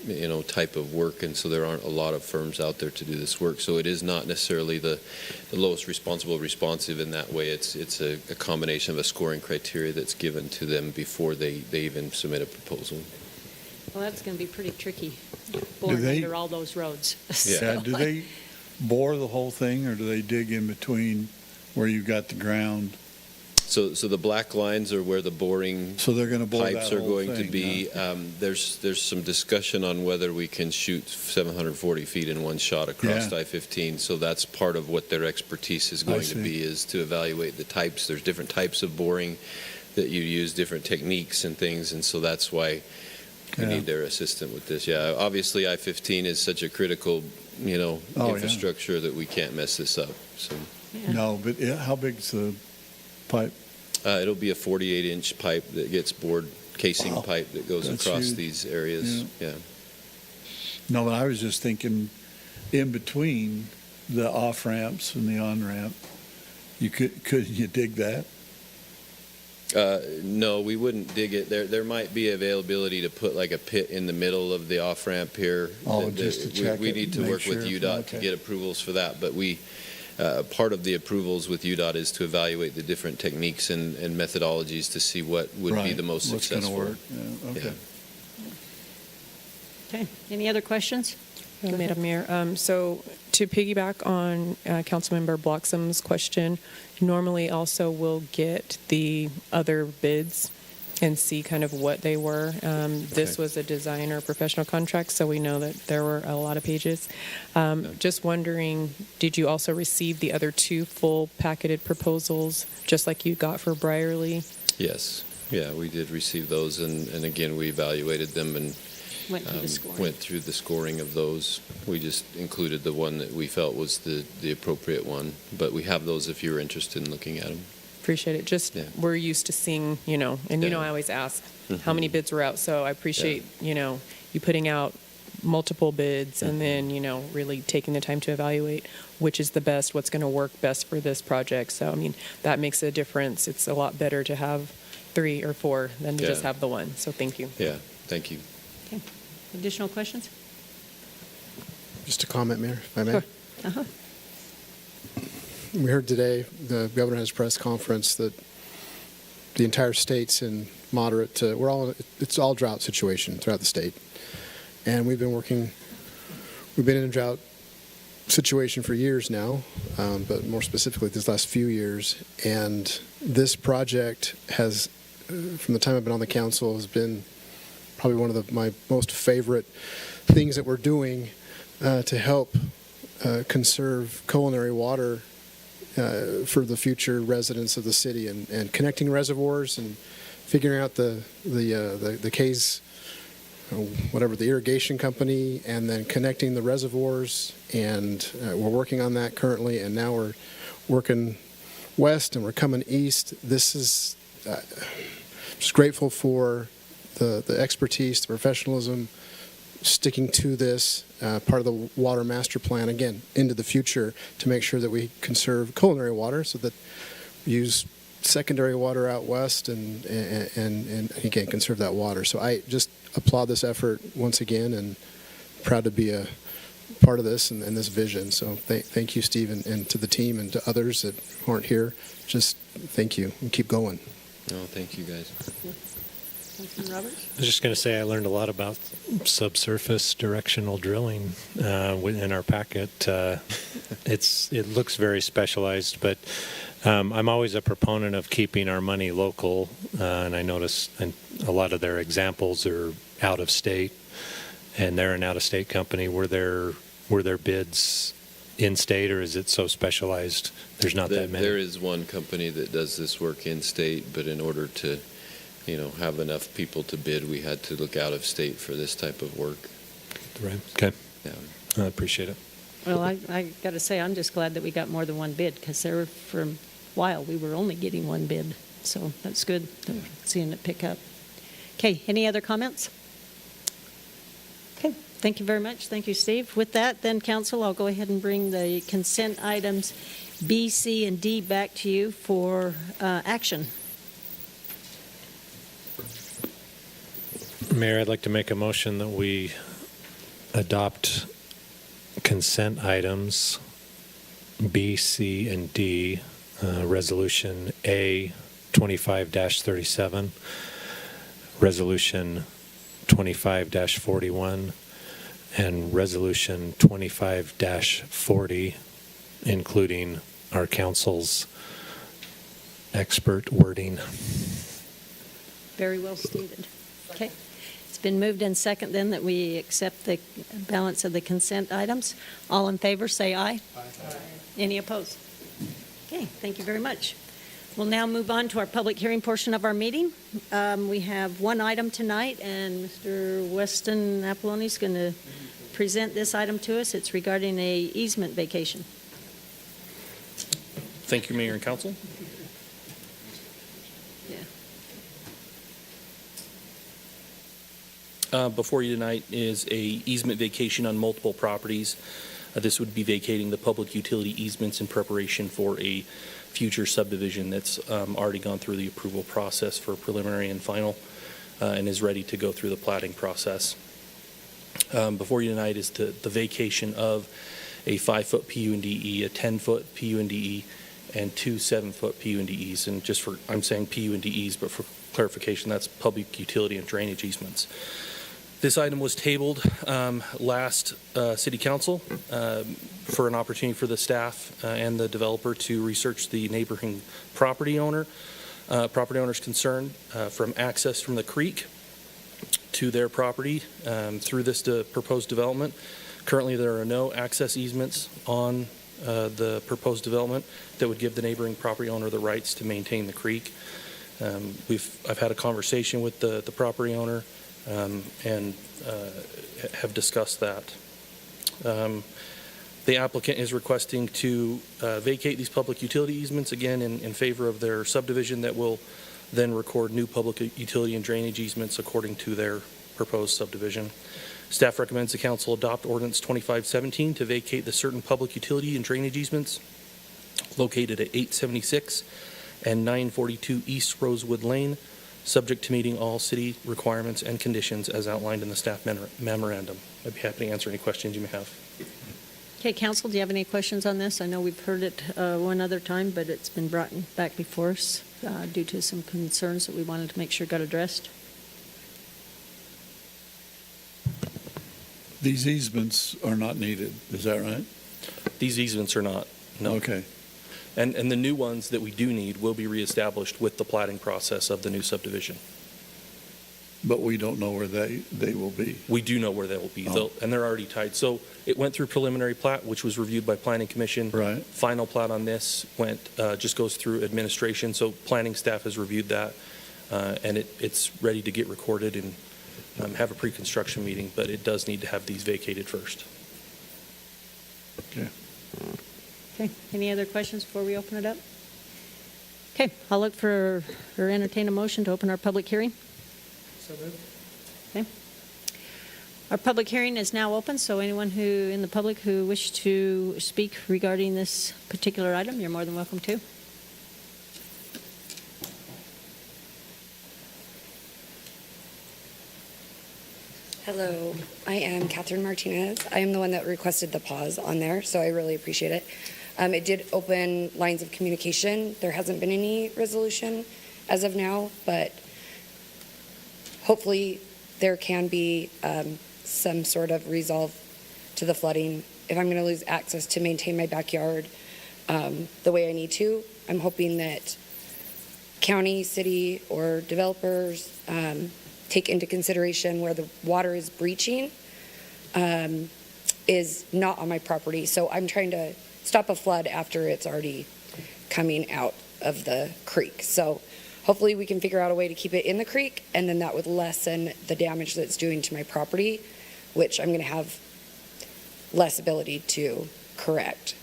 type of work, and so there aren't a lot of firms out there to do this work. So it is not necessarily the lowest responsive in that way. It's a combination of a scoring criteria that's given to them before they even submit a proposal. Well, that's going to be pretty tricky, boring under all those roads. Yeah. Do they bore the whole thing, or do they dig in between where you got the ground? So the black lines are where the boring So they're going to bore pipes that are whole going to thing, be. huh? There's some discussion on whether we can shoot 740 feet in one shot across Yeah. I-15. So that's part of what their expertise is going to see. be, is to evaluate the types. There's different types of boring that you use, different techniques and things, and so that's why we Yeah. need their assistance with this. Yeah, obviously I-15 is such a critical, Oh, yeah. infrastructure that we can't mess this up. So No, but how big's the pipe? it'll be a 48-inch pipe that gets bored, casing Wow. pipe that goes That's across huge. these areas. Yeah. No, but I was just thinking in between the off-ramps and the on-ramp, couldn't you dig that? No, we wouldn't dig it. There might be availability to put like a pit in the middle of the off-ramp here. Oh, just to check we it, need to make work with sure. UDOT to Okay. get approvals for that, but part of the approvals with UDOT is to evaluate the different techniques and methodologies to see what would be Right. the most What's successful. going to work? Yeah, okay. Okay, any other questions? Go ahead. Madam Mayor, so to piggyback on Councilmember Bloxham's question, normally also we'll get the other bids and see kind of what they were. This was a designer professional contract, so we know that there were a lot of pages. Just wondering, did you also receive the other 2 full packeted proposals, just like you got for Brierly? Yes. Yeah, we did receive those, and again, we evaluated them and Went through the scoring. went through the scoring of those. We just included the one that we felt was the appropriate one, but we have those if you're interested in looking at them. Appreciate it. Just we're used to seeing, and I always ask how many bids were out. So I appreciate, you putting out multiple bids and then, really taking the time to evaluate which is the best, what's going to work best for this project. So, I mean, that makes a difference. It's a lot better to have 3 or 4 than to just Yeah. have the one. So thank you. Yeah, thank you. Okay. Additional questions? Just a comment, Mayor, if I may. Sure. Uh-huh. We heard today, the governor has a press conference that the entire state's in moderate to, it's all drought situation throughout the state. And we've been in a drought situation for years now, but more specifically these last few years. And this project has, from the time I've been on the council, has been probably one of my most favorite things that we're doing to help conserve culinary water for the future residents of the city, and connecting reservoirs and figuring out the case, whatever, the irrigation company, and then connecting the reservoirs. And we're working on that currently, and now we're working west and we're coming east. This is just grateful for the expertise, the professionalism, sticking to this part of the water master plan, again, into the future, to make sure that we conserve culinary water, so that we use secondary water out west and again, conserve that water. So I just applaud this effort once again, and proud to be a part of this and this vision. So thank you, Steve, and to the team and to others that aren't here. Just thank you, and keep going. Oh, thank you, guys. Councilman Roberts? I was just going to say I learned a lot about subsurface directional drilling in our packet. It looks very specialized, but I'm always a proponent of keeping our money local, and I notice a lot of their examples are out of state, and they're an out-of-state company. Were their bids in state, or is it so specialized there's not that many? There is one company that does this work in state, but in order to have enough people to bid, we had to look out of state for this type of work. Right. Okay. Yeah. I appreciate it. Well, I got to say, I'm just glad that we got more than one bid, because there for a while we were only getting one bid. So that's good, seeing it pick up. Okay, any other comments? Okay, thank you very much. Thank you, Steve. With that, then, Council, I'll go ahead and bring the consent items B, C, and D back to you for action. Mayor, I'd like to make a motion that we adopt consent items B, C, and D, Resolution A 25-37, Resolution 25-41, and Resolution 25-40, including our council's expert wording. Very well stated. Okay. It's been moved in second, then, that we accept the balance of the consent items. All in favor, say aye. Aye. Any opposed? Okay, thank you very much. We'll now move on to our public hearing portion of our meeting. We have one item tonight, and Mr. Weston Apolloni is going to present this item to us. It's regarding a easement vacation. Thank you, Mayor and Council. Before you tonight is a easement vacation on multiple properties. This would be vacating the public utility easements in preparation for a future subdivision that's already gone through the approval process for preliminary and final, and is ready to go through the platting process. Before you tonight is the vacation of a 5-foot PUNDE, a 10-foot PUNDE, and 2 7-foot PUNDEs. And just for, I'm saying PUNDEs, but for clarification, that's public utility and drainage easements. This item was tabled last City Council for an opportunity for the staff and the developer to research the neighboring property owner's concern from access from the creek to their property through this proposed development. Currently, there are no access easements on the proposed development that would give the neighboring property owner the rights to maintain the creek. I've had a conversation with the property owner and have discussed that. The applicant is requesting to vacate these public utility easements, again, in favor of their subdivision that will then record new public utility and drainage easements according to their proposed subdivision. Staff recommends the council adopt ordinance 2517 to vacate the certain public utility and drainage easements located at 876 and 942 East Rosewood Lane, subject to meeting all city requirements and conditions as outlined in the staff memorandum. I'd be happy to answer any questions you may have. Okay, council, do you have any questions on this? I know we've heard it one other time, but it's been brought back before us due to some concerns that we wanted to make sure got addressed. These easements are not needed, is that right? These easements are not, no. Okay. And the new ones that we do need will be reestablished with the plating process of the new subdivision. But we don't know where they will be. We do know where they will be, and they're already tied. So it went through preliminary plat, which was reviewed by Planning Commission. Right. Final plat on this just goes through administration. So planning staff has reviewed that, and it's ready to get recorded and have a pre-construction meeting. But it does need to have these vacated first. Okay. Okay, any other questions before we open it up? Okay, I'll look for or entertain a motion to open our public hearing. So moved. Okay. Our public hearing is now open, so anyone who in the public who wish to speak regarding this particular item, you're more than welcome to. Hello, I am Catherine Martinez. I am the one that requested the pause on there, so I really appreciate it. It did open lines of communication. There hasn't been any resolution as of now, but hopefully there can be some sort of resolve to the flooding. If I'm going to lose access to maintain my backyard the way I need to, I'm hoping that county, city, or developers take into consideration where the water is breaching is not on my property. So I'm trying to stop a flood after it's already coming out of the creek. So hopefully we can figure out a way to keep it in the creek, and then that would lessen the damage that it's doing to my property, which I'm going to have less ability to correct.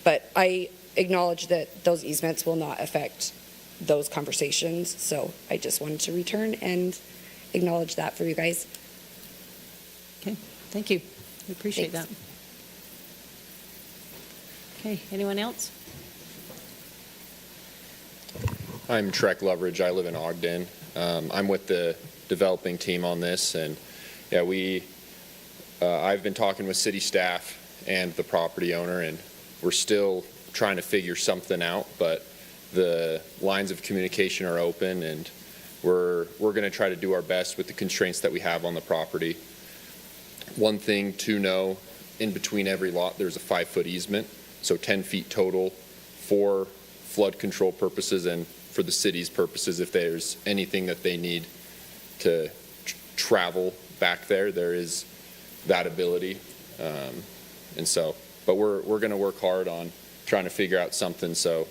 But I acknowledge that those easements will not affect those conversations, so I just wanted to return and acknowledge that for you guys. Okay, thank you. We appreciate Thanks. that. Okay, anyone else? I'm Trek Loveridge. I live in Ogden. I'm with the developing team on this, and yeah, I've been talking with city staff and the property owner, and we're still trying to figure something out, but the lines of communication are open, and we're going to try to do our best with the constraints that we have on the property. One thing to know, in between every lot there's a 5-foot easement, so 10 feet total for flood control purposes and for the city's purposes. If there's anything that they need to travel back there, there is that ability. But we're going to work hard on trying to figure out something so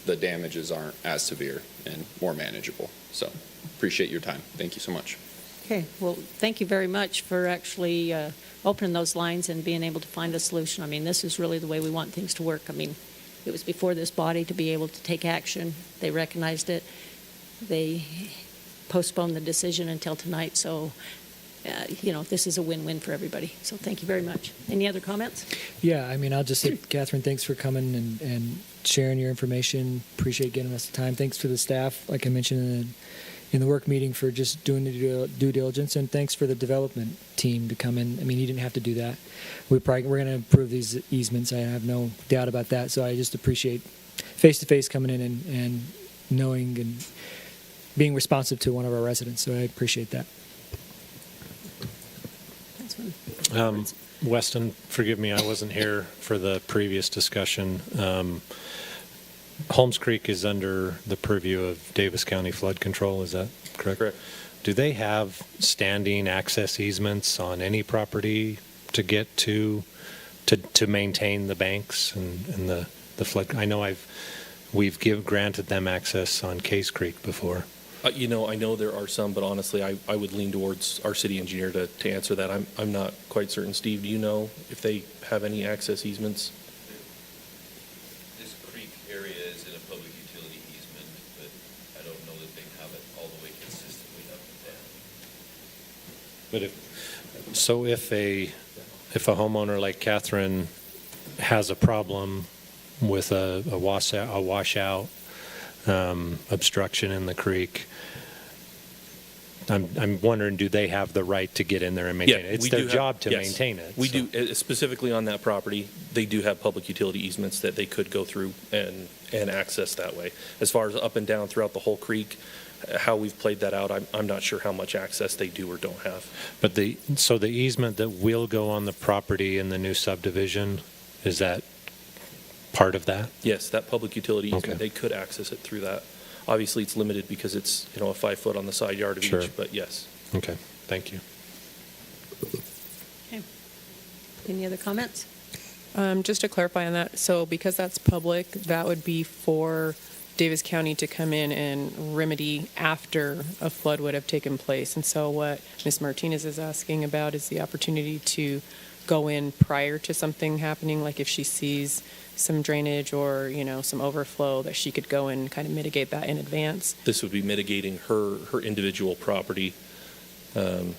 the damages aren't as severe and more manageable. So appreciate your time. Thank you so much. Okay, well, thank you very much for actually opening those lines and being able to find a solution. I mean, this is really the way we want things to work. I mean, it was before this body to be able to take action. They recognized it. They postponed the decision until tonight. So, this is a win-win for everybody. So thank you very much. Any other comments? Yeah, I mean, I'll just say, Catherine, thanks for coming and sharing your information. Appreciate giving us the time. Thanks to the staff, like I mentioned in the work meeting, for just doing the due diligence, and thanks for the development team to come in. I mean, you didn't have to do that. We're going to improve these easements. I have no doubt about that. So I just appreciate face-to-face coming in and knowing and being responsive to one of our residents. So I appreciate that. Weston, forgive me, I wasn't here for the previous discussion. Holmes Creek is under the purview of Davis County Flood Control, is that correct? Correct. Do they have standing access easements on any property to get to maintain the banks and the flood? I know we've granted them access on Case Creek before. I know there are some, but honestly, I would lean towards our city engineer to answer that. I'm not quite certain. Steve, do you know if they have any access easements? This creek area is in a public utility easement, but I don't know that they have it all the way consistently up and down. But if So if a homeowner like Catherine has a problem with a washout obstruction in the creek, I'm wondering, do they have the right to get in there and maintain it? It's their job to maintain it. We so. do, specifically on that property, they do have public utility easements that they could go through and access that way. As far as up and down throughout the whole creek, how we've played that out, I'm not sure how much access they do or don't have. But so the easement that will go on the property in the new subdivision, is that part of that? Yes, that public utility easement, Okay. they could access it through that. Obviously, it's limited because it's, a 5 foot on the side yard of Sure. each, but yes. Okay, thank you. Okay. Any other comments? Just to clarify on that, so because that's public, that would be for Davis County to come in and remedy after a flood would have taken place. And so what Ms. Martinez is asking about is the opportunity to go in prior to something happening, like if she sees some drainage or, some overflow, that she could go in and kind of mitigate that in advance. This would be mitigating her individual property. So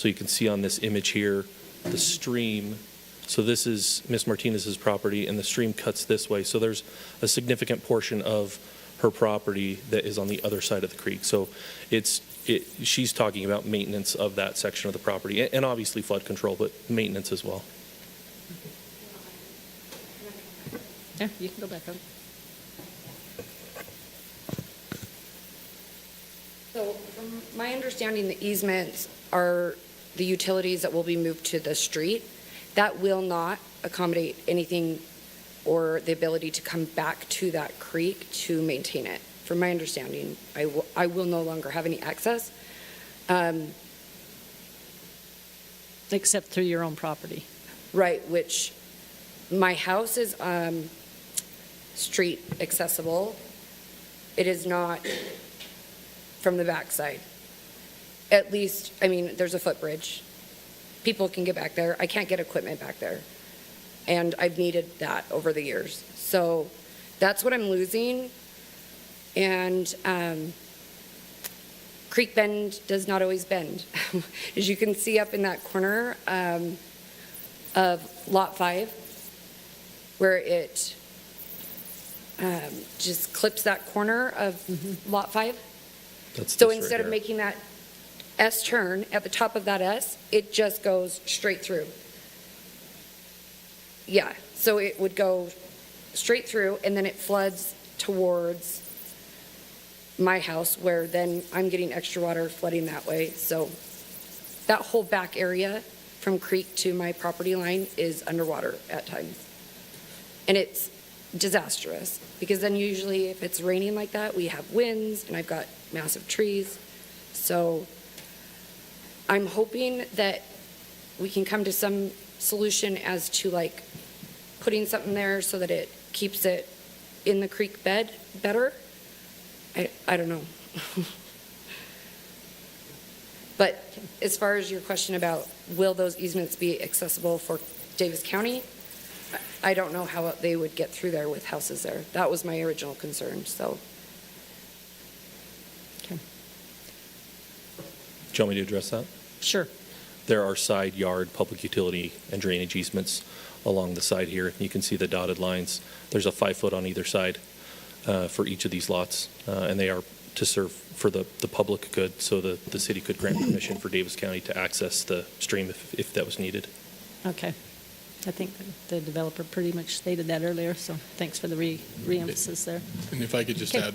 you can see on this image here, the stream. So this is Ms. Martinez's property, and the stream cuts this way. So there's a significant portion of her property that is on the other side of the creek. So she's talking about maintenance of that section of the property, and obviously flood control, but maintenance as well. Yeah, you can go back up. So from my understanding, the easements are the utilities that will be moved to the street. That will not accommodate anything or the ability to come back to that creek to maintain it. From my understanding, I will no longer have any access. Except through your own property. Right, which my house is street accessible. It is not from the backside. At least, there's a footbridge. People can get back there. I can't get equipment back there. And I've needed that over the years. So that's what I'm losing. And creek bend does not always bend. As you can see up in that corner of Lot 5, where it just clips that corner of Lot 5. So instead of making that S turn at the top of that S, it just goes straight through. Yeah, so it would go straight through, and then it floods towards my house, where then I'm getting extra water flooding that way. So that whole back area from creek to my property line is underwater at times. And it's disastrous, because then usually if it's raining like that, we have winds, and I've got massive trees. So I'm hoping that we can come to some solution as to like putting something there so that it keeps it in the creek bed better. I don't know. But as far as your question about will those easements be accessible for Davis County, I don't know how they would get through there with houses there. That was my original concern, so. Do you want me to address that? Sure. There are side yard public utility and drainage easements along the side here. You can see the dotted lines. There's a 5 foot on either side for each of these lots, and they are to serve for the public good, so the city could grant permission for Davis County to access the stream if that was needed. Okay. I think the developer pretty much stated that earlier, so thanks for the re-emphasis there. And if I could just Okay. add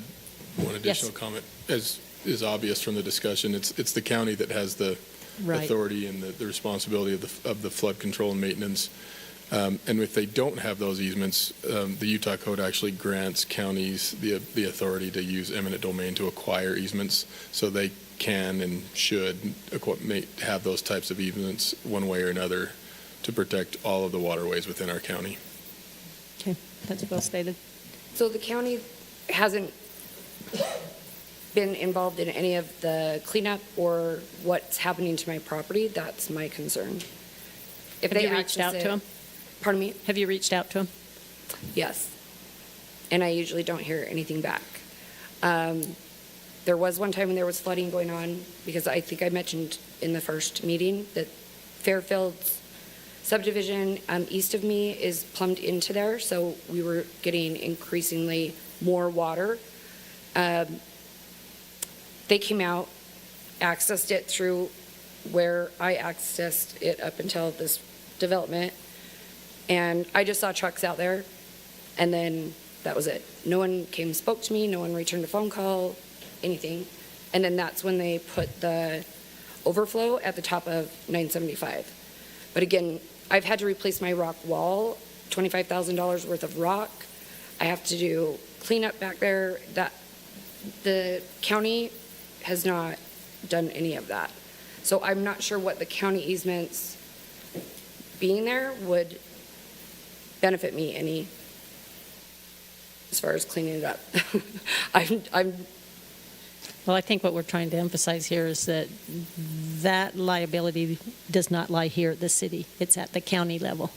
one additional comment, as is obvious from the discussion, it's the county that has the Right. authority and the responsibility of the flood control and maintenance. And if they don't have those easements, the Utah Code actually grants counties the authority to use eminent domain to acquire easements, so they can and should have those types of easements one way or another to protect all of the waterways within our county. Okay, that's well stated. So the county hasn't been involved in any of the cleanup or what's happening to my property. That's my concern. If Have they you reached out to them? Pardon me? Have you reached out to them? Yes. And I usually don't hear anything back. There was one time when there was flooding going on, because I think I mentioned in the first meeting that Fairfield's subdivision east of me is plumbed into there, so we were getting increasingly more water. They came out, accessed it through where I accessed it up until this development, and I just saw trucks out there, and then that was it. No one came and spoke to me, no one returned a phone call, anything. And then that's when they put the overflow at the top of 975. But again, I've had to replace my rock wall, $25,000 worth of rock. I have to do cleanup back there. That the county has not done any of that. So I'm not sure what the county easements being there would benefit me any as far as cleaning it up. Well, I think what we're trying to emphasize here is that that liability does not lie here at the city. It's at the county level.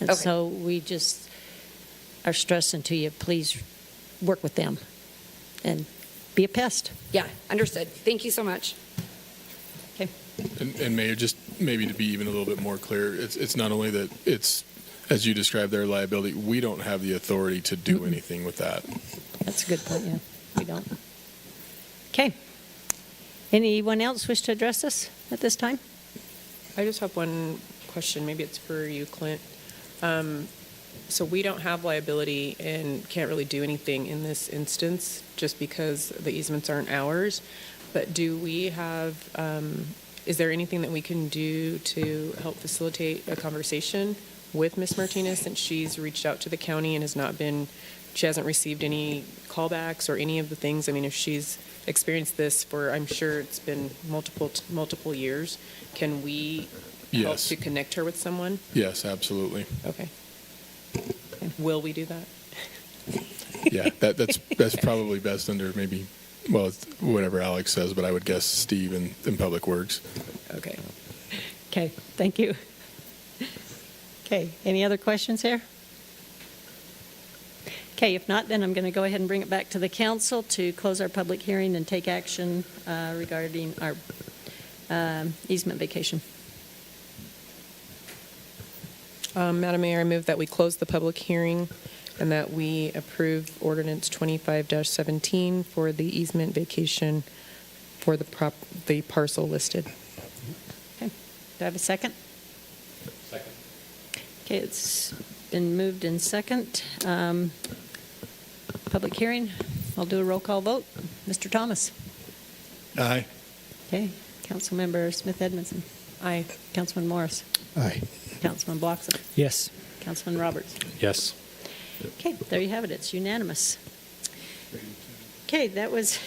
And Okay. so we just are stressing to you, please work with them and be a pest. Yeah, understood. Thank you so much. Okay. And Mayor, just maybe to be even a little bit more clear, it's not only that it's, as you described, their liability, we don't have the authority to do anything with that. That's a good point, yeah. We don't. Okay. Anyone else wish to address us at this time? I just have one question. Maybe it's for you, Clint. So we don't have liability and can't really do anything in this instance just because the easements aren't ours. But do we have, is there anything that we can do to help facilitate a conversation with Ms. Martinez, since she's reached out to the county and she hasn't received any callbacks or any of the things? I mean, if she's experienced this for, I'm sure it's been multiple years, can we help Yes. to connect her with someone? Yes, absolutely. Okay. Will we do that? Yeah, that's probably best under maybe, well, it's whatever Alex says, but I would guess Steve in Public Works. Okay. Okay, thank you. Okay, any other questions here? Okay, if not, then I'm going to go ahead and bring it back to the council to close our public hearing and take action regarding our easement vacation. Madam Mayor, I move that we close the public hearing and that we approve ordinance 25-17 for the easement vacation for the parcel listed. Okay, do I have a second? Second. Okay, it's been moved in second. Public hearing, I'll do a roll call vote. Mr. Thomas? Aye. Okay, Councilmember Smith Edmondson? Aye. Councilman Morris? Aye. Councilman Bloxham? Yes. Councilman Roberts? Yes. Okay, there you have it. It's unanimous. Okay, that was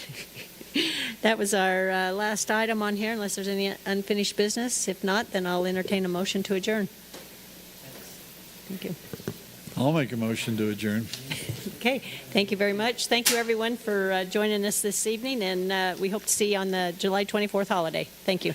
our last item on here, unless there's any unfinished business. If not, then I'll entertain a motion to adjourn. Thank you. I'll make a motion to adjourn. Okay, thank you very much. Thank you, everyone, for joining us this evening, and we hope to see you on the July 24th holiday. Thank you.